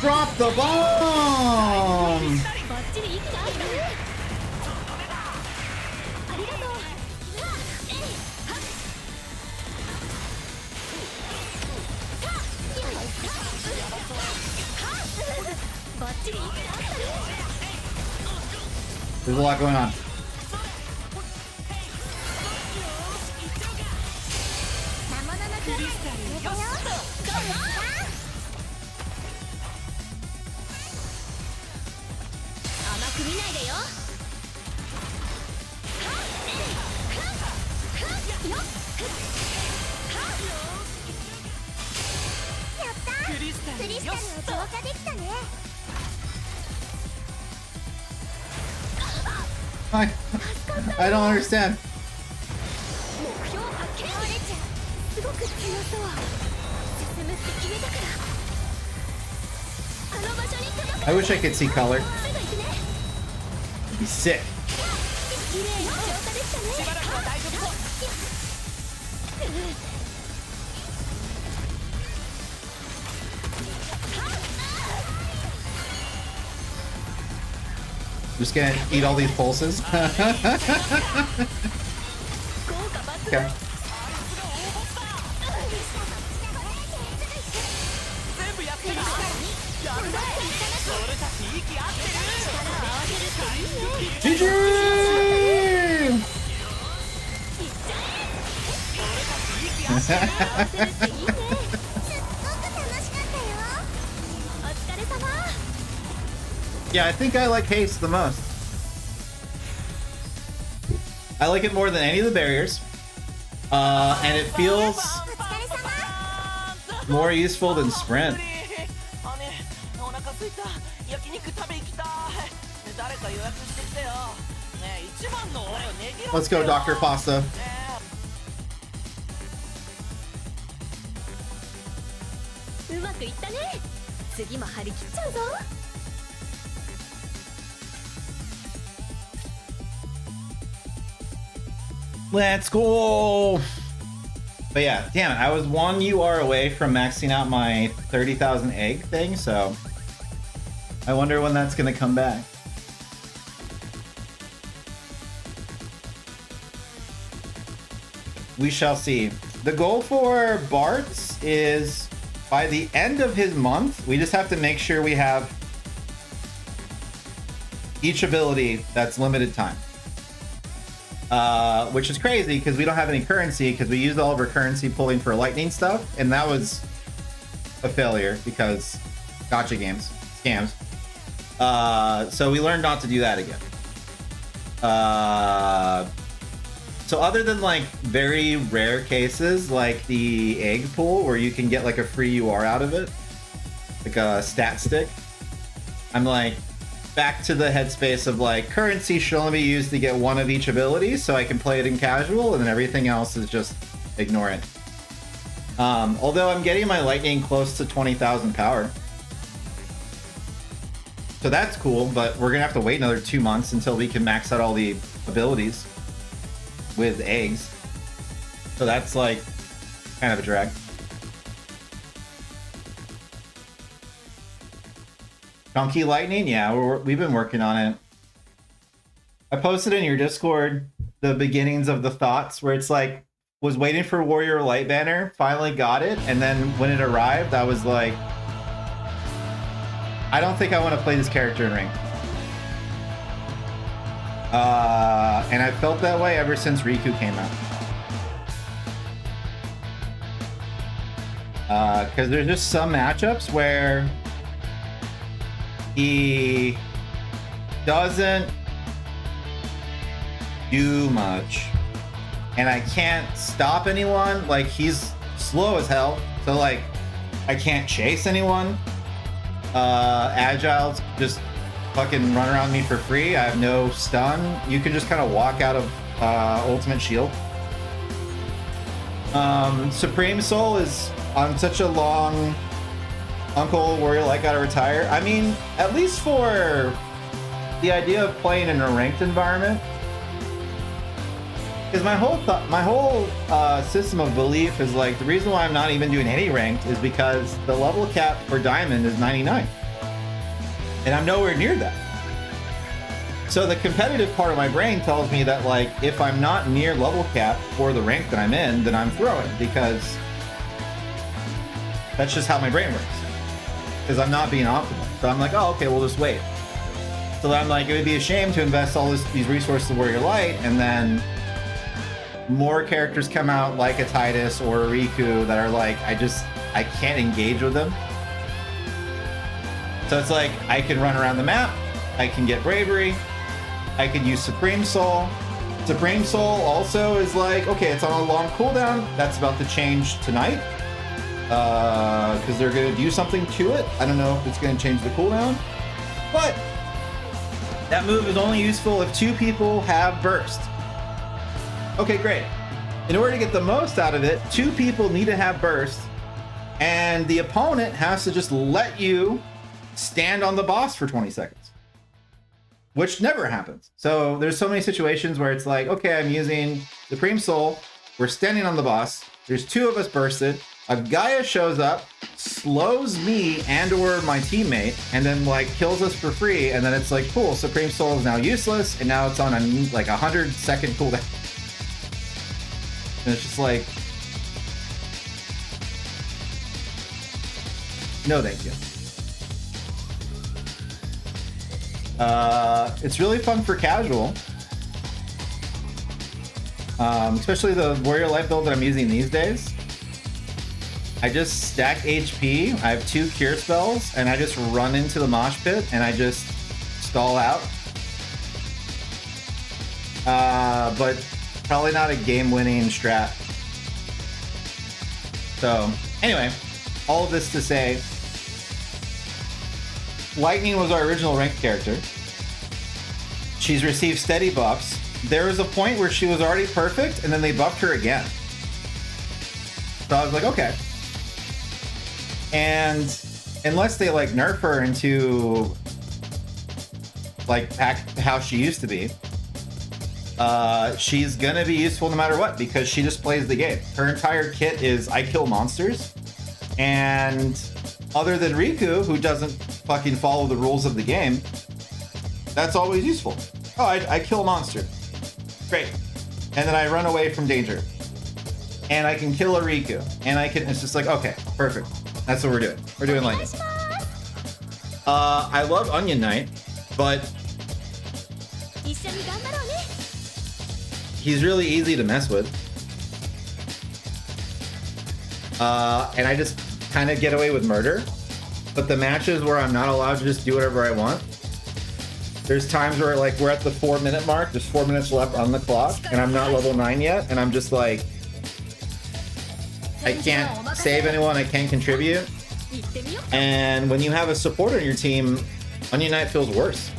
Drop the bomb! バッチリ息が合ったね。ありがとう。バッチリ息が合ったね。 There's a lot going on. 魔物のクリスタル入れたよ。甘く見ないでよ。やった。クリスタルを浄化できたね。 I don't understand. 目標発見。オレちゃんすごく強そう。進むって決めたから。あの場所に届く。 I wish I could see color. 目がいくね。 It'd be sick. 綺麗に浄化できたね。しばらくは大丈夫そう。 Just gonna eat all these pulses. Okay. 全部やってる。やるね。俺たち息合ってる。 GG! すっごく楽しかったよ。お疲れ様。 Yeah, I think I like haste the most. I like it more than any of the barriers. And it feels お疲れ様。 more useful than sprint. あね、お腹空いた。焼肉食べ行きたい。誰か予約してきてよ。ね、一番の俺をねぎらってよ。 Let's go, Dr. Pasta. うまくいったね。次も張り切っちゃうぞ。 Let's go! But yeah, damn it. I was 1 UR away from maxing out my 30,000 egg thing, so I wonder when that's gonna come back. We shall see. The goal for Bart's is by the end of his month, we just have to make sure we have each ability that's limited time. Which is crazy because we don't have any currency because we used all of our currency pulling for lightning stuff, and that was a failure because gotcha games, scams. So we learned not to do that again. So other than like very rare cases like the egg pool where you can get like a free UR out of it, like a stat stick, I'm like back to the headspace of like currency should only be used to get one of each ability so I can play it in casual, and then everything else is just ignore it. Although I'm getting my lightning close to 20,000 power. So that's cool, but we're gonna have to wait another 2 months until we can max out all the abilities with eggs. So that's like kind of a drag. Donkey Lightning? Yeah, we've been working on it. I posted in your Discord the beginnings of the thoughts where it's like, was waiting for Warrior Light Banner, finally got it, and then when it arrived, I was like, I don't think I want to play this character in ranked. And I felt that way ever since Riku came out. Because there's just some matchups where he doesn't do much, and I can't stop anyone. Like, he's slow as hell, so like I can't chase anyone. Agiles just fucking run around me for free. I have no stun. You can just kind of walk out of ultimate shield. Supreme Soul is on such a long Uncle Warrior Light gotta retire. I mean, at least for the idea of playing in a ranked environment, Because my whole system of belief is like, the reason why I'm not even doing any ranked is because the level cap for diamond is 99. And I'm nowhere near that. So the competitive part of my brain tells me that, like, if I'm not near level cap for the rank that I'm in, then I'm throwing, because that's just how my brain works. Because I'm not being optimal. So I'm like, oh, okay, we'll just wait. So then I'm like, it would be a shame to invest all these resources in Warrior Light, and then more characters come out like a Titus or a Riku that are like, I can't engage with them. So it's like, I can run around the map, I can get Bravery, I can use Supreme Soul. Supreme Soul also is like, okay, it's on a long cooldown. That's about to change tonight. Because they're going to do something to it. I don't know if it's going to change the cooldown. But that move is only useful if 2 people have burst. Okay, great. In order to get the most out of it, 2 people need to have burst. And the opponent has to just let you stand on the boss for 20 seconds. Which never happens. So there's so many situations where it's like, okay, I'm using Supreme Soul. We're standing on the boss. There's 2 of us bursted. A Gaia shows up, slows me and or my teammate, and then like kills us for free. And then it's like, cool, Supreme Soul is now useless. And now it's on a like 100-second cooldown. And it's just like, no, thank you. It's really fun for casual. Especially the Warrior Light build that I'm using these days. I just stack HP, I have 2 cure spells, and I just run into the mosh pit and I just stall out. But probably not a game-winning strat. So, anyway, all of this to say, Lightning was our original ranked character. She's received steady buffs. There was a point where she was already perfect, and then they buffed her again. So I was like, okay. And unless they like nerf her into like how she used to be, she's gonna be useful no matter what, because she just plays the game. Her entire kit is I kill monsters, and other than Riku, who doesn't fucking follow the rules of the game, that's always useful. Oh, I kill a monster. Great. And then I run away from danger. And I can kill a Riku. And I can, it's just like, okay, perfect. That's what we're doing. We're doing Lightning. I love Onion Knight, but he's really easy to mess with. And I just kind of get away with murder. But the matches where I'm not allowed to just do whatever I want, there's times where like we're at the 4-minute mark, there's 4 minutes left on the clock, and I'm not level 9 yet, and I'm just like, I can't save anyone, I can't contribute. And when you have a support on your team, Onion Knight feels worse.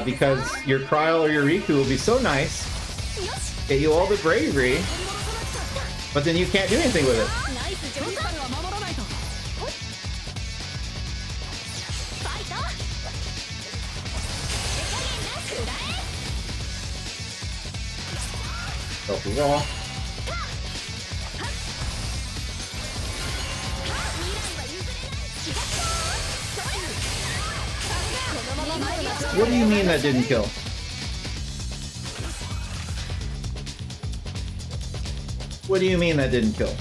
Because your Kryl or your Riku will be so nice, get you all the bravery, but then you can't do anything with it. Raw. What do you mean that didn't kill? What do you mean that didn't kill?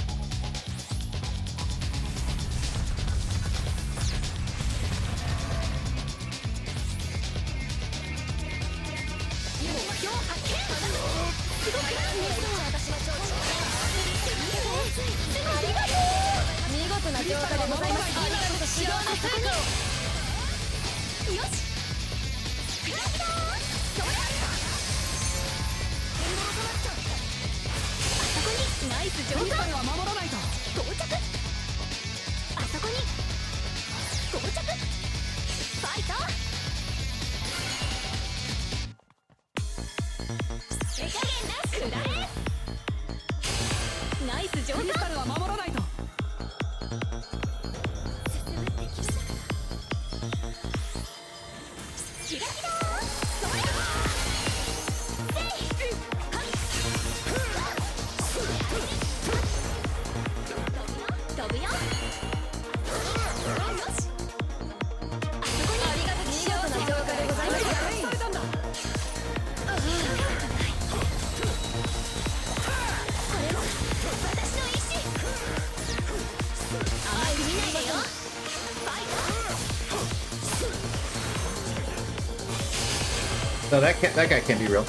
No, that guy can't be real.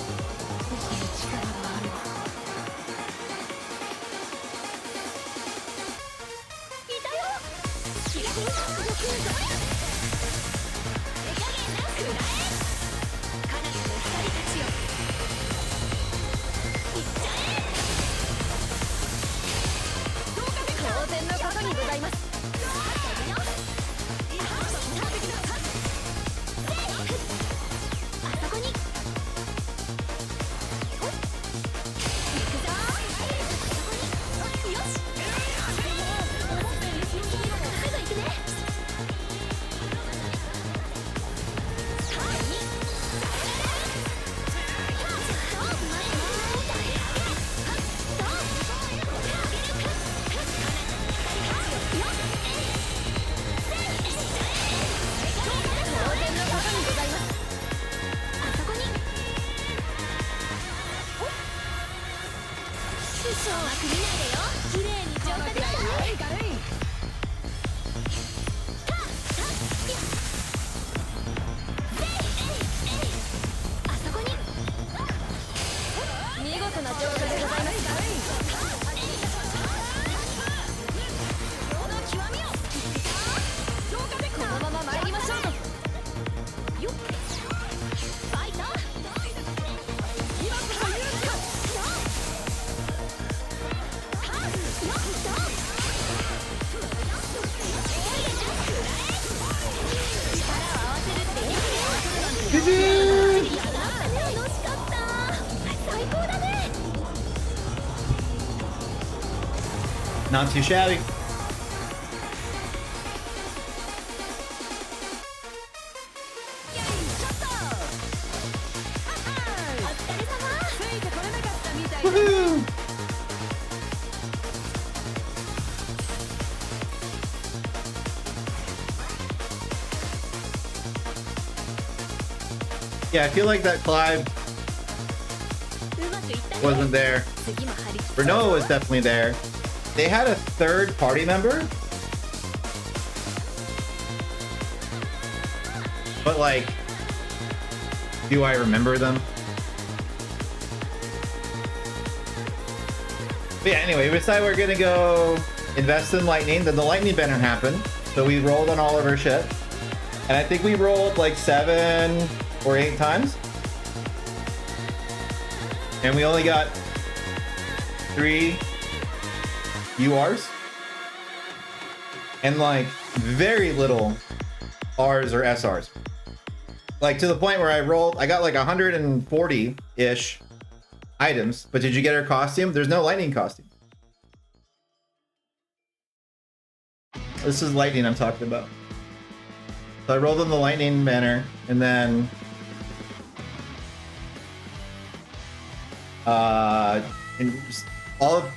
Not too shabby. Woohoo! Yeah, I feel like that Clive wasn't there. Rinoa was definitely there. They had a third party member, but like, do I remember them? But yeah, anyway, we decided we're gonna go invest in lightning. Then the lightning banner happened, so we rolled on all of our shit, and I think we rolled like 7 or 8 times, and we only got 3 URs and like very little Rs or SRs. Like to the point where I got like 140-ish items, but did you get her costume? There's no lightning costume. This is lightning I'm talking about. So I rolled in the lightning banner, and then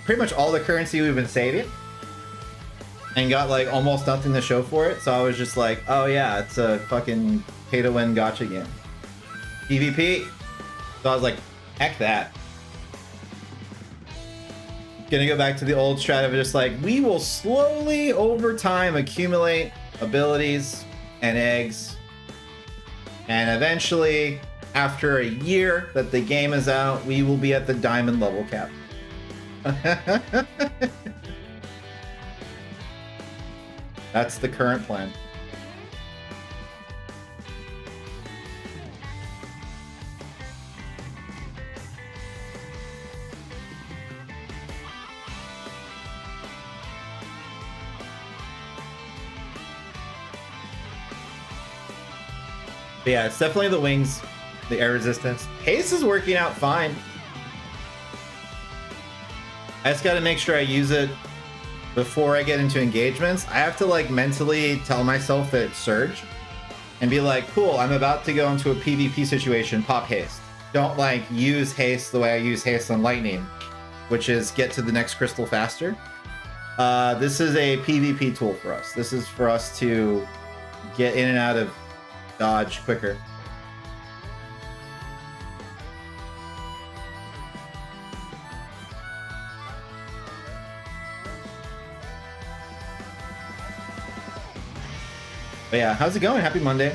pretty much all the currency we've been saving, and got like almost nothing to show for it. So I was just like, oh yeah, it's a fucking pay to win gacha game. PvP. So I was like, heck that. Gonna go back to the old strat of just like, we will slowly over time accumulate abilities and eggs, and eventually after a year that the game is out, we will be at the diamond level cap. That's the current plan. But yeah, it's definitely the wings, the air resistance. Haste is working out fine. I just gotta make sure I use it before I get into engagements. I have to like mentally tell myself that it's Surge and be like, cool, I'm about to go into a PvP situation, pop haste. Don't like use haste the way I use haste on lightning, which is get to the next crystal faster. This is a PvP tool for us. This is for us to get in and out of dodge quicker. But yeah, how's it going? Happy Monday.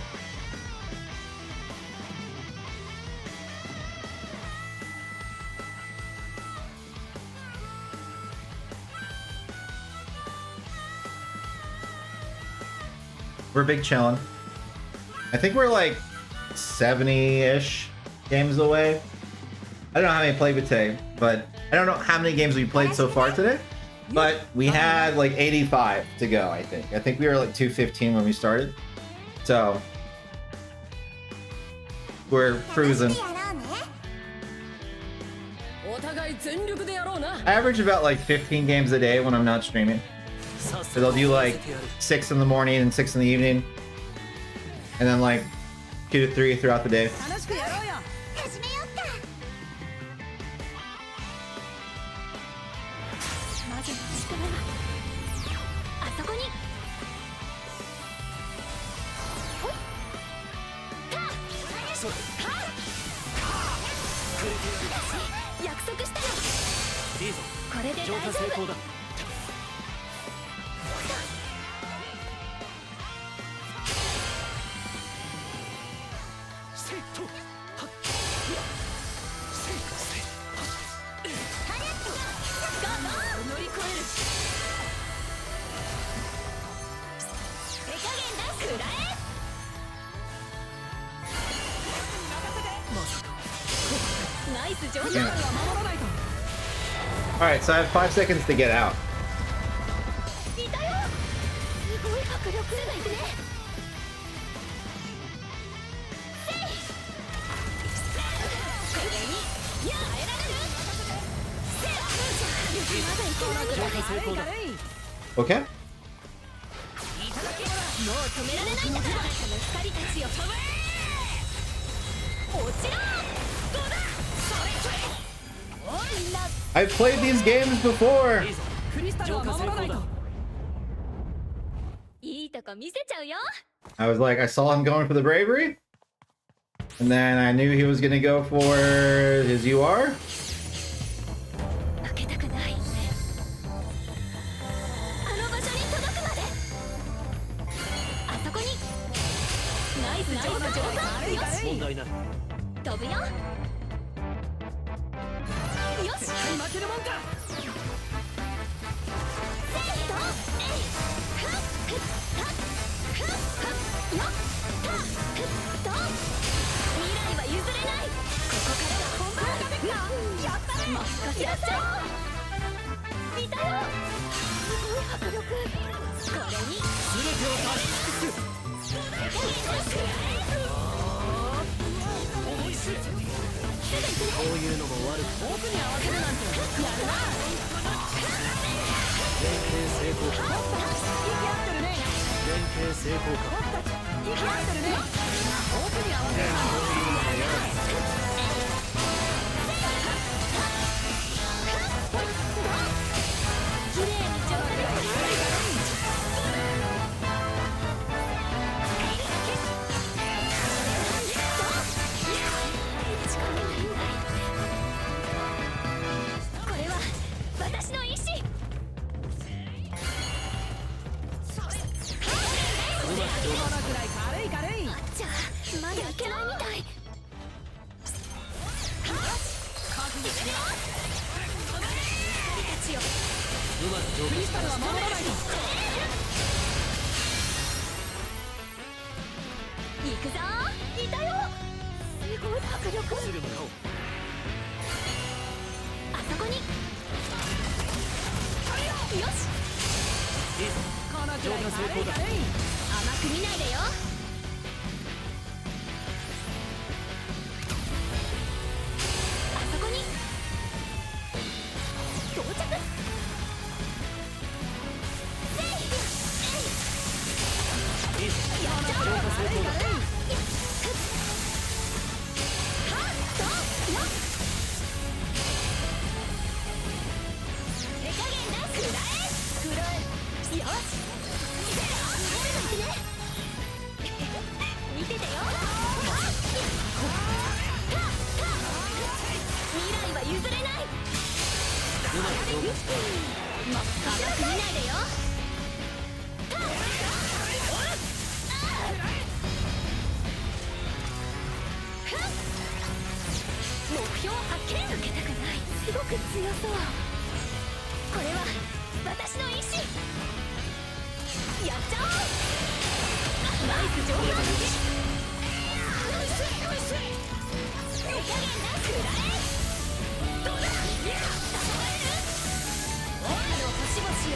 We're big chillin'. I think we're like 70-ish games away. I don't know how many played with today, but I don't know how many games we played so far today. But we had like 85 to go, I think. I think we were like 215 when we started. So we're cruising. I average about like 15 games a day when I'm not streaming. So they'll do like 6 in the morning and 6 in the evening. And then like 2 to 3 throughout the day. Alright, so I have 5 seconds to get out. Okay. I've played these games before. I was like, I saw him going for the bravery, and then I knew he was gonna go for his UR.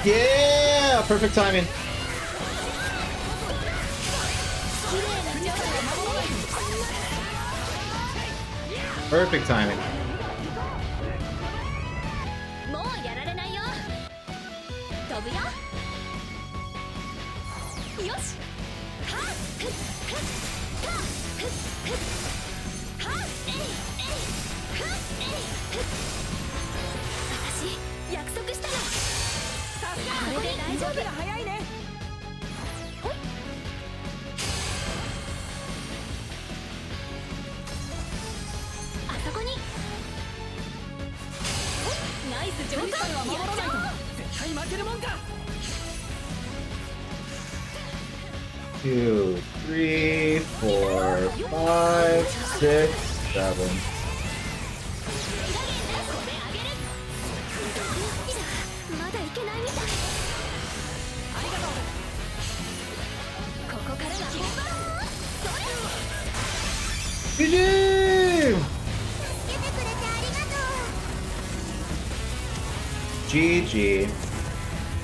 Yeah, perfect timing. Perfect timing. もうやられないよ。飛ぶよ。よし。はっふっふっはっふっふっはっえいえいふっえいふっ。私約束したの。これで大丈夫。早いね。ほい。あそこに。ナイス上手。やっちゃおう。絶対負けるもんか。 2, 3, 4, 5, 6, 7. まだいけないみたい。ありがとう。ここからが本番。それ。 GG! 助けてくれてありがとう。 GG.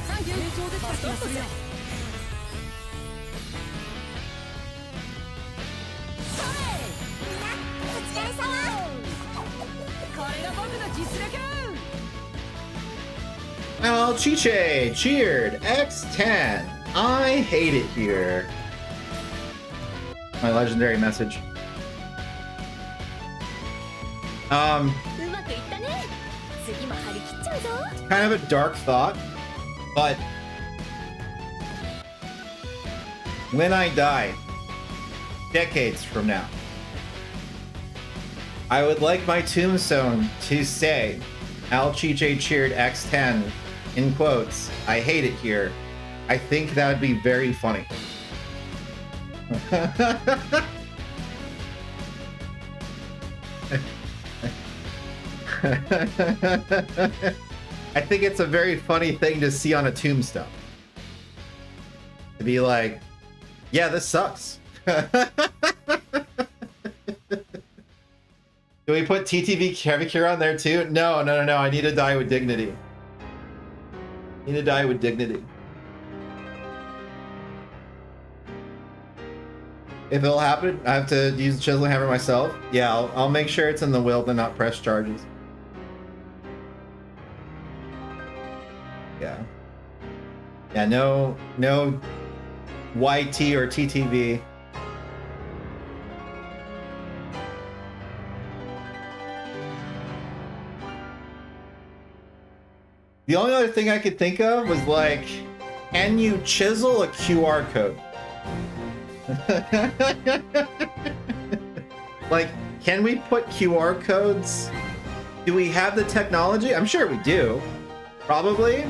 サンキュー。成長できた気がするよ。それ。みんなお疲れ様。これが僕の実力。 Alchiche cheered X10. I hate it here. My legendary message. うまくいったね。次も張り切っちゃうぞ。 Kind of a dark thought, but when I die, decades from now, I would like my tombstone to say, Alchiche cheered X10, in quotes, I hate it here. I think that would be very funny. I think it's a very funny thing to see on a tombstone. To be like, yeah, this sucks. Do we put TTV Heavy Cure on there too? No. I need to die with dignity. Need to die with dignity. If it'll happen, I have to use the chiseling hammer myself. Yeah, I'll make sure it's in the will to not press charges. Yeah. Yeah, no YT or TTV. The only other thing I could think of was like, can you chisel a QR code? Like, can we put QR codes? Do we have the technology? I'm sure we do. Probably.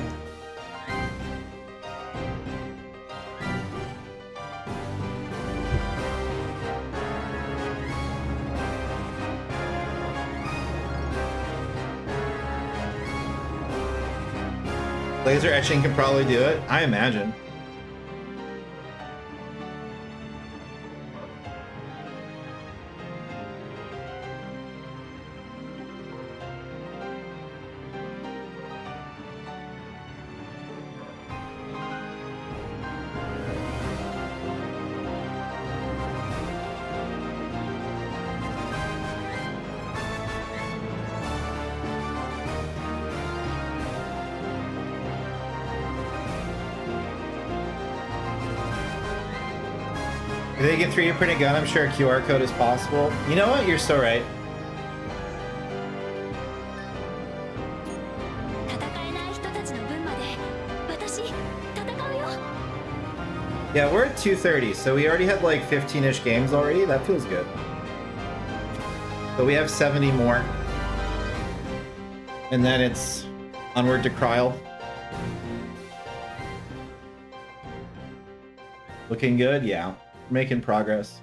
Laser etching can probably do it, I imagine. If they get 3D print a gun, I'm sure a QR code is possible. You know what? You're so right. Yeah, we're at 230, so we already had like 15-ish games already. That feels good. But we have 70 more. And then it's onward to Kryl. Looking good? Yeah. Making progress.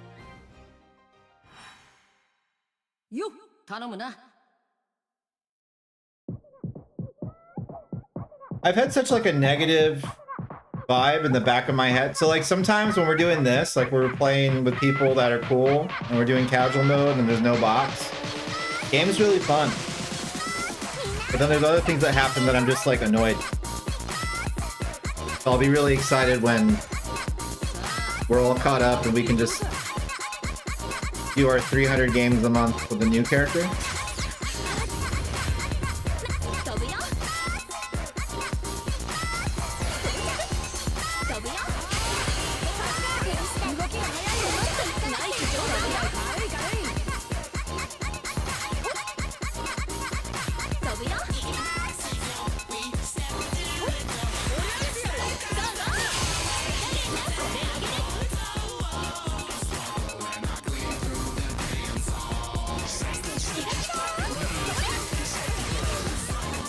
I've had such like a negative vibe in the back of my head. So like sometimes when we're doing this, like we're playing with people that are cool and we're doing casual mode and there's no box, game's really fun. But then there's other things that happen that I'm just like annoyed. So I'll be really excited when we're all caught up and we can just do our 300 games a month with a new character.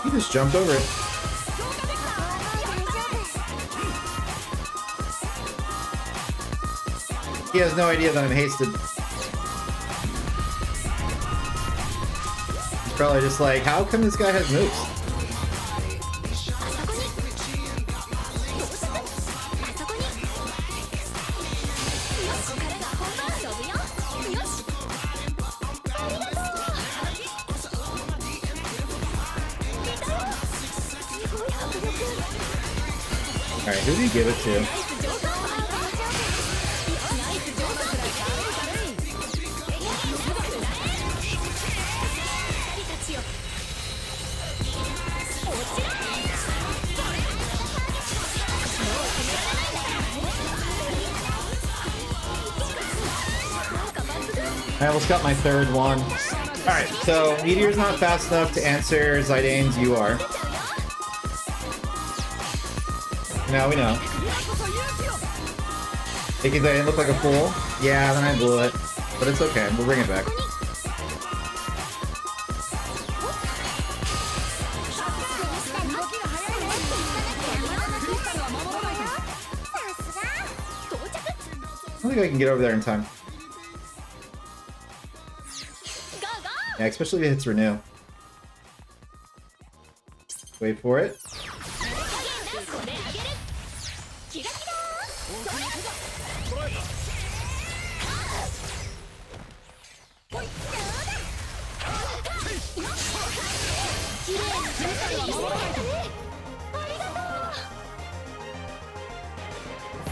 He just jumped over it. He has no idea that I'm hasted. He's probably just like, how come this guy has moves? Alright, who do you give it to? I almost got my third one. Alright, so Meteor's not fast enough to answer Zidane's "You are." Now we know. Thinking that I didn't look like a fool? Yeah, then I blew it. But it's okay, we'll bring it back. I don't think I can get over there in time. Yeah, especially if it's Renew. Wait for it.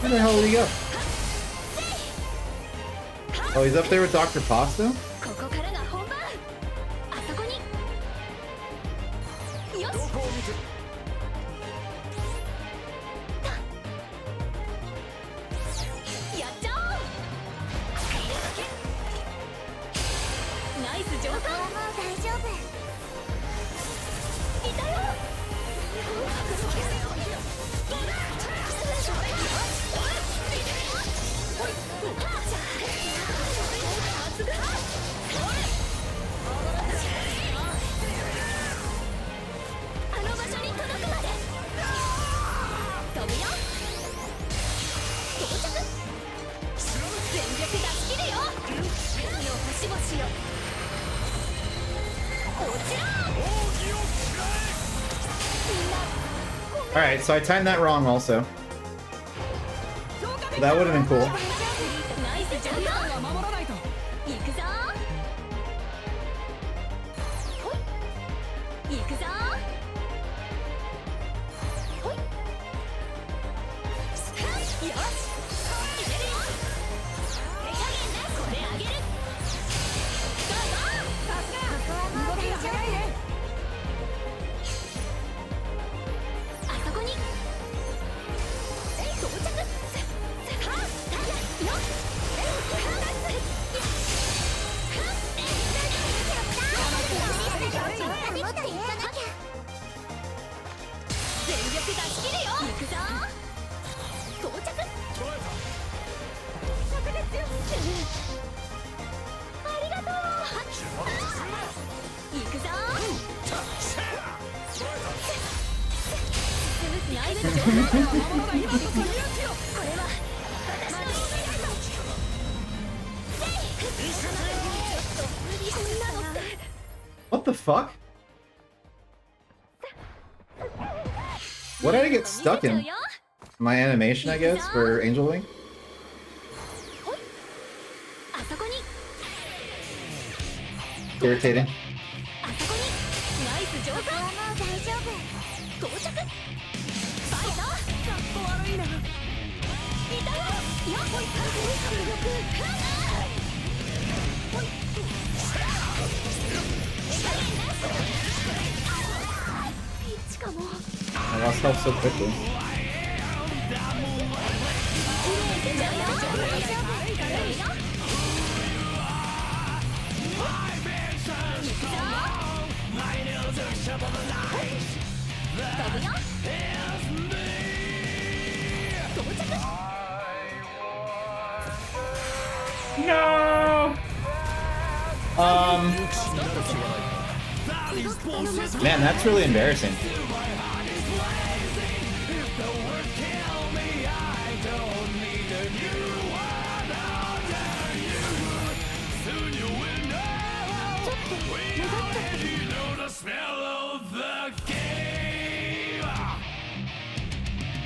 Where the hell did he go? Oh, he's up there with Dr. Pasta? Alright, so I timed that wrong also. That would have been cool. What the fuck? What did I get stuck in? My animation, I guess, for Angel Wing. あそこに Irritating. あそこにナイス上官もう大丈夫到着ファイトかっこ悪いないたよよっほいほいピッチかも I lost health so quickly. 飛ぶよ No! Man, that's really embarrassing.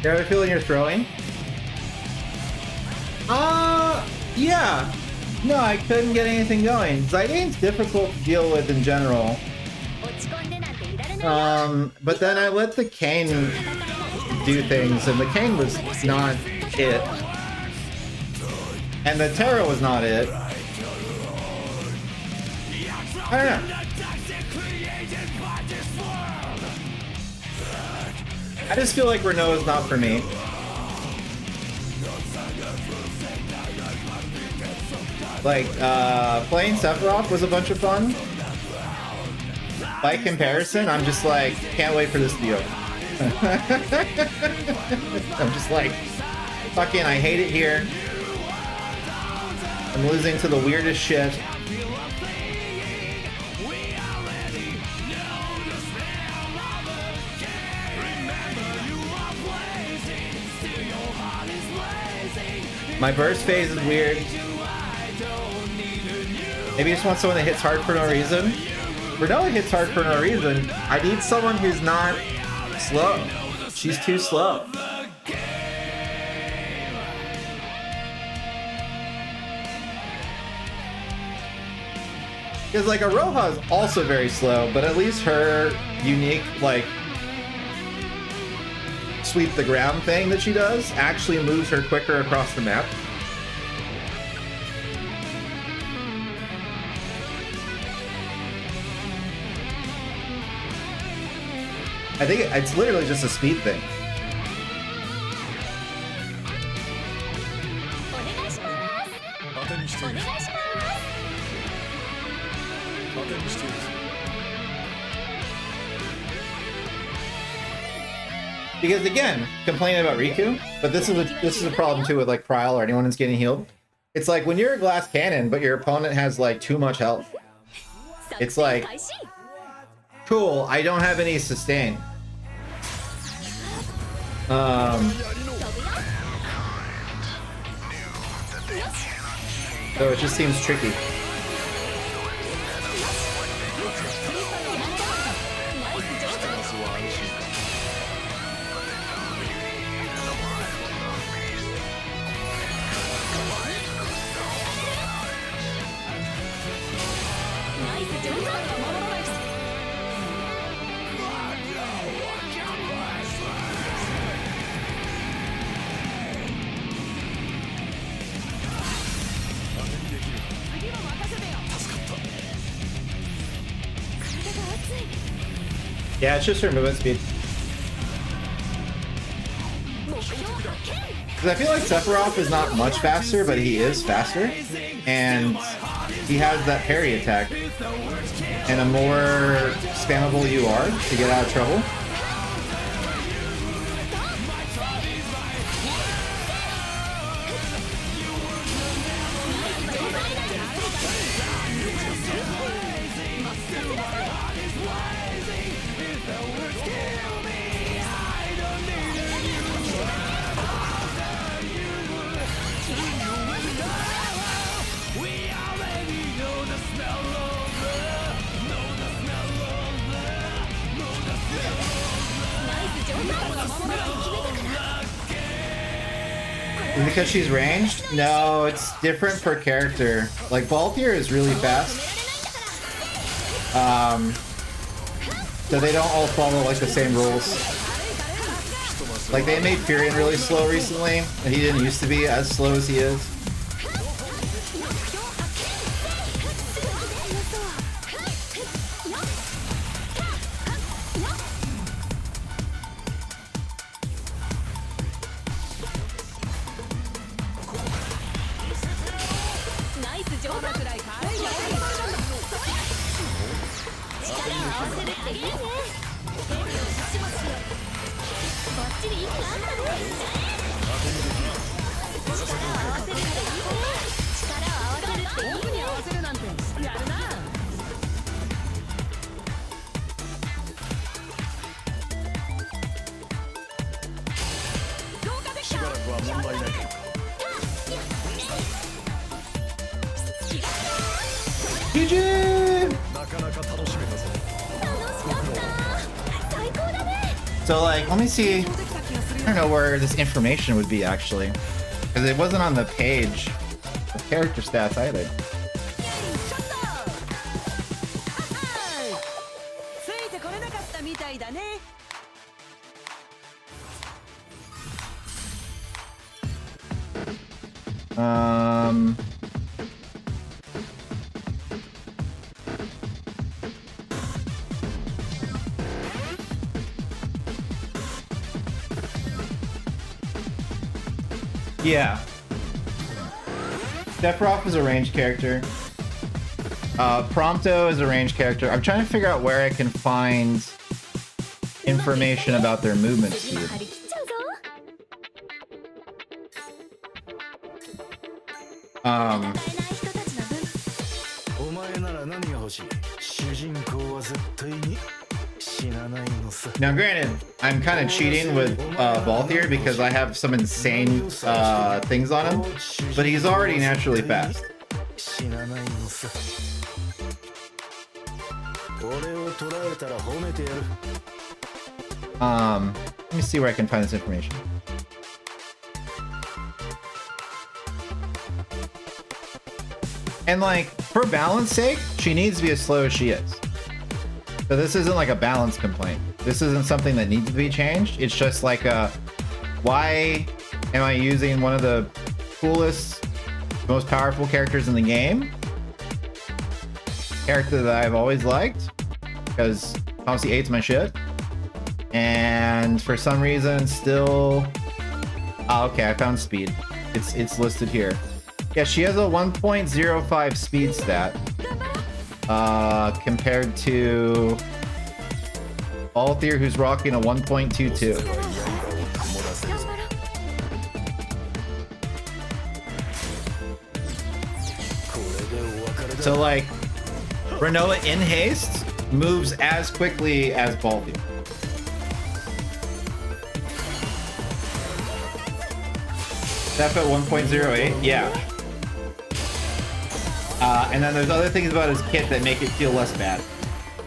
You have a feeling you're throwing? Yeah. No, I couldn't get anything going. Zydane's difficult to deal with in general. 落ち込んでなんていられないよ But then I let the cane do things, and the cane was not it. And the Terra was not it. I don't know. I just feel like Rinoa is not for me. Like, playing Sephiroth was a bunch of fun. By comparison, I'm just like, can't wait for this to be over. I'm just like, fucking, I hate it here. I'm losing to the weirdest shit. My burst phase is weird. Maybe I just want someone that hits hard for no reason. Rinoa hits hard for no reason. I need someone who's not slow. She's too slow. Because like Aroha is also very slow, but at least her unique like sweep the ground thing that she does actually moves her quicker across the map. I think it's literally just a speed thing. お願いしますお願いします Because again, complaining about Riku, but this is a problem too with like Pryl or anyone that's getting healed. It's like when you're a glass cannon, but your opponent has like too much health. It's like, cool, I don't have any sustain. So it just seems tricky. Yeah, it's just her movement speed. Because I feel like Sephiroth is not much faster, but he is faster. And he has that parry attack. And a more spammable UR to get out of trouble. Is it because she's ranged? No, it's different per character. Like, Balthier is really fast. So they don't all follow, like, the same rules. Like, they made Furion really slow recently, and he didn't used to be as slow as he is. So, like, let me see. I don't know where this information would be, actually. Because it wasn't on the page of character stats either. Yeah. Sephiroth is a ranged character. Prompto is a ranged character. I'm trying to figure out where I can find information about their movement speed. Now, granted, I'm kind of cheating with Balthier because I have some insane things on him, but he's already naturally fast. Let me see where I can find this information. And, like, for balance sake, she needs to be as slow as she is. So this isn't like a balance complaint. This isn't something that needs to be changed. It's just like why am I using one of the coolest, most powerful characters in the game? Character that I've always liked, because Tomsy 8's my shit. And for some reason still... Oh, okay, I found speed. It's listed here. Yeah, she has a 1.05 speed stat. Compared to Balthier, who's rocking a 1.22. So, like, Rinoa in haste moves as quickly as Balthier. Step at 1.08? Yeah. And then there's other things about his kit that make it feel less bad.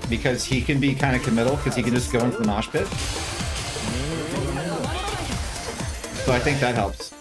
Because he can be kind of committal, because he can just go into the mosh pit. So I think that helps.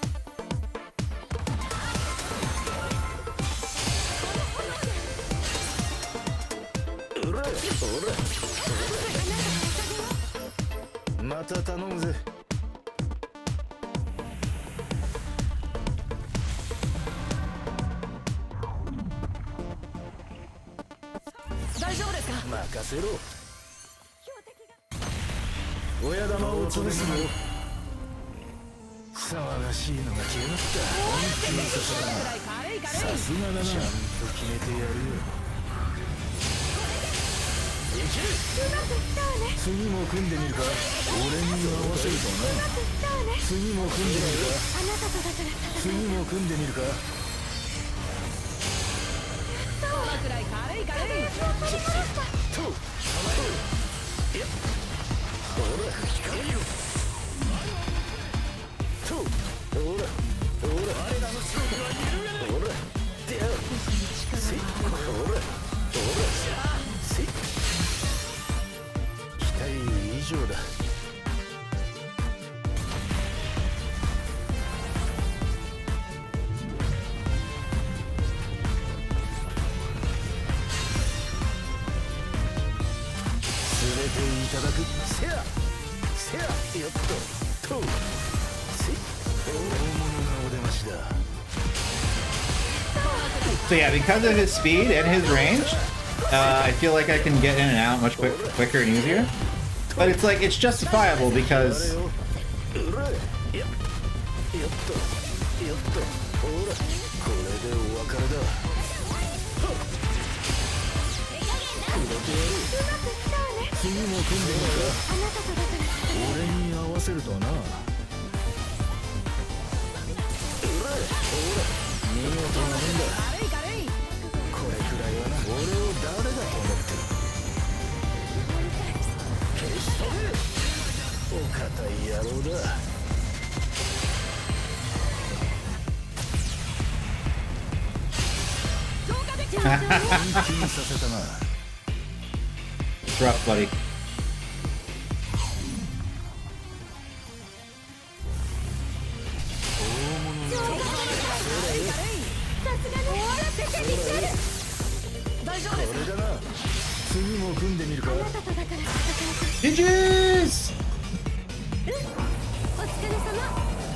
So yeah, because of his speed and his range, I feel like I can get in and out much quicker and easier. But it's like, it's justifiable because... It's rough, buddy. GG's!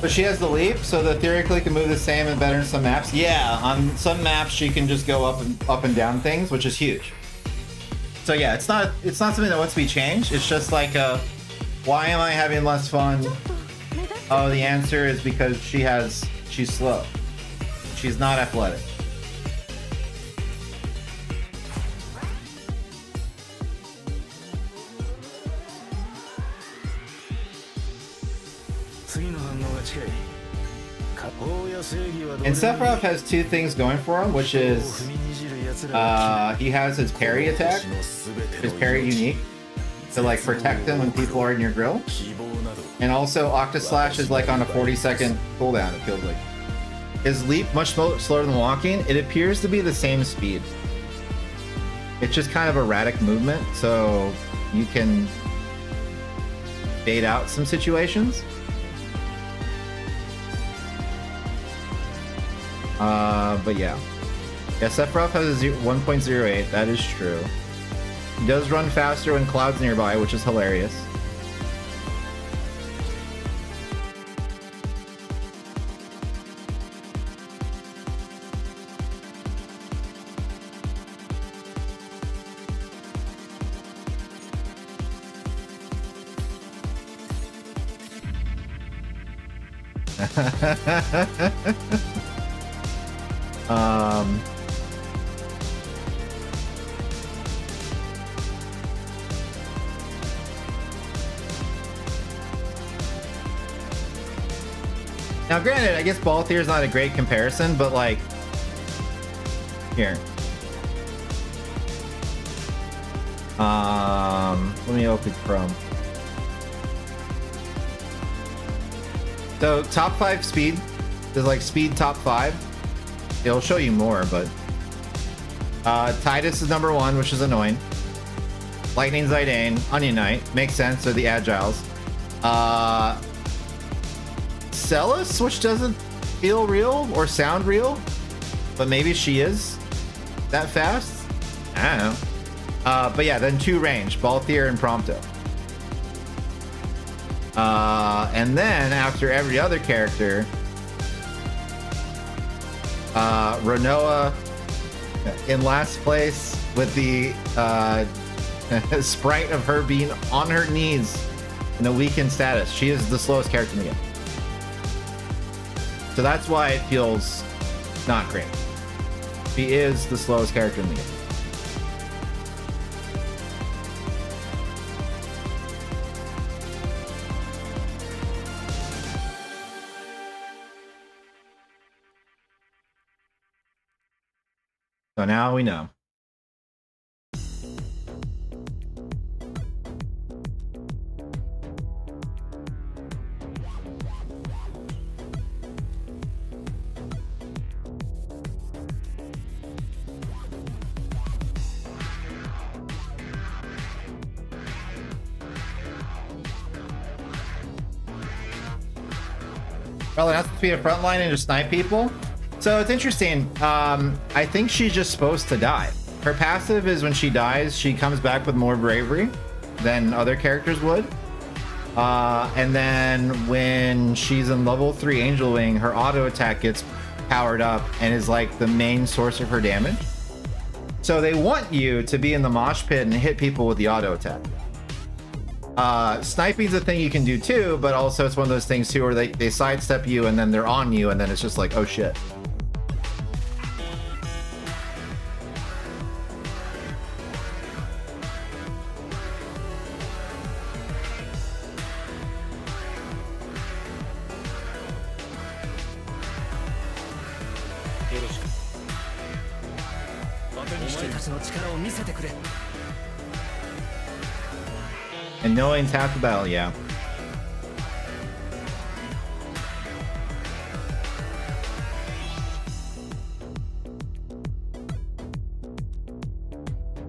But she has the leap, so that theoretically can move the same and better in some maps. Yeah, on some maps she can just go up and down things, which is huge. So yeah, it's not something that wants to be changed. It's just like, why am I having less fun? Oh, the answer is because she's slow. She's not athletic. And Sephiroth has two things going for him, which is he has his parry attack, his parry unique, to like protect him when people are in your grill. And also Octaslash is like on a 40-second cooldown, it feels like. His leap much slower than walking. It appears to be the same speed. It's just kind of erratic movement, so you can bait out some situations. But yeah. Yeah, Sephiroth has a 1.08, that is true. He does run faster when Cloud's nearby, which is hilarious. Now granted, I guess Balthier is not a great comparison, but like, here. Let me open Chrome. So top 5 speed, there's like speed top 5. It'll show you more, but Tidus is number 1, which is annoying. Lightning Zidane, Onion Knight, makes sense, they're the agiles. Celis, which doesn't feel real or sound real, but maybe she is that fast. I don't know. But yeah, then 2 range, Balthier and Prompto. And then after every other character, Rinoa in last place with the sprite of her being on her knees in a weakened status. She is the slowest character in the game. So that's why it feels not great. She is the slowest character in the game. So now we know. Probably not supposed to be a frontline and just snipe people. So it's interesting. I think she's just supposed to die. Her passive is when she dies, she comes back with more bravery. than other characters would. And then when she's in level 3 Angel Wing, her auto attack gets powered up and is like the main source of her damage. So they want you to be in the mosh pit and hit people with the auto attack. Sniping's a thing you can do too, but also it's one of those things too where they sidestep you and then they're on you and then it's just like, oh shit. And knowing half the battle, yeah.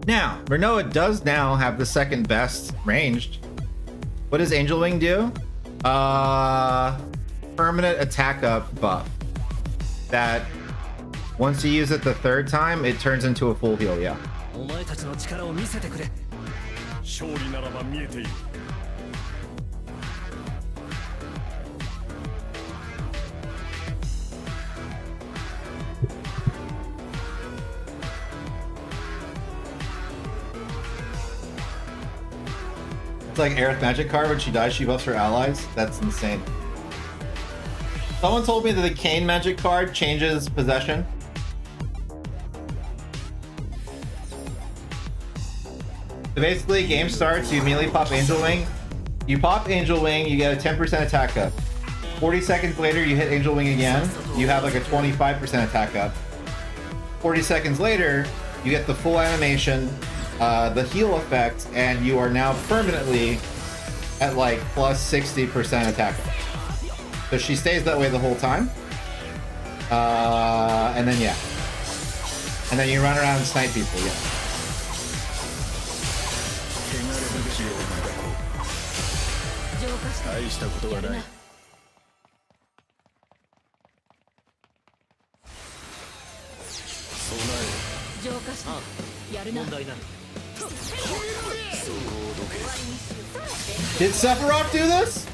Now, Rinoa does now have the second best ranged. What does Angel Wing do? Permanent attack up buff. That once you use it the third time, it turns into a full heal, yeah. It's like Aerith Magic card, when she dies, she buffs her allies. That's insane. Someone told me that the Kane Magic card changes possession. So basically, game starts, you immediately pop Angel Wing. You pop Angel Wing, you get a 10% attack up. 40 seconds later, you hit Angel Wing again. You have like a 25% attack up. 40 seconds later, you get the full animation, the heal effect, and you are now permanently at like plus 60% attack up. So she stays that way the whole time. And then yeah. And then you run around and snipe people, yeah. Did Sephiroth do this?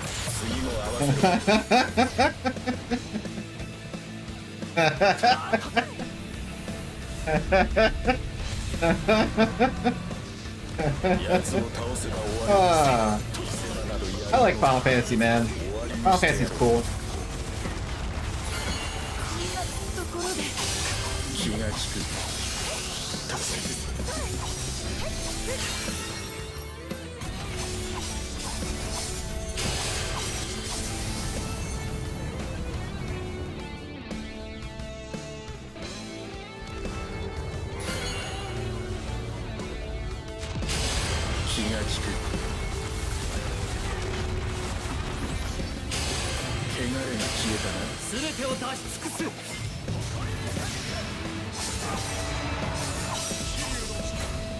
I like Final Fantasy, man. Final Fantasy's cool.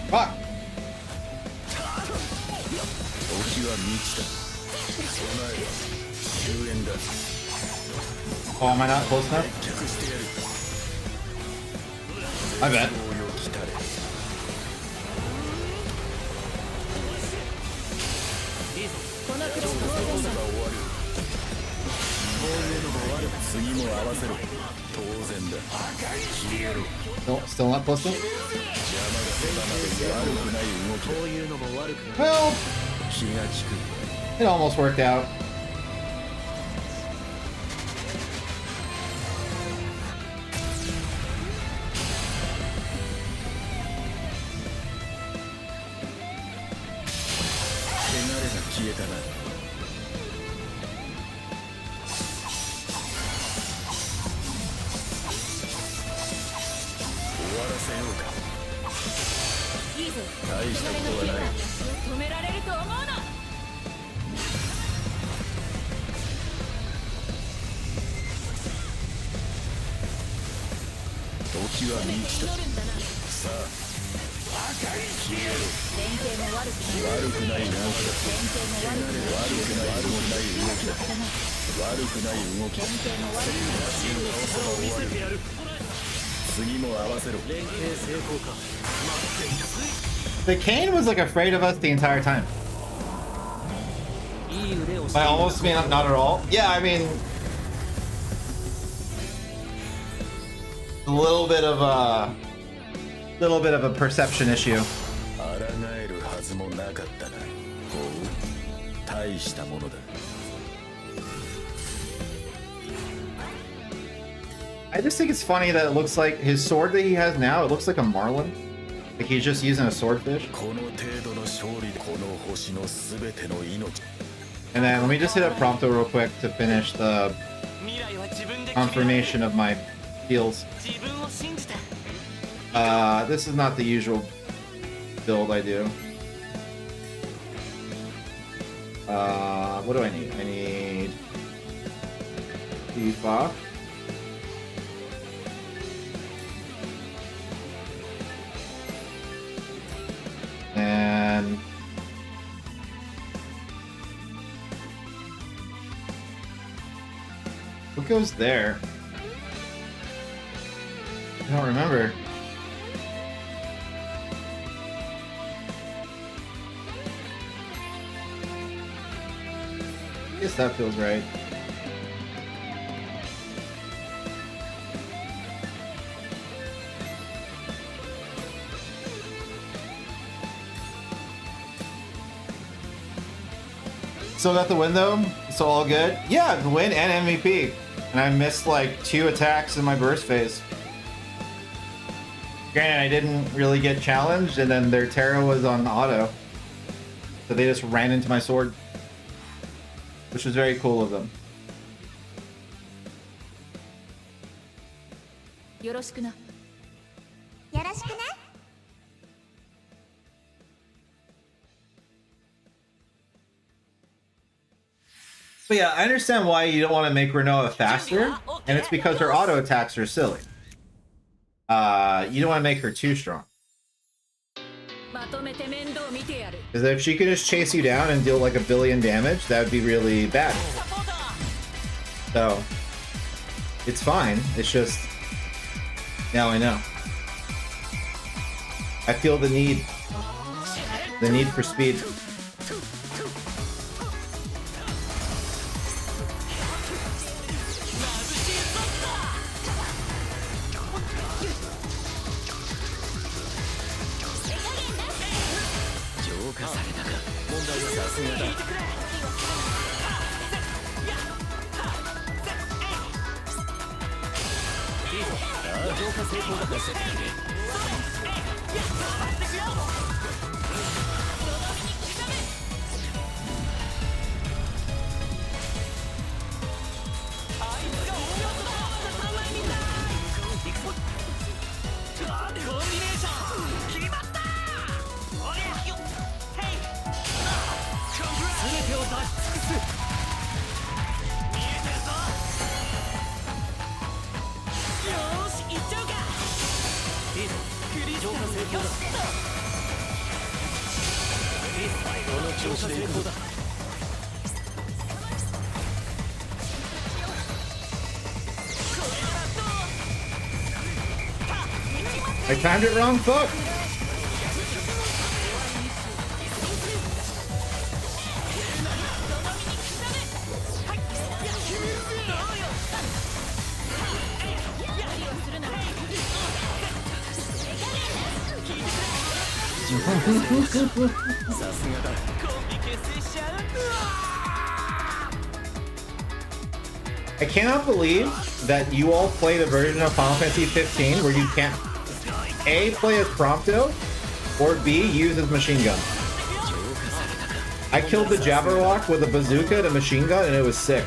Fuck! Oh, am I not close enough? I bet. Still not close enough? Well, it almost worked out. The Kane was like afraid of us the entire time. By almost mean not at all. Yeah, I mean, a little bit of a perception issue. I just think it's funny that it looks like his sword that he has now, it looks like a marlin. Like he's just using a swordfish. And then let me just hit up Prompto real quick to finish the confirmation of my feels. This is not the usual build I do. What do I need? I need Tifa. And what goes there? I don't remember. I guess that feels right. Still got the win though, so all good. Yeah, the win and MVP. And I missed like 2 attacks in my burst phase. Granted, I didn't really get challenged, and then their Terra was on auto. So they just ran into my sword. Which was very cool of them. But yeah, I understand why you don't want to make Rinoa faster, and it's because her auto attacks are silly. You don't want to make her too strong. Because if she could just chase you down and deal like 1 billion damage, that would be really bad. So, it's fine. It's just, now I know. I feel the need for speed. I timed it wrong, fuck! I cannot believe that you all played a version of Final Fantasy 15 where you can't A, play as Prompto, or B, use his machine gun. I killed the Jabberwock with a bazooka and a machine gun, and it was sick.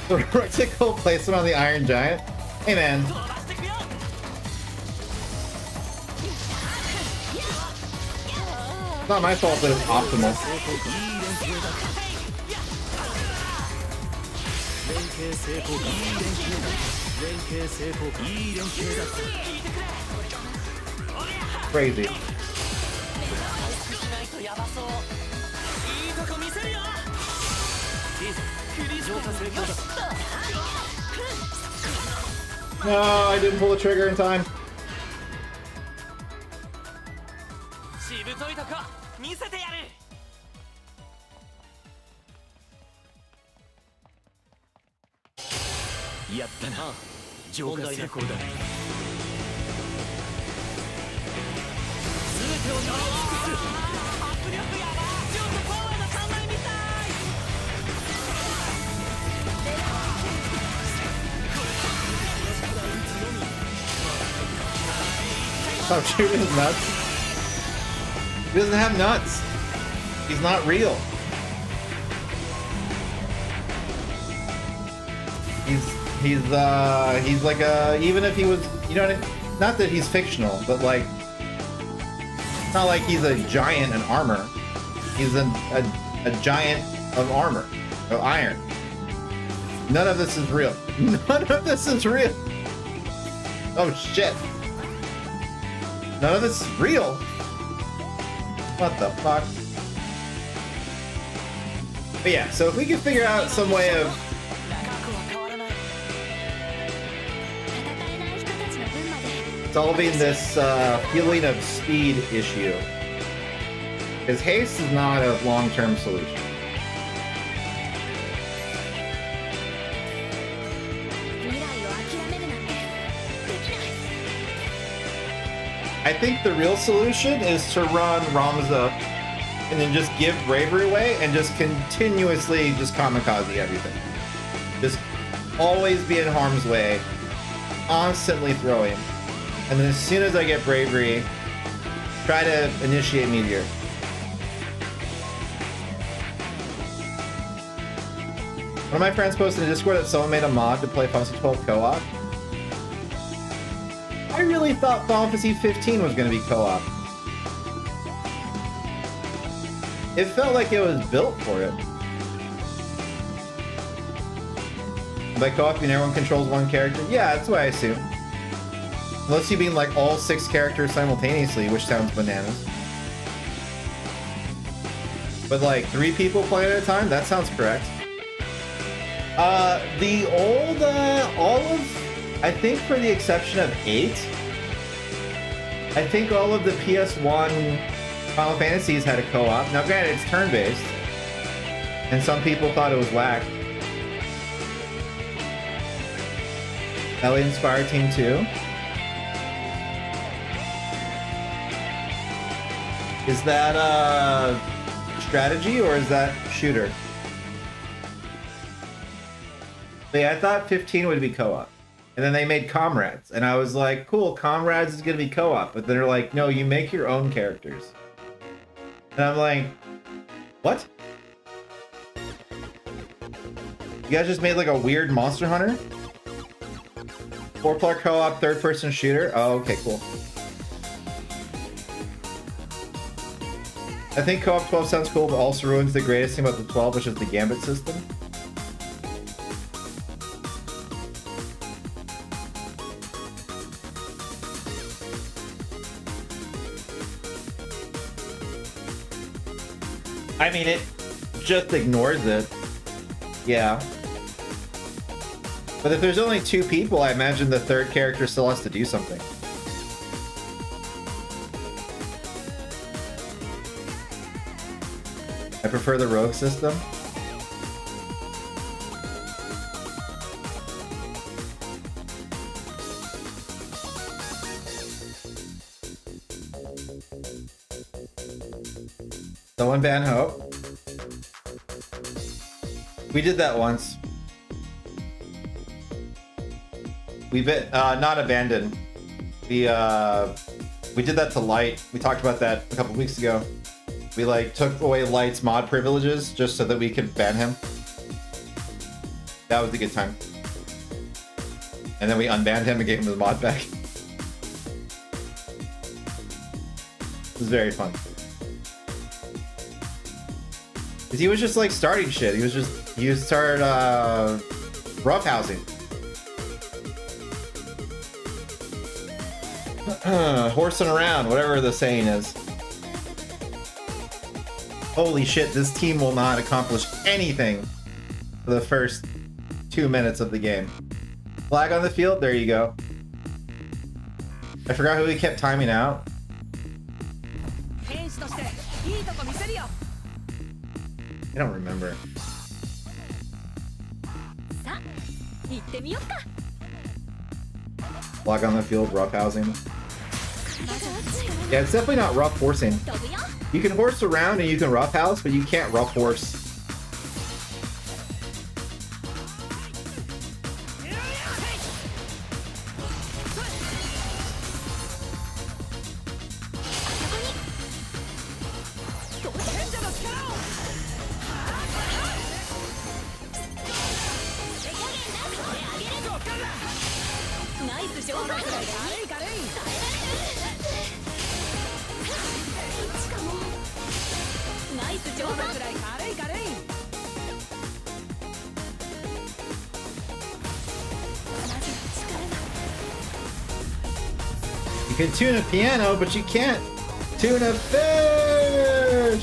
The vertical placement on the Iron Giant. Hey man. It's not my fault that it's optimal. Crazy. No, I didn't pull the trigger in time. Stop shooting his nuts. He doesn't have nuts. He's not real. He's like a, even if he was, you know what I mean? Not that he's fictional, but like, it's not like he's a giant in armor. He's a giant of armor, of iron. None of this is real. None of this is real. Oh shit. None of this is real. What the fuck? But yeah, so if we can figure out some way of solving this feeling of speed issue, because haste is not a long-term solution. I think the real solution is to run Ramza and then just give bravery away and just continuously just kamikaze everything. Just always be in harm's way, constantly throwing. And then as soon as I get bravery, try to initiate meteor. One of my friends posted in Discord that someone made a mod to play Final Fantasy 12 co-op. I really thought Final Fantasy 15 was going to be co-op. It felt like it was built for it. By co-op, you mean everyone controls one character? Yeah, that's what I assume. Unless you mean like all 6 characters simultaneously, which sounds bananas. But like 3 people playing at a time? That sounds correct. The old, all of, I think for the exception of 8, I think all of the PS1 Final Fantasies had a co-op. Now granted, it's turn-based, and some people thought it was whack. Ellie Inspire Team 2. Is that strategy or is that shooter? But yeah, I thought 15 would be co-op. And then they made Comrades. And I was like, cool, Comrades is going to be co-op. But they're like, no, you make your own characters. And I'm like, what? You guys just made like a weird Monster Hunter? 4-player co-op, third-person shooter? Oh, okay, cool. I think co-op 12 sounds cool, but also ruins the greatest thing about the 12, which is the Gambit system. I mean, it just ignores it. Yeah. But if there's only 2 people, I imagine the third character still has to do something. I prefer the rogue system. Someone ban Hope. We did that once. We not abandoned. We did that to Light. We talked about that a couple weeks ago. We like took away Light's mod privileges just so that we could ban him. That was a good time. And then we unbanned him and gave him the mod back. It was very fun. Cause he was just like starting shit. He started roughhousing. Horsing around, whatever the saying is. Holy shit, this team will not accomplish anything for the first 2 minutes of the game. Flag on the field, there you go. I forgot who he kept timing out. I don't remember. Flag on the field, roughhousing. Yeah, it's definitely not rough horsing. You can horse around and you can roughhouse, but you can't rough horse. You can tune a piano, but you can't tune a fish!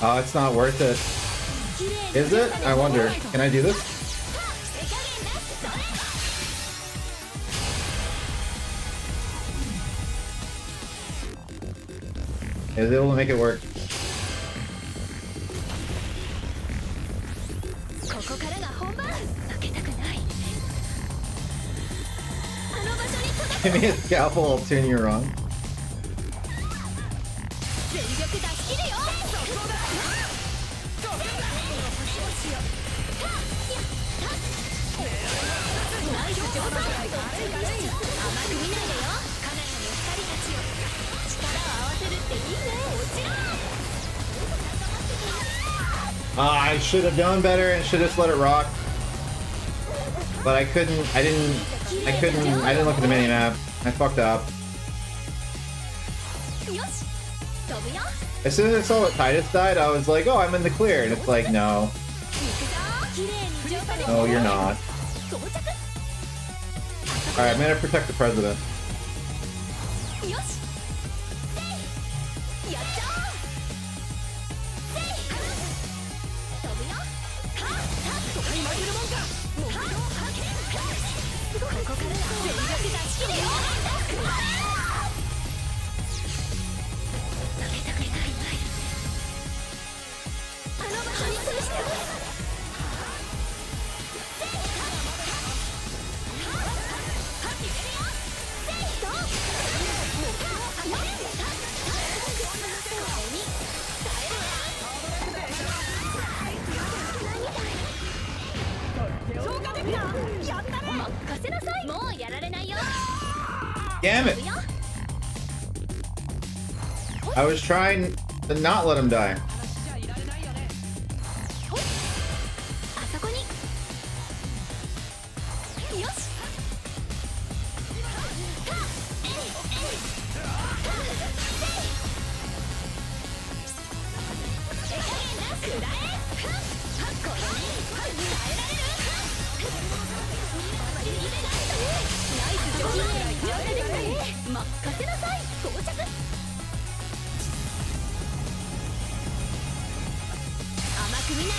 Oh, it's not worth it. Is it? I wonder. Can I do this? Is able to make it work. Give me a scalpel, I'll tune you wrong. I should have done better and should have just let it rock. But I didn't look at the mini map. I fucked up. As soon as I saw that Titus died, I was like, oh, I'm in the clear. And it's like, no. No, you're not. Alright, I'm gonna protect the president. Damn it! I was trying to not let him die.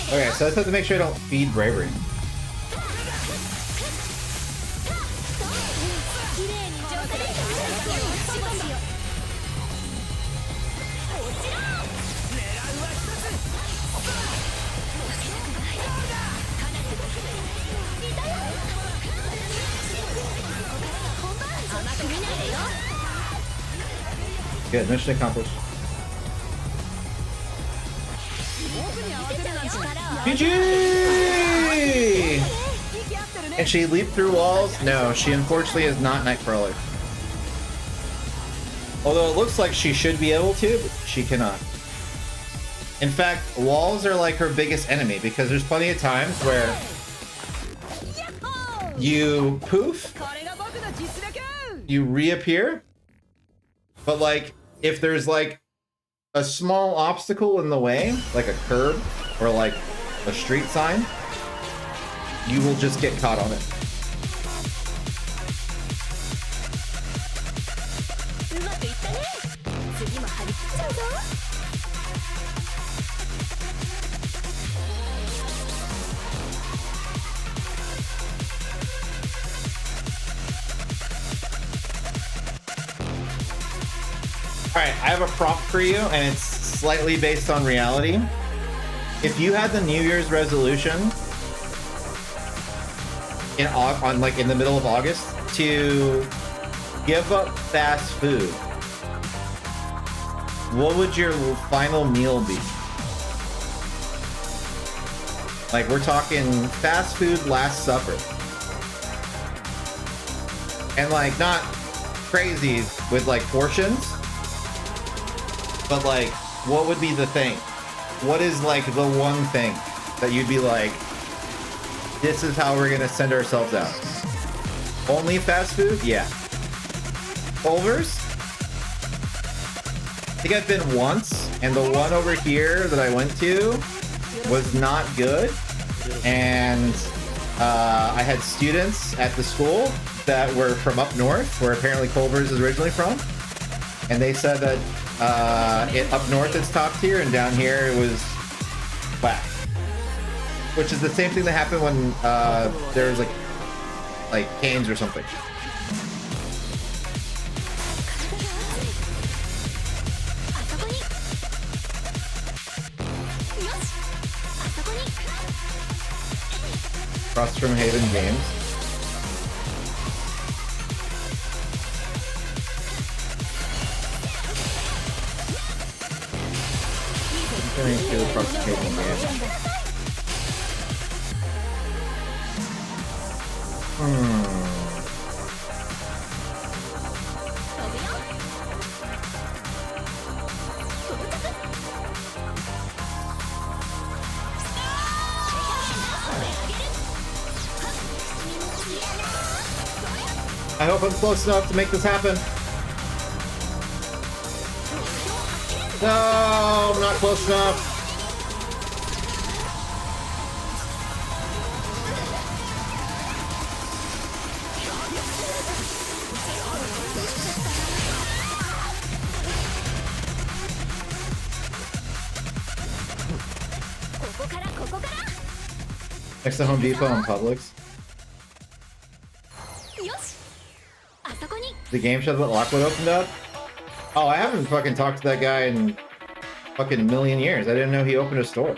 Okay, so I just have to make sure I don't feed bravery. Good, mission accomplished. GG! And she leaped through walls? No, she unfortunately is not Nightcrawler. Although it looks like she should be able to, but she cannot. In fact, walls are like her biggest enemy because there's plenty of times where you poof, you reappear, but like if there's like a small obstacle in the way, like a curb or like a street sign, you will just get caught on it. Alright, I have a prompt for you, and it's slightly based on reality. If you had the New Year's resolution in the middle of August to give up fast food, what would your final meal be? Like, we're talking fast food Last Supper. And like, not crazy with like portions, but like, what would be the thing? What is like the one thing that you'd be like, this is how we're gonna send ourselves out? Only fast food? Yeah. Culver's? I think I've been once, and the one over here that I went to was not good. And I had students at the school that were from up north, where apparently Culver's is originally from. And they said that up north it's top tier, and down here it was whack. Which is the same thing that happened when there was like Canes or something. Across from Haven Games. Going to across from Haven Games. I hope I'm close enough to make this happen. No, I'm not close enough. Next to Home Depot and Publix. The game show that Lockwood opened up? Oh, I haven't fucking talked to that guy in fucking a million years. I didn't know he opened a store.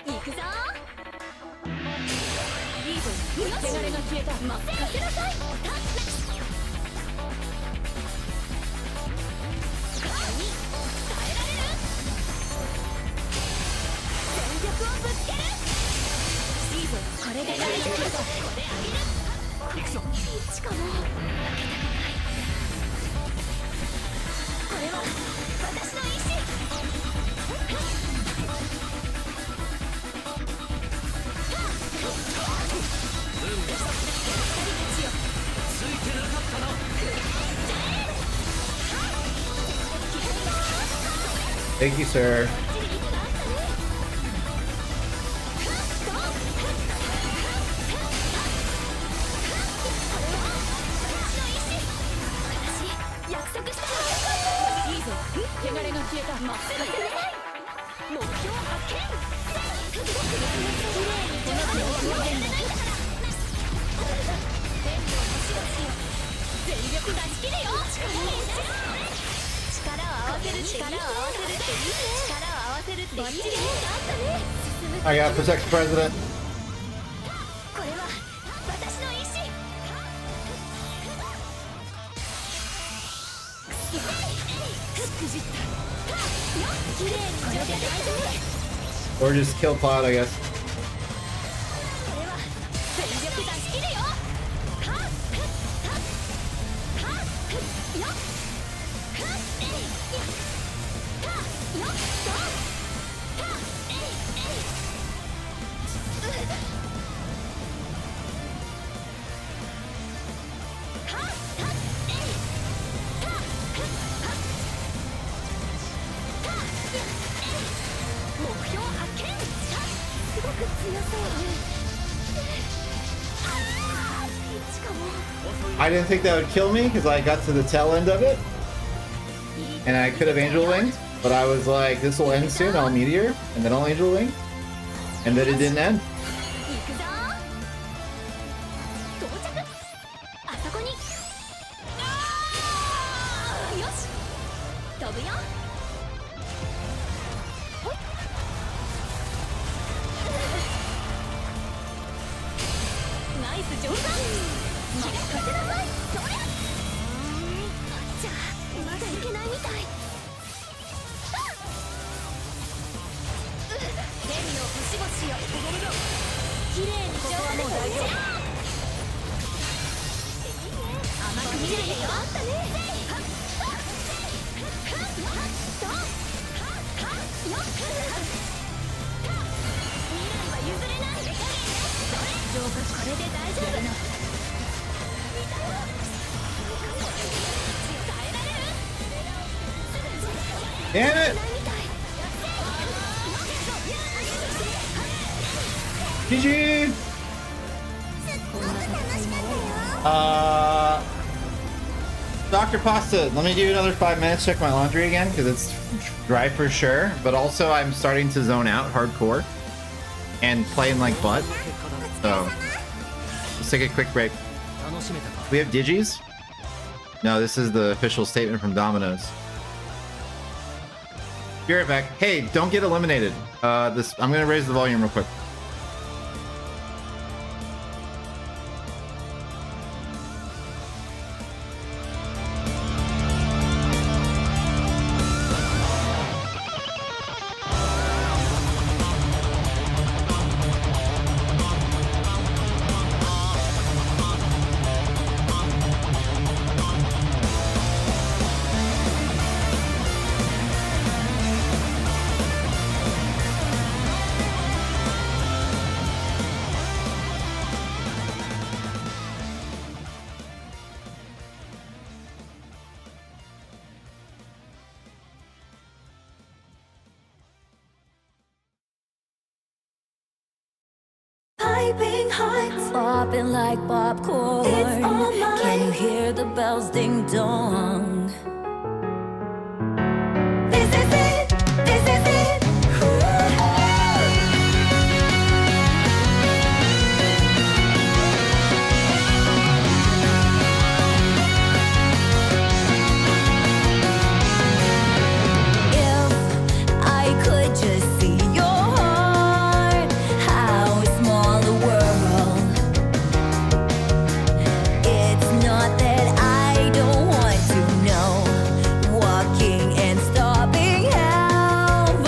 Thank you, sir. I gotta protect the president. Or just kill Cloud, I guess. I didn't think that would kill me because I got to the tail end of it and I could have angel winged, but I was like, this will end soon, I'll meteor and then I'll angel wing, and then it didn't end. Damn it! GG! Dr. Pasta, let me give you another 5 minutes, check my laundry again, because it's dry for sure, but also I'm starting to zone out hardcore and playing like butt, so let's take a quick break. We have Digis? No, this is the official statement from Domino's. Be right back. Hey, don't get eliminated. I'm gonna raise the volume real quick. Piping hot, popping like popcorn. It's all mine. Can you hear the bells ding dong? This is it. This is it. If I could just see your heart, how small the world. It's not that I don't want to know. Walking and stopping, have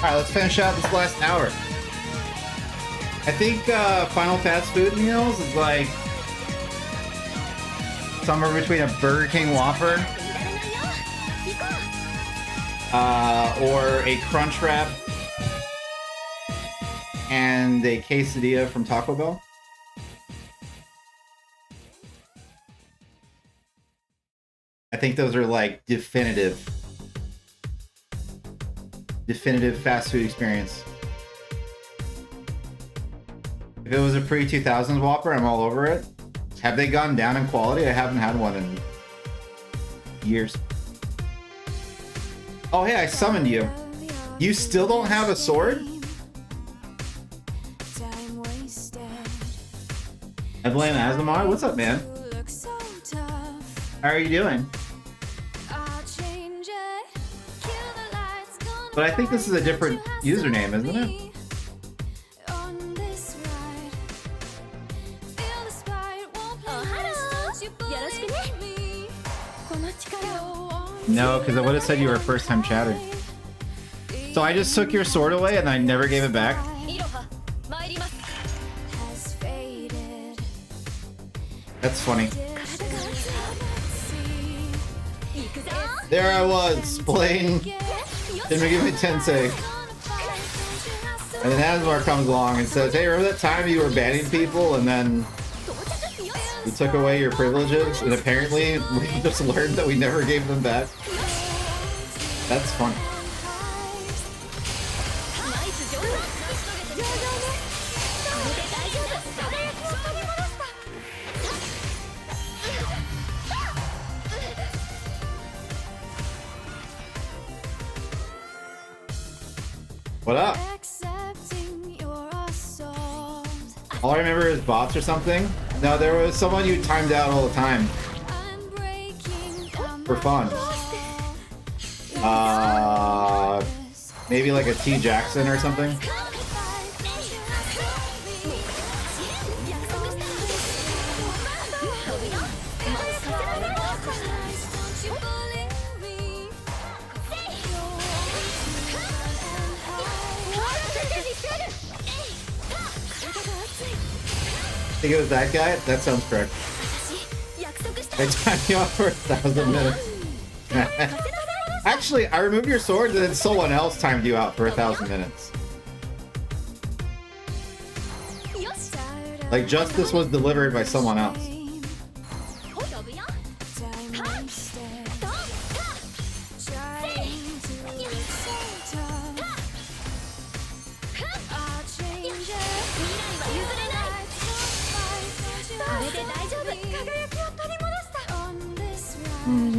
Alright, let's finish out this last hour. I think Final Fast Food Meals is like somewhere between a Burger King Whopper or a Crunch Wrap and a quesadilla from Taco Bell. I think those are like definitive fast food experience. If it was a pre-2000s Whopper, I'm all over it. Have they gone down in quality? I haven't had one in years. Oh, hey, I summoned you. You still don't have a sword? I blame Azamar. What's up, man? How are you doing? But I think this is a different username, isn't it? No, because I would have said you were first time chatter. So I just took your sword away and I never gave it back? That's funny. There I was, playing Shinigami Tensei. And then Asmar comes along and says, hey, remember that time you were banning people and then we took away your privileges? And apparently we just learned that we never gave them back. That's funny. What up? All I remember is bots or something. No, there was someone you timed out all the time. For fun. Maybe like a T Jackson or something. I think it was that guy? That sounds correct. I timed you off for 1,000 minutes. Actually, I removed your sword and then someone else timed you out for 1,000 minutes. Like, justice was delivered by someone else.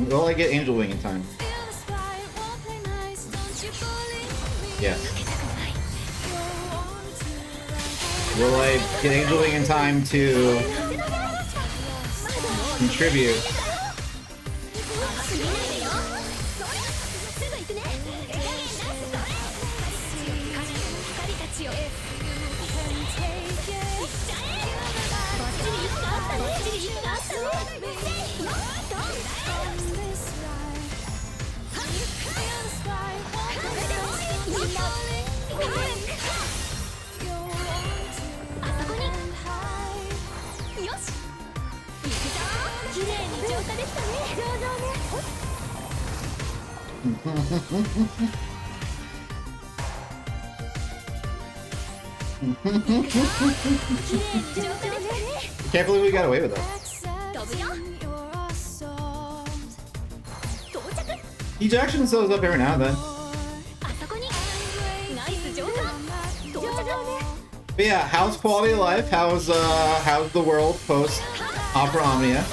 Will I get Angel Wing in time? Yes. Will I get Angel Wing in time to contribute? Can't believe we got away with that. T Jackson shows up every now and then. But yeah, how's quality of life? How's the world post Opera Omnia?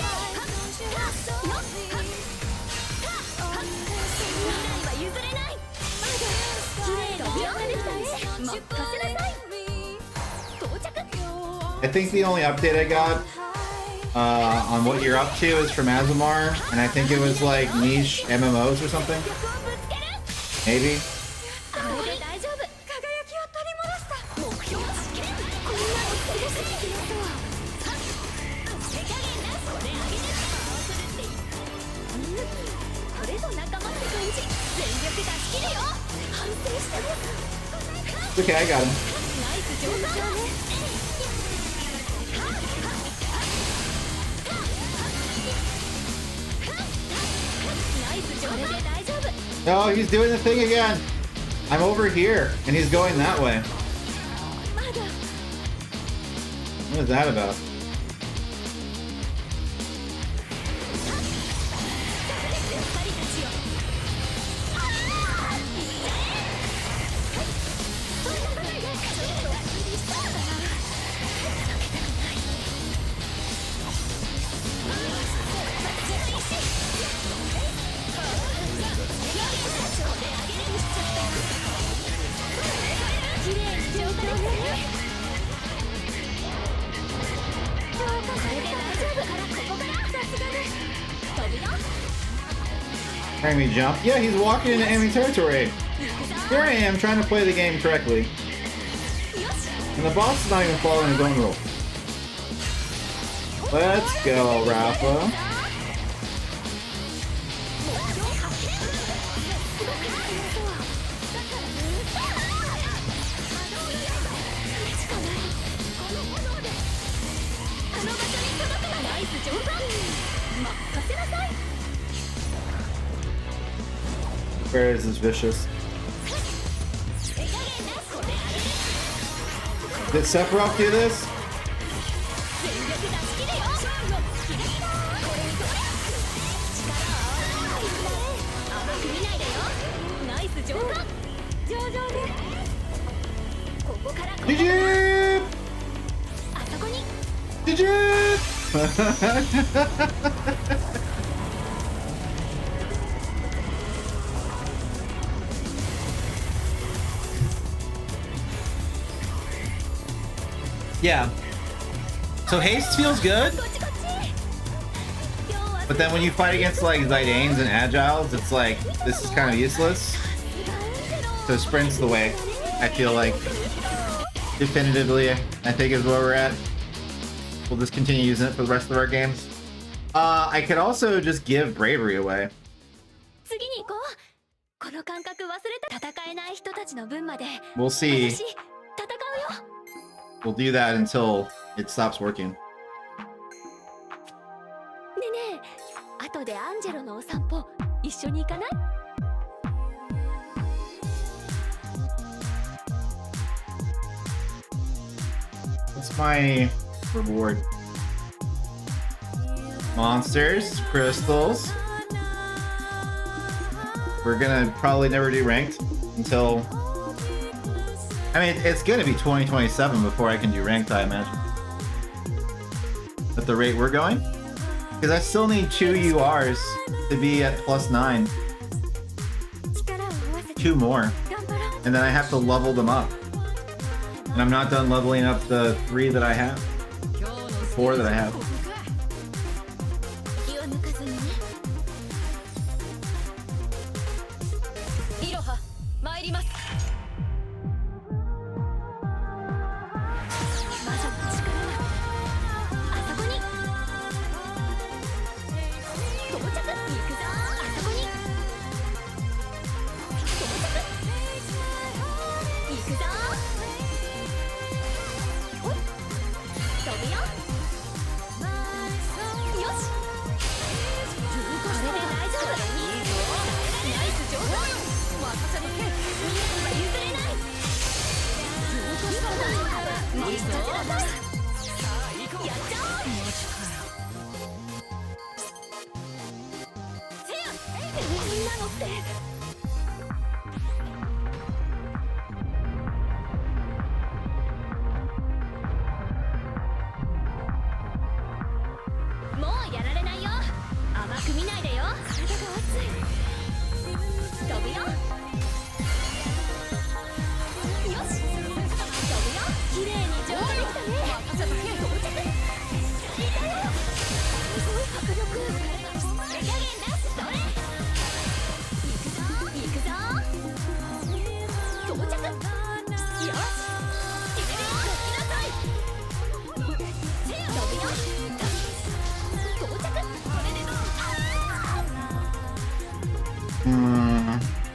I think the only update I got on what you're up to is from Azamar, and I think it was like niche MMOs or something. Maybe. Okay, I got him. ナイス上手だね Oh, he's doing the thing again. I'm over here, and he's going that way. What is that about? Trying me jump? Yeah, he's walking into enemy territory. Here I am trying to play the game correctly. And the boss is not even following his own rules. Let's go, Rafa. Where is this vicious? Did Sephiroth do this? Did you? Did you? Yeah. So haste feels good, but then when you fight against like Zidanes and Agiles, it's like this is kind of useless. So sprint's the way. I feel like definitively, I think is where we're at. We'll just continue using it for the rest of our games. I could also just give bravery away. We'll see. We'll do that until it stops working. What's my reward? Monsters, crystals. We're gonna probably never do ranked until... I mean, it's gonna be 2027 before I can do ranked, I imagine. At the rate we're going? Because I still need 2 URs to be at +9. 2 more. And then I have to level them up. And I'm not done leveling up the 3 that I have. 4 that I have.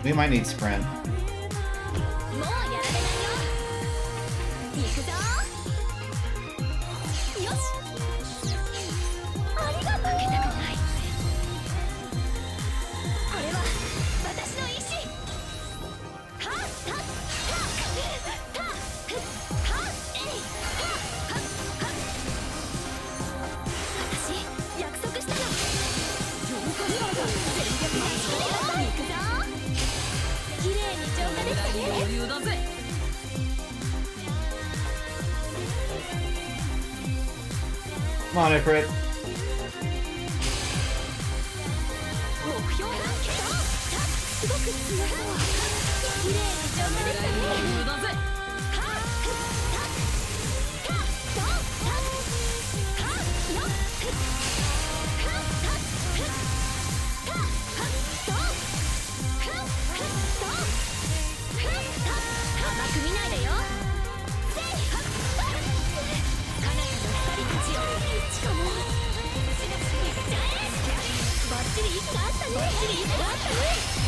We might need sprint. 行くぞよしありがとう負けたくないこれは私の意志はっはっはっはっはっえいはっはっはっ私約束したの浄化ミラーだ全力で力が行くぞ綺麗に浄化できたね余裕だぜCome on, Ifrit. 目標だすごく強いの綺麗に浄化できたね余裕だぜ甘く見ないでよ彼女の光たちよしかもバッチリ息があったねバッチリ息があったね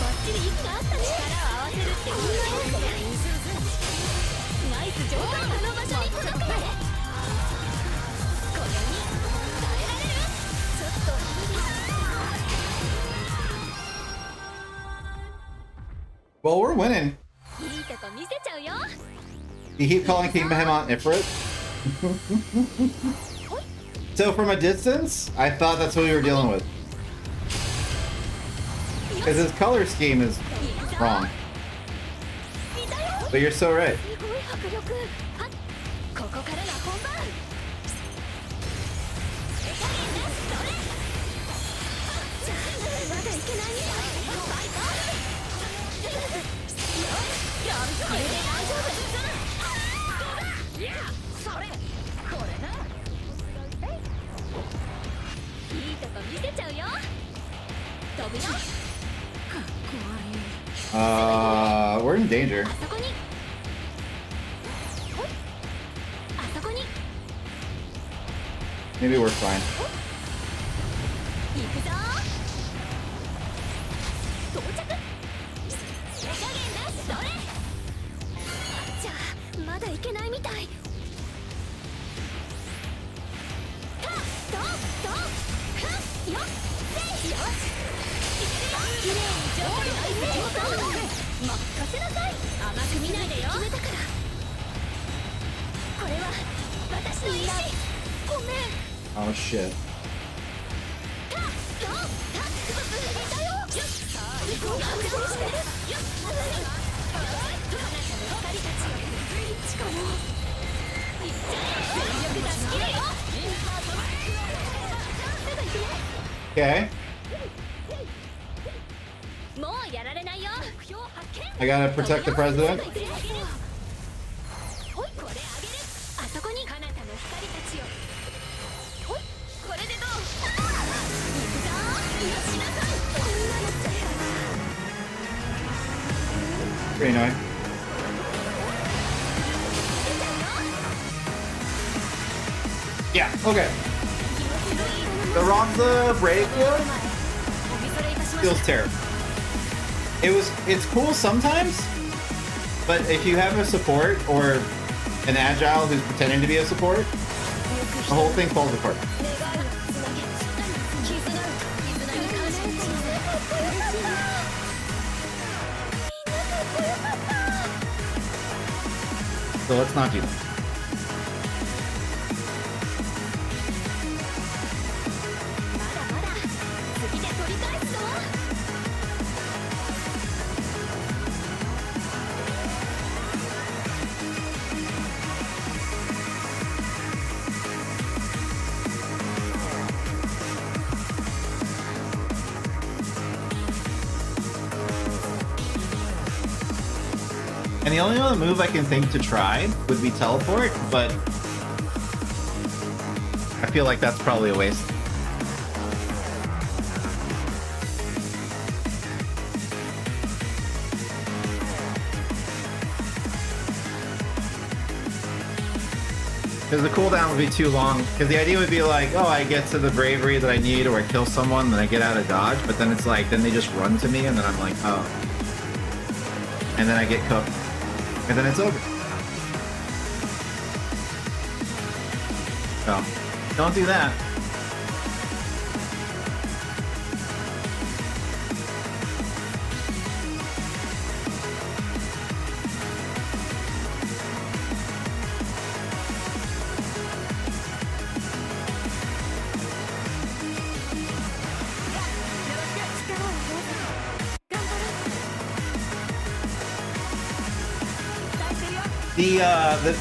バッチリ息があったね力を合わせるってこんなもんだよナイス浄化あの場所に届くまでこれに耐えられるちょっと無理 Well, we're winning. いいとこ見せちゃうよ You keep calling King Behemoth Ifrit? So from a distance, I thought that's what we were dealing with. Because his color scheme is wrong. But you're so right. すごい迫力はっここからが本番手加減なそれじゃあまだいけないみたいバイバイよしこれで大丈夫いやそれこれないいとこ見せちゃうよ飛ぶよ We're in danger. あそこにほいあそこに Maybe we're fine. 行くぞ到着手加減なそれじゃあまだいけないみたいたととふんよっせいよし綺麗に浄化でナイス浄化任せなさい甘く見ないでよ決めたからこれは私の意志ごめん Oh shit. たとただよよっさあ行こう確認してよっあなたの光たちよしかもいっちゃえ全力出し切れよまだいけない Okay. もうやられないよ目標発見 I gotta protect the president. ほいこれあげるあそこに彼方の光たちよほいこれでどう行くぞよしなさいこんなのっちゃった Pretty annoying. Yeah, okay. The Ronza Brave War feels terrible. It's cool sometimes, but if you have a support or an agile who's pretending to be a support, the whole thing falls apart. So let's not do that. And the only other move I can think to try would be teleport, but I feel like that's probably a waste. Because the cooldown would be too long. Because the idea would be like, oh, I get to the bravery that I need, or I kill someone, then I get out of dodge. But then it's like, then they just run to me, and then I'm like, oh. And then I get cooked. And then it's over. So, don't do that.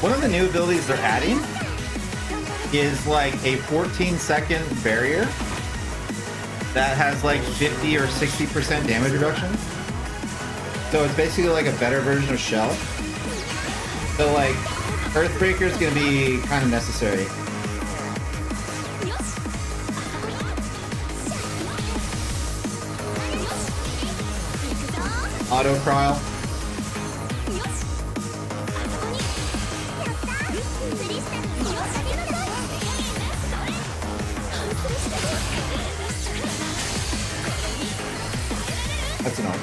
One of the new abilities they're adding is like a 14-second barrier that has like 50 or 60% damage reduction. So it's basically like a better version of Shell. So like Earthbreaker is going to be kind of necessary. Auto Cryl. That's annoying.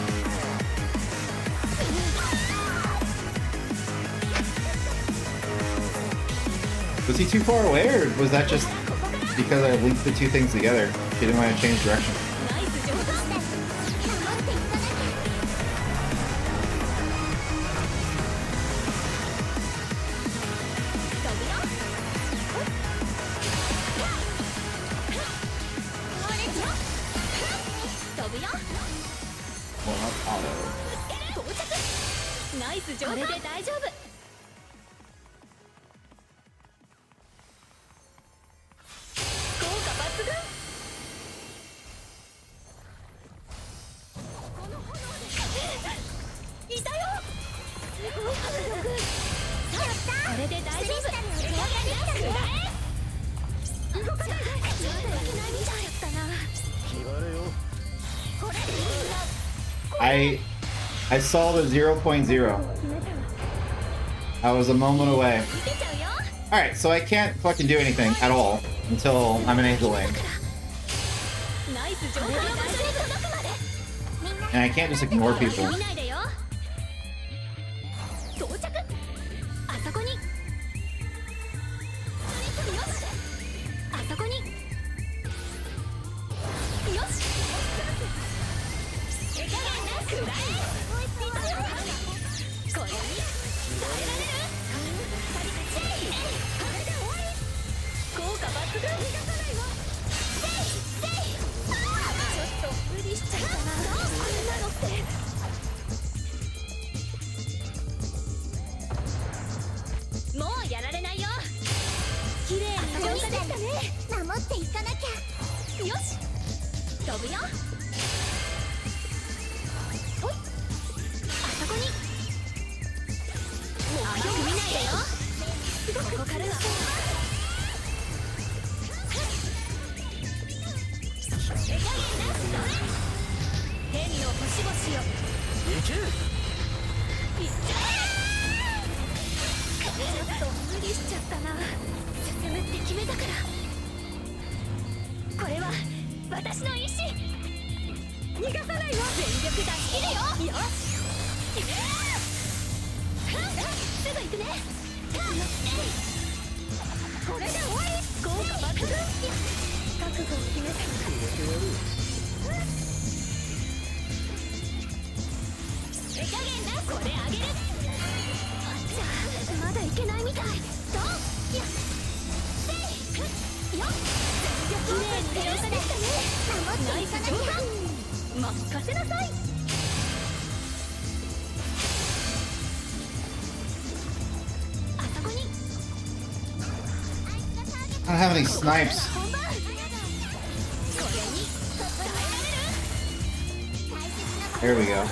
Was he too far away, or was that just because I linked the two things together? She didn't want to change direction. Well, not auto. ナイス上手。これで大丈夫。効果抜群。この炎でいたよ。すごい迫力。やった。これで大丈夫。動かないで。いきなり見ちゃったな。決まれよ。これ。I saw the 0.0. I was a moment away. Alright, so I can't fucking do anything at all until I'm an Angel Lane. And I can't just ignore people. I don't have any snipes. There we go.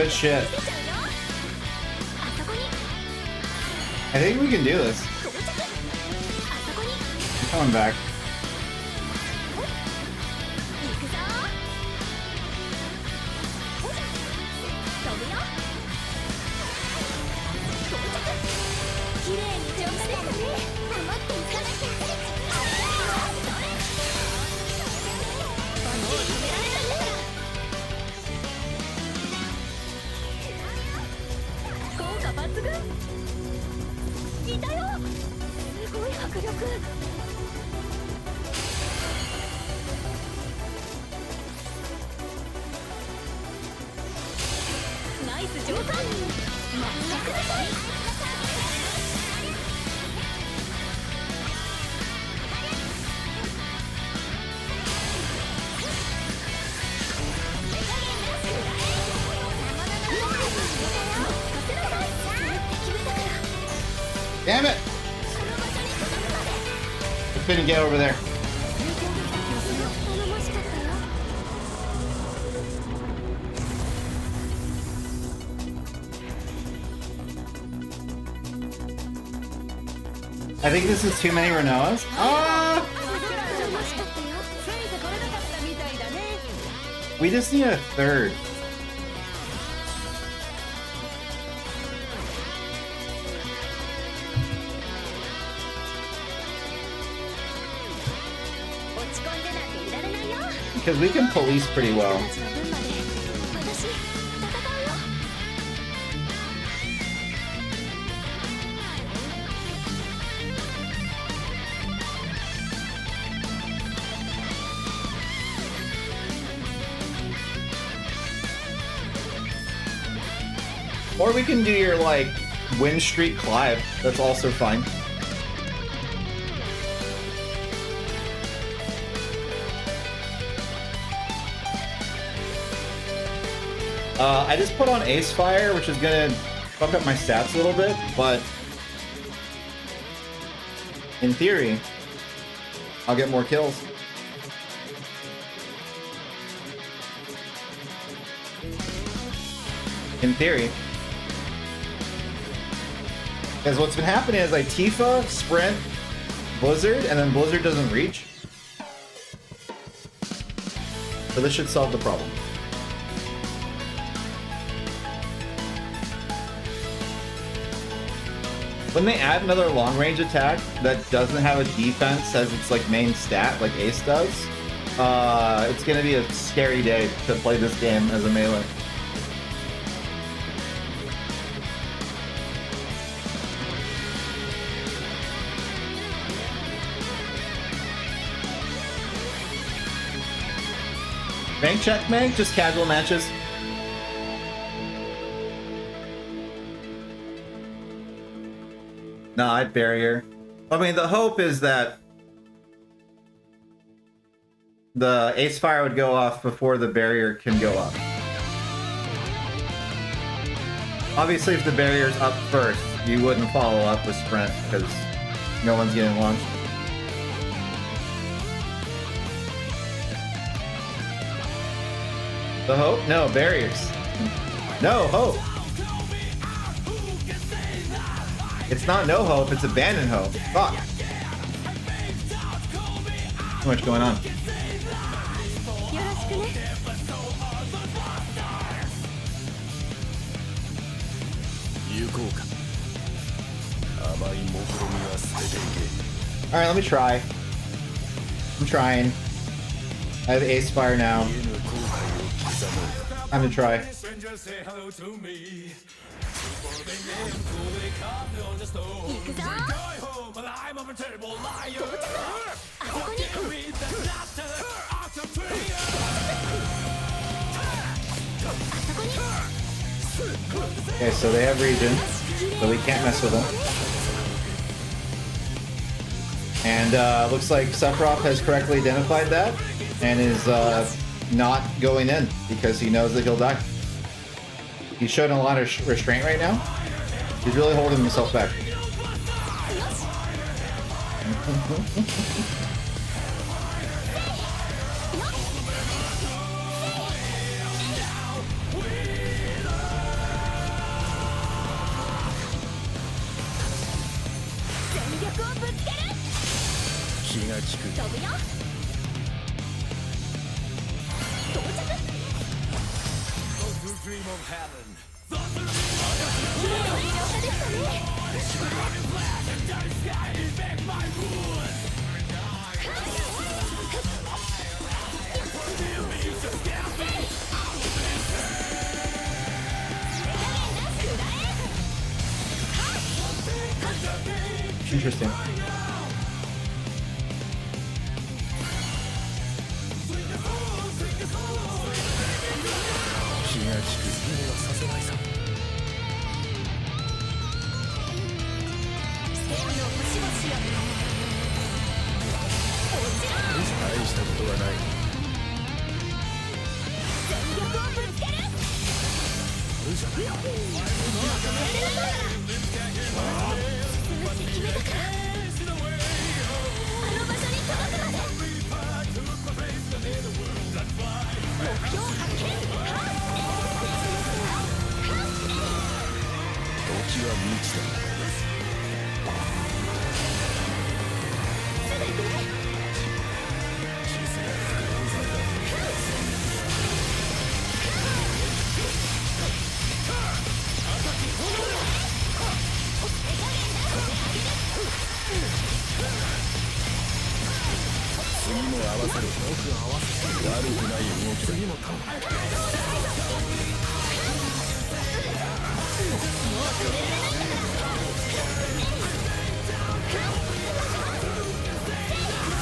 Good shit. I think we can do this. I'm coming back. Damn it! Couldn't get over there. I think this is too many Rinoas. Ah! We just need a third. Because we can police pretty well. Or we can do your, like, win streak Clive. That's also fine. I just put on Ace Fire, which is gonna fuck up my stats a little bit, but in theory, I'll get more kills. In theory. Because what's been happening is I Tifa, Sprint, Blizzard, and then Blizzard doesn't reach. So this should solve the problem. When they add another long-range attack that doesn't have a defense as its like main stat, like Ace does, it's gonna be a scary day to play this game as a melee. Rank check, Meg? Just casual matches. No, I'd barrier. I mean, the hope is that the Ace Fire would go off before the barrier can go up. Obviously, if the barrier's up first, you wouldn't follow up with Sprint because no one's getting launched. The hope? No, barriers. No hope. It's not no hope, it's abandon hope. Fuck. Too much going on. Alright, let me try. I'm trying. I have Ace Fire now. I'm gonna try. Okay, so they have region, so we can't mess with them. And looks like Sephiroth has correctly identified that and is not going in because he knows that he'll die. He's showing a lot of restraint right now. He's really holding himself back. 飛ぶよ到着軽量化でしたねInteresting.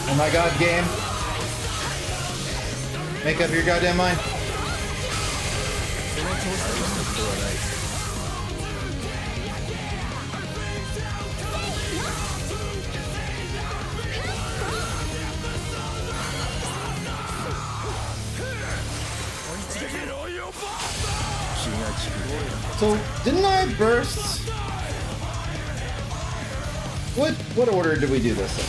Oh my god, game. Make up your goddamn mind. So, didn't I burst? What order did we do this in?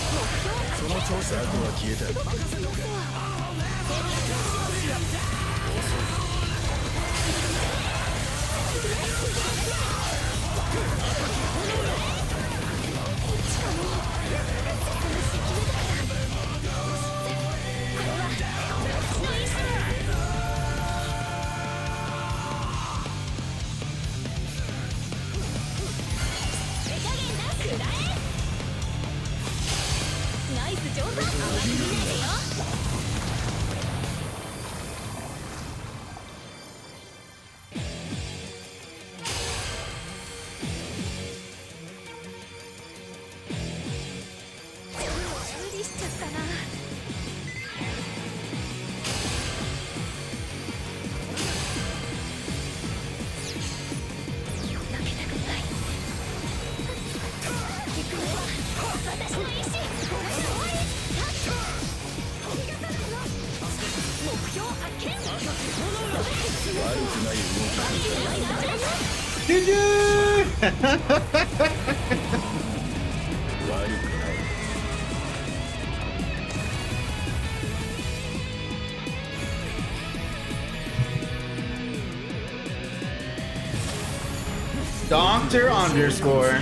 Doctor underscore.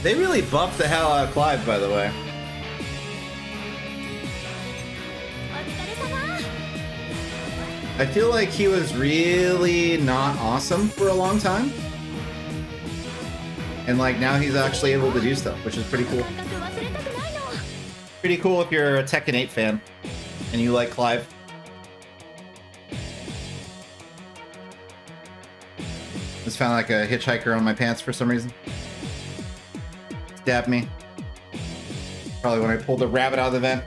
They really buffed the hell out of Clive, by the way. I feel like he was really not awesome for a long time. And like now he's actually able to do stuff, which is pretty cool. Pretty cool if you're a Tekken 8 fan and you like Clive. Just found like a hitchhiker on my pants for some reason. Stabbed me. Probably when I pulled the rabbit out of the vent.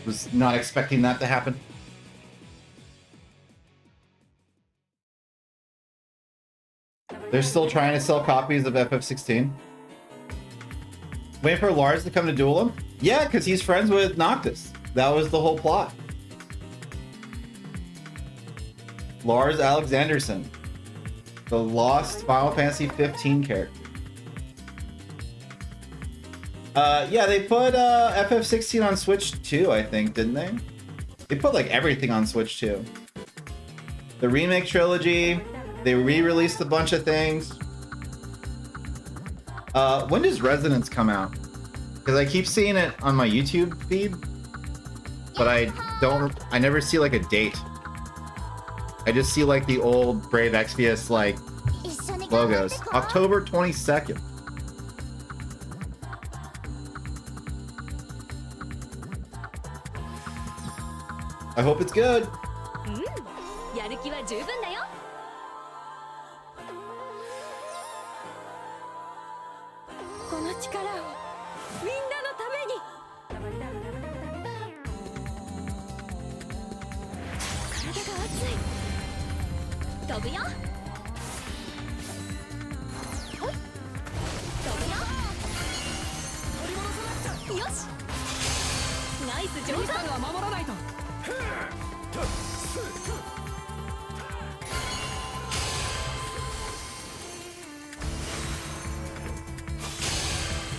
Was not expecting that to happen. They're still trying to sell copies of FF16. Waiting for Lars to come to duel him? Yeah, because he's friends with Noctis. That was the whole plot. Lars Alexanderson, the lost Final Fantasy 15 character. Yeah, they put FF16 on Switch too, I think, didn't they? They put like everything on Switch too. The remake trilogy, they re-released a bunch of things. When does Resonance come out? Because I keep seeing it on my YouTube feed, but I never see like a date. I just see like the old Brave Exvius like logos. October 22nd. I hope it's good. やる気は十分だよ。この力をみんなのために。体が熱い。飛ぶよ。ほい。飛ぶよ。よし。ナイス上手。は守らないと。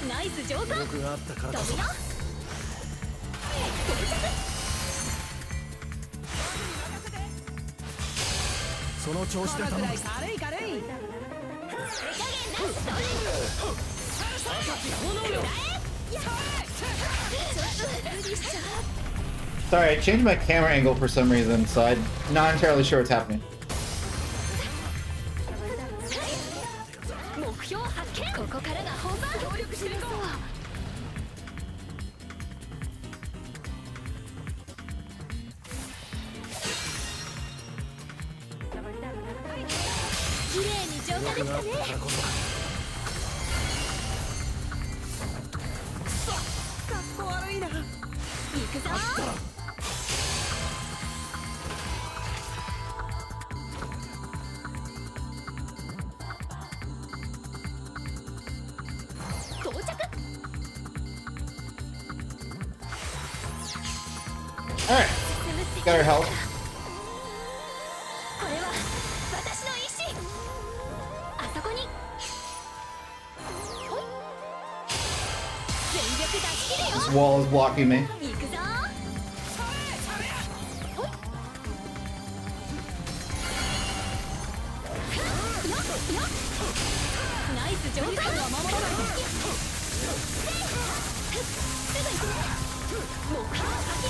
ナイス上手。飛ぶよ。その調子で頼む。軽い軽い。手加減なし。Sorry, I changed my camera angle for some reason, so I'm not entirely sure what's happening. 目標発見。ここからが本番。協力していこう。綺麗に浄化できたね。かっこ悪いな。行くぞ。到着。 Alright, got our help. これは私の意志。あそこに。ほい。全力出し切るよ。 This wall is blocking me. 行くぞ。ほい。ナイス上手。は守らないと。すぐ行くね。目標発見。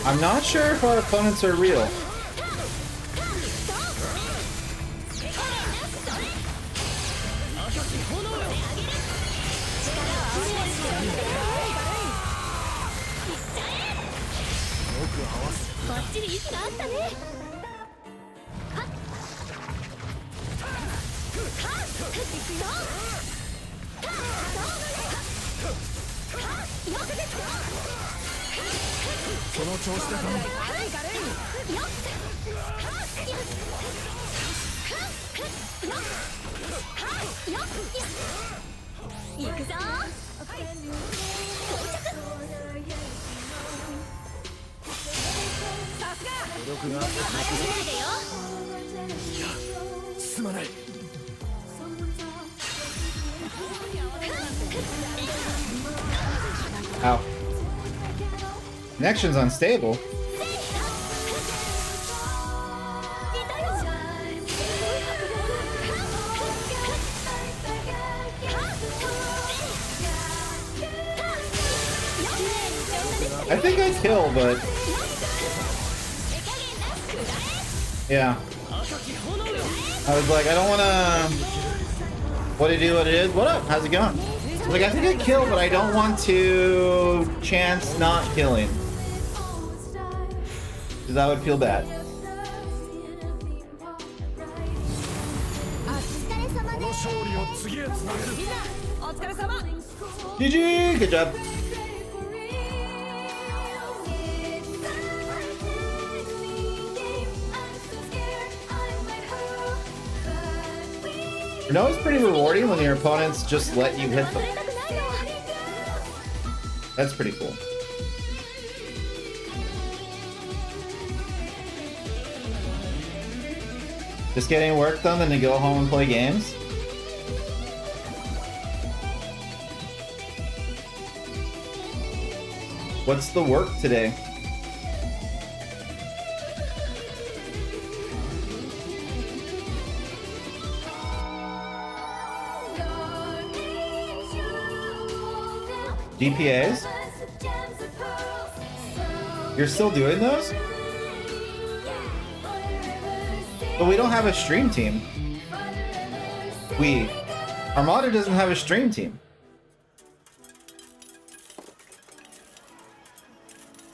I'm not sure if our opponents are real. Ow. Connection's unstable. I think I kill, but yeah. I was like, I don't wanna. What it is? What up? How's it going? Like, I think I kill, but I don't want to chance not killing. Because I would feel bad. GG! Good job. Rinoa is pretty rewarding when your opponents just let you hit them. That's pretty cool. Just getting work done, then to go home and play games? What's the work today? GPAs? You're still doing those? But we don't have a stream team. Armada doesn't have a stream team.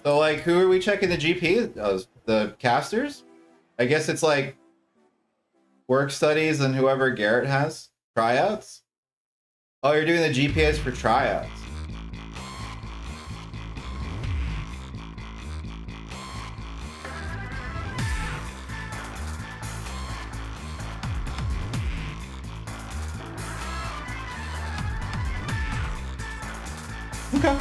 So like, who are we checking the GP? The casters? I guess it's like work studies and whoever Garrett has. Tryouts? Oh, you're doing the GPAs for tryouts. Okay.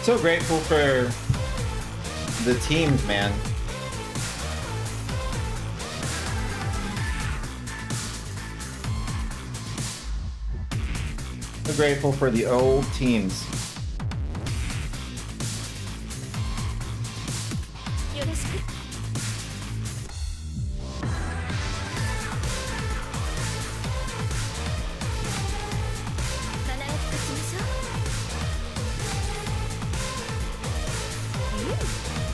So grateful for the teams, man. So grateful for the old teams. よろしく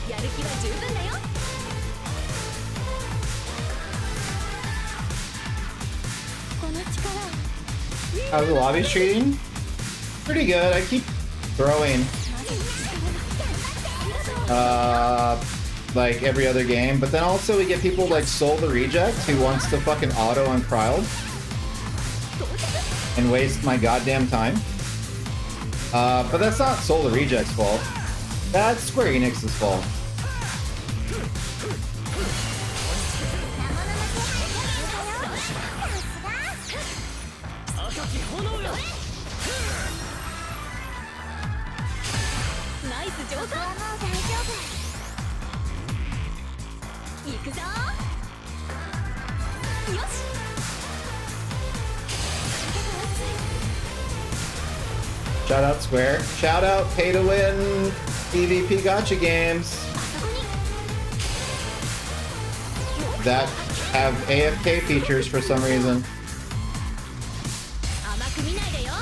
やる気は十分だよ この力 How's the lobby treating? Pretty good. I keep throwing like every other game, but then also we get people like Soul the Reject who wants to fucking auto on Kryl and waste my goddamn time. But that's not Soul the Reject's fault. That's Square Enix's fault. Nice 上手 行くぞよし Shout out Square. Shout out Pay to Win PvP Gacha games that have AFK features for some reason. 甘く見ないでよ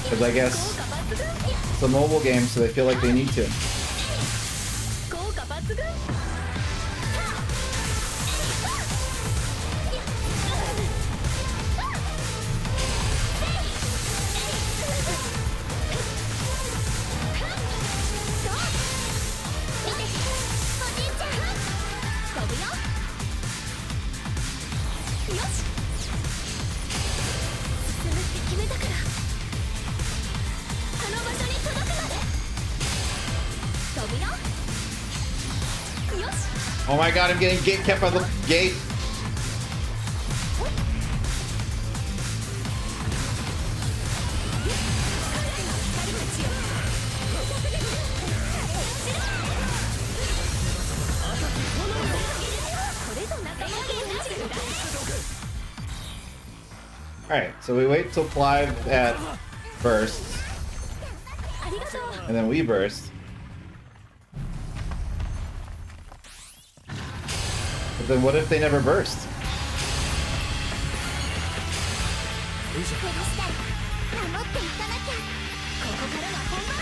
Because I guess 効果抜群 it's a mobile game, so they feel like they need to. 効果抜群 Oh my god, I'm getting gate kept by the gate. Alright, so we wait till Clive at bursts, and then we burst. But then what if they never burst? これしたい守っていかなきゃここからが本番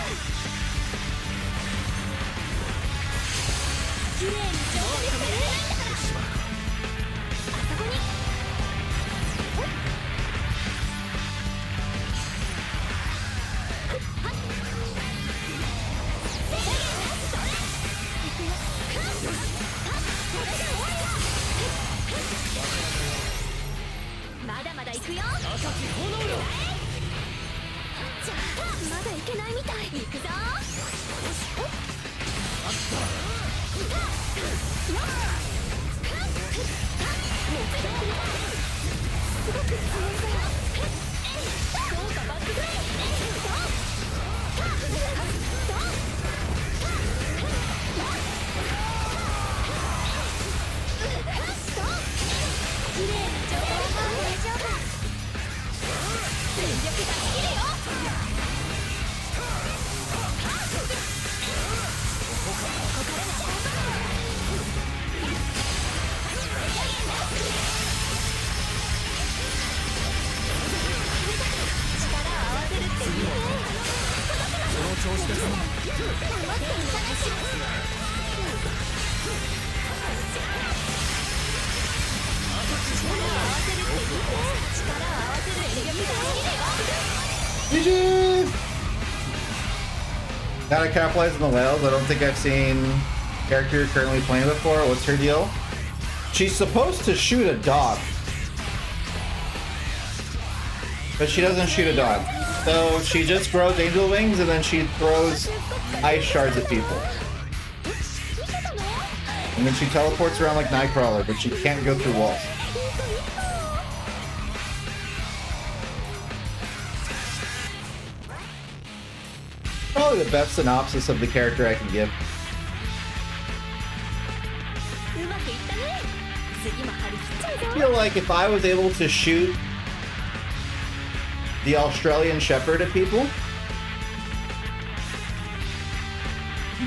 綺麗に上手にしてくれないんだからあそこに まだまだ行くよ赤き炎よじゃあまだいけない調子で頼む。GG! Gotta capitalize on the whales. I don't think I've seen character you're currently playing before. What's her deal? She's supposed to shoot a dog, but she doesn't shoot a dog. So she just grows angel wings and then she throws ice shards at people. And then she teleports around like Nightcrawler, but she can't go through walls. Probably the best synopsis of the character I can give. I feel like if I was able to shoot the Australian Shepherd at people,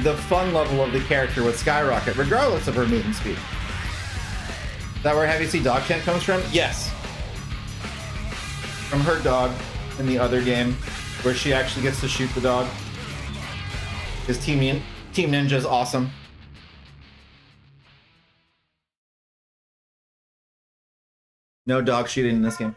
the fun level of the character would skyrocket, regardless of her movement speed. Is that where Heavy Sea Dog Chant comes from? Yes. From her dog in the other game, where she actually gets to shoot the dog. Because Team Ninja is awesome. No dog shooting in this game.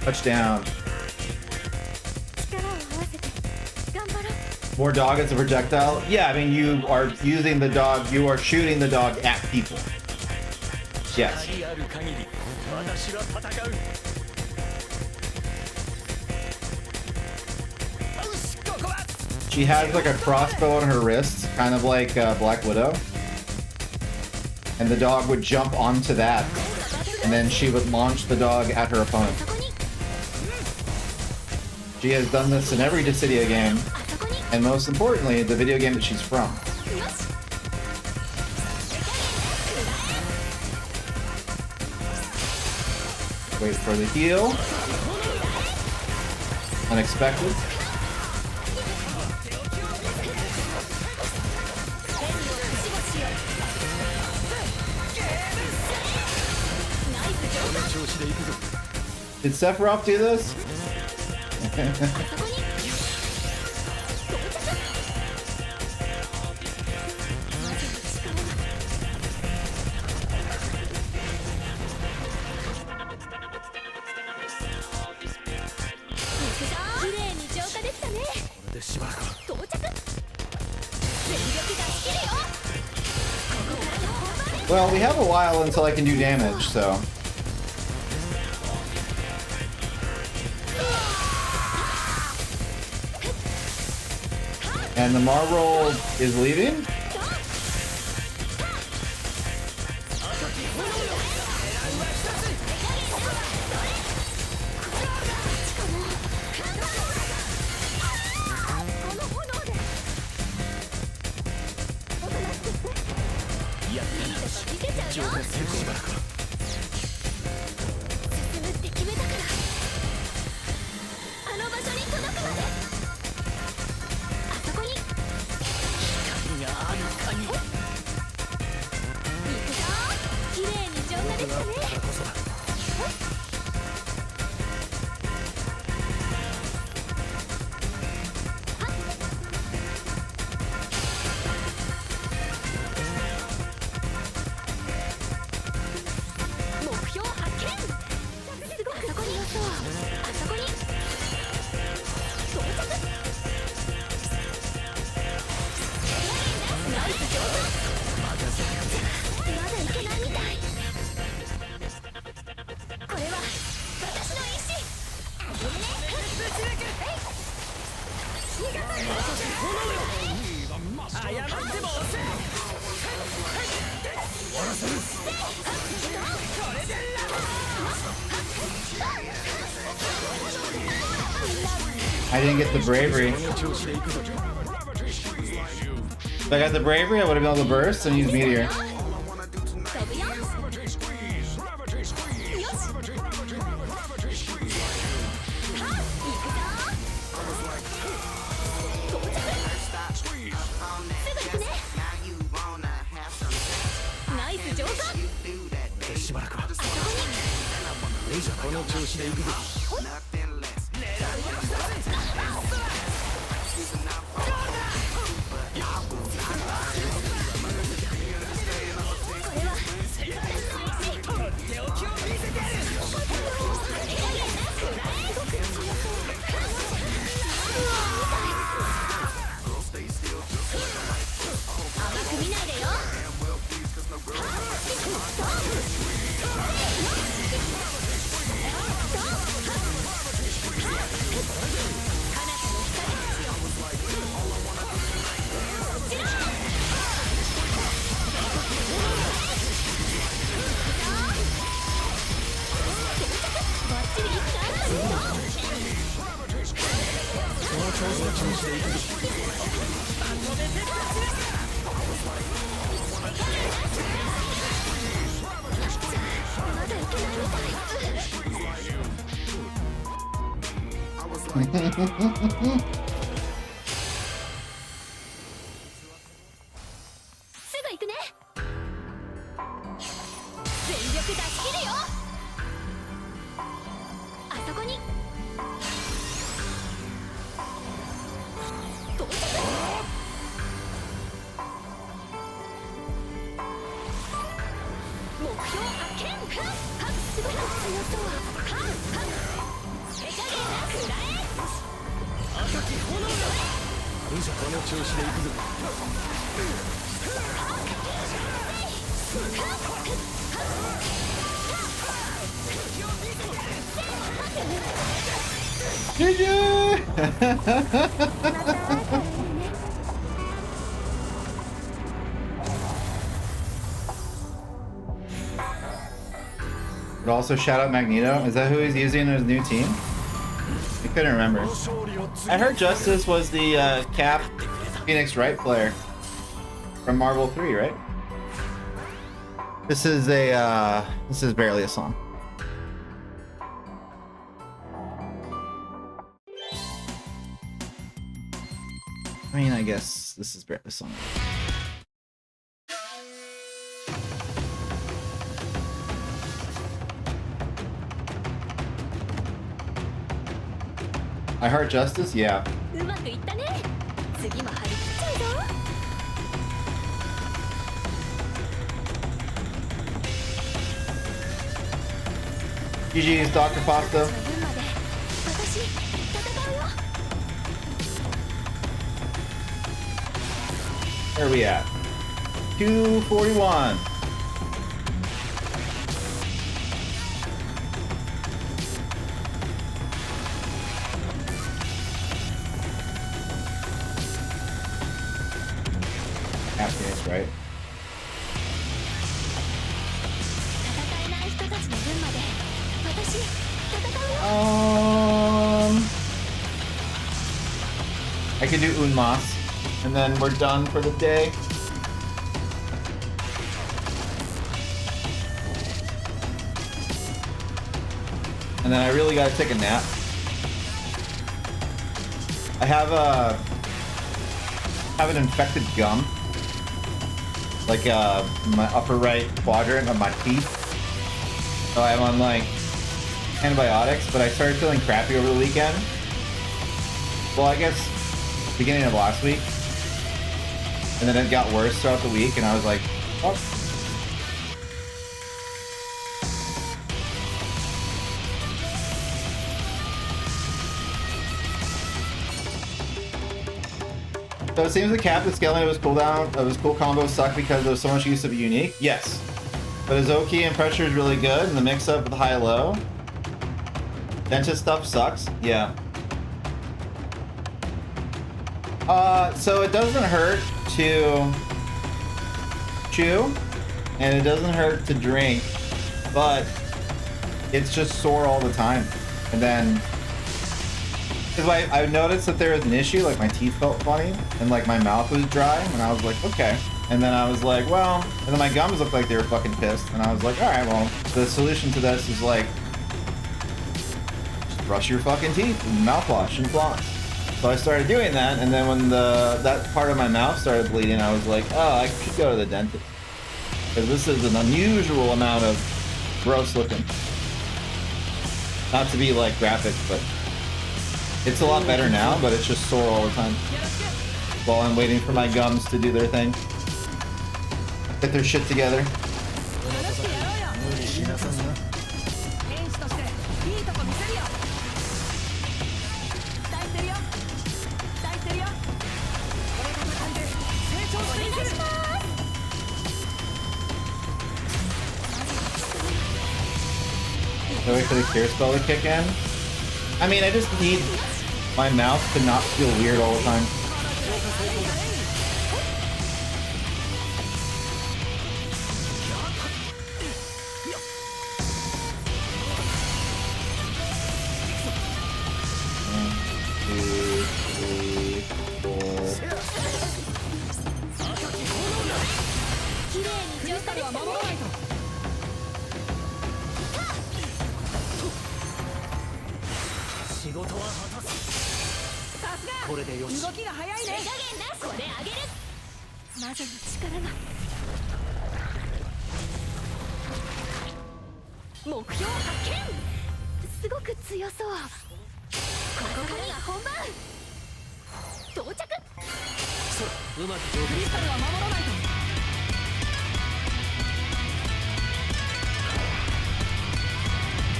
Touchdown. More dog as a projectile? Yeah, I mean, you are using the dog, you are shooting the dog at people. Yes. She has like a crossbow on her wrist, kind of like Black Widow. And the dog would jump onto that, and then she would launch the dog at her opponent. She has done this in every Dissidia game, and most importantly, the video game that she's from. Wait for the heal. Unexpected. Did Sephiroth do this? Well, we have a while until I can do damage, so. And the Marble is leaving? I didn't get the bravery. If I got the bravery, I would have been able to burst and use meteor. じゃこの調子でいくぞ。甘く見ないでよ。この調子でいくぞ。すぐ行くね。全力出し切るよ。あそこに到着。目標発見。はっすごい強そう。はっ手加減なくらえ。赤き炎があるじゃこの調子でいくぞ。But also shout out Magneto. Is that who he's using in his new team? I couldn't remember. I heard Justice was the Cap Phoenix Wright player from Marvel 3, right? This is barely a song. I mean, I guess this is barely a song. I Heart Justice? Yeah. うまくいったね。次も張り切っちゃうぞ。GG's Dr. Pasta. 分まで私戦うよ。 Where are we at? 241. Happiness, right? 戦えない人たちの分まで私戦うよ。I could do Unmas, and then we're done for the day. And then I really gotta take a nap. I have an infected gum, like my upper right quadrant of my teeth. So I'm on like antibiotics, but I started feeling crappy over the weekend. Well, I guess beginning of last week, and then it got worse throughout the week, and I was like, oh. So it seems the cap that scaling of his cooldown of his cool combos suck because there was so much use of a unique. Yes, but his O key and pressure is really good, and the mix up with high-low. Dentist stuff sucks. Yeah. So it doesn't hurt to chew, and it doesn't hurt to drink, but it's just sore all the time. And then, because I noticed that there was an issue, like my teeth felt funny, and like my mouth was dry, and I was like, okay. And then I was like, well, and then my gums looked like they were fucking pissed, and I was like, all right, well, the solution to this is like, just brush your fucking teeth and mouthwash and floss. So I started doing that, and then when that part of my mouth started bleeding, I was like, oh, I should go to the dentist. Because this is an unusual amount of gross looking. Not to be like graphic, but it's a lot better now, but it's just sore all the time. While I'm waiting for my gums to do their thing. Get their shit together. 無理しなさんな。天使としていいとこ見せるよ。期待してるよ。期待してるよ。この戦いで成長していける。お願いします。 Do I wait for the cure spell to kick in? I mean, I just need my mouth to not feel weird all the time.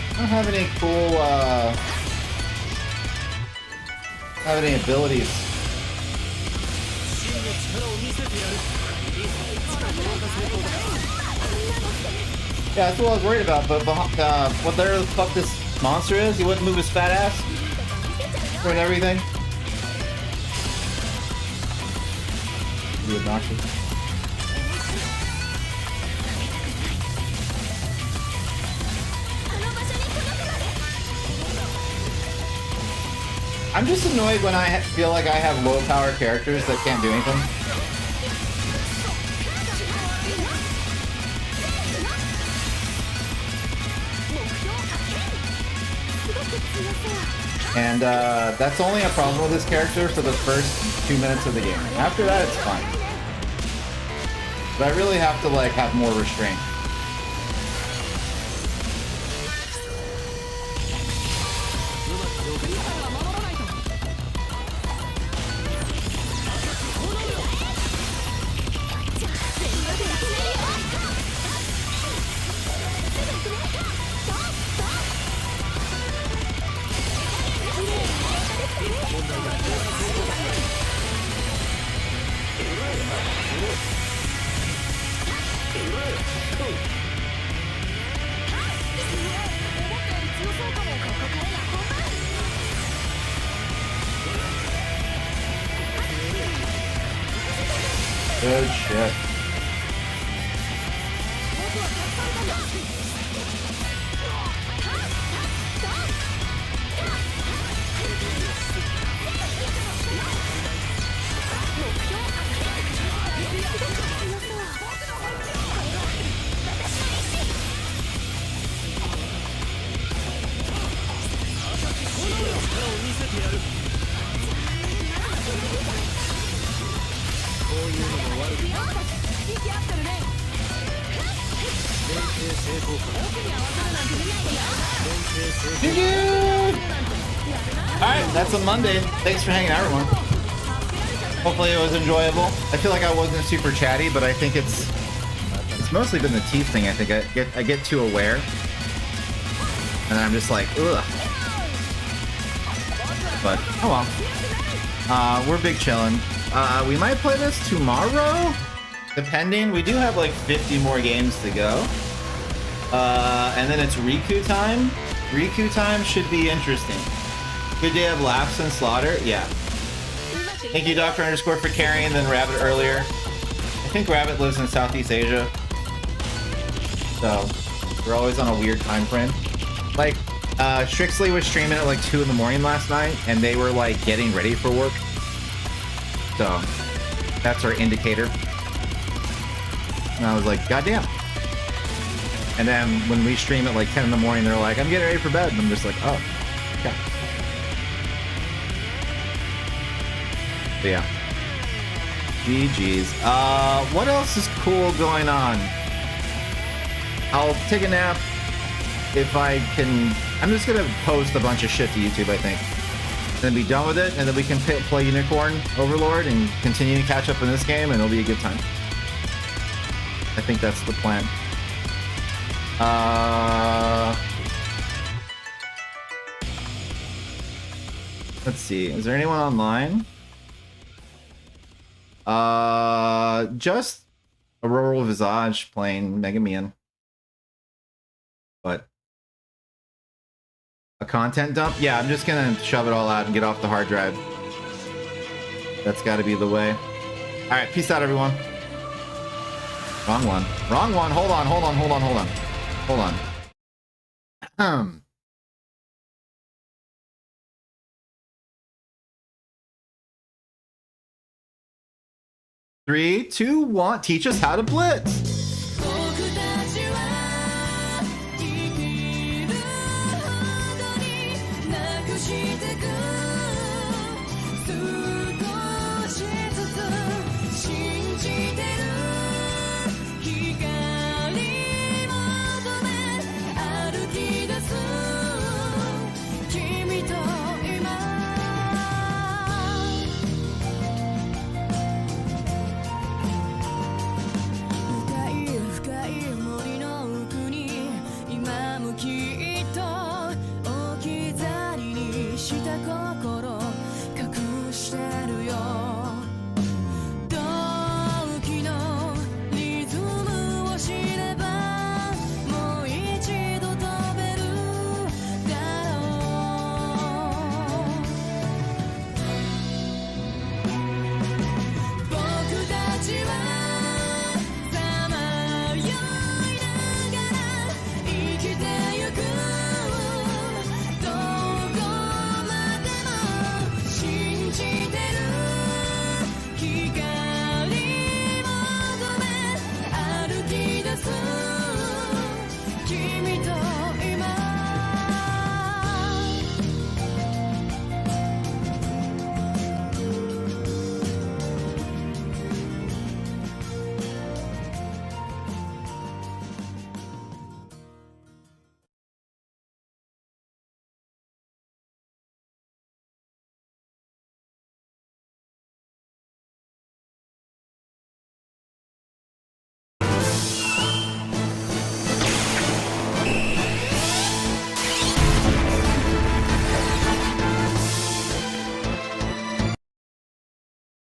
I don't have any cool, have any abilities. Yeah, that's what I was worried about, but whatever the fuck this monster is, he wouldn't move his fat ass and everything. Be obnoxious. I'm just annoyed when I feel like I have low power characters that can't do anything. And that's only a problem with this character for the first 2 minutes of the game. After that, it's fine. But I really have to like have more restraint. Good shit. Alright, that's a Monday. Thanks for hanging out, everyone. Hopefully it was enjoyable. I feel like I wasn't super chatty, but I think it's mostly been the teeth thing. I think I get too aware. And I'm just like, ugh. But, oh well. We're big chillin'. We might play this tomorrow, depending. We do have like 50 more games to go. And then it's Riku time. Riku time should be interesting. Good day of laughs and slaughter. Yeah. Thank you, Dr. Underscore, for carrying, then Rabbit earlier. I think Rabbit lives in Southeast Asia. So, we're always on a weird time frame. Like, Strixley was streaming at like 2 in the morning last night, and they were like getting ready for work. So, that's our indicator. And I was like, goddamn. And then when we stream at like 10 in the morning, they're like, I'm getting ready for bed. And I'm just like, oh, okay. But yeah. GG's. What else is cool going on? I'll take a nap if I can I'm just gonna post a bunch of shit to YouTube, I think. And then be done with it, and then we can play Unicorn Overlord and continue to catch up in this game, and it'll be a good time. I think that's the plan. Let's see. Is there anyone online? Just Aurora Visage playing Mega Man. But a content dump? Yeah, I'm just gonna shove it all out and get off the hard drive. That's got to be the way. All right, peace out, everyone. Wrong one. Wrong one. Hold on. Hold on. Hold on. Hold on. Hold on. 3, 2, 1. Teach us how to blitz.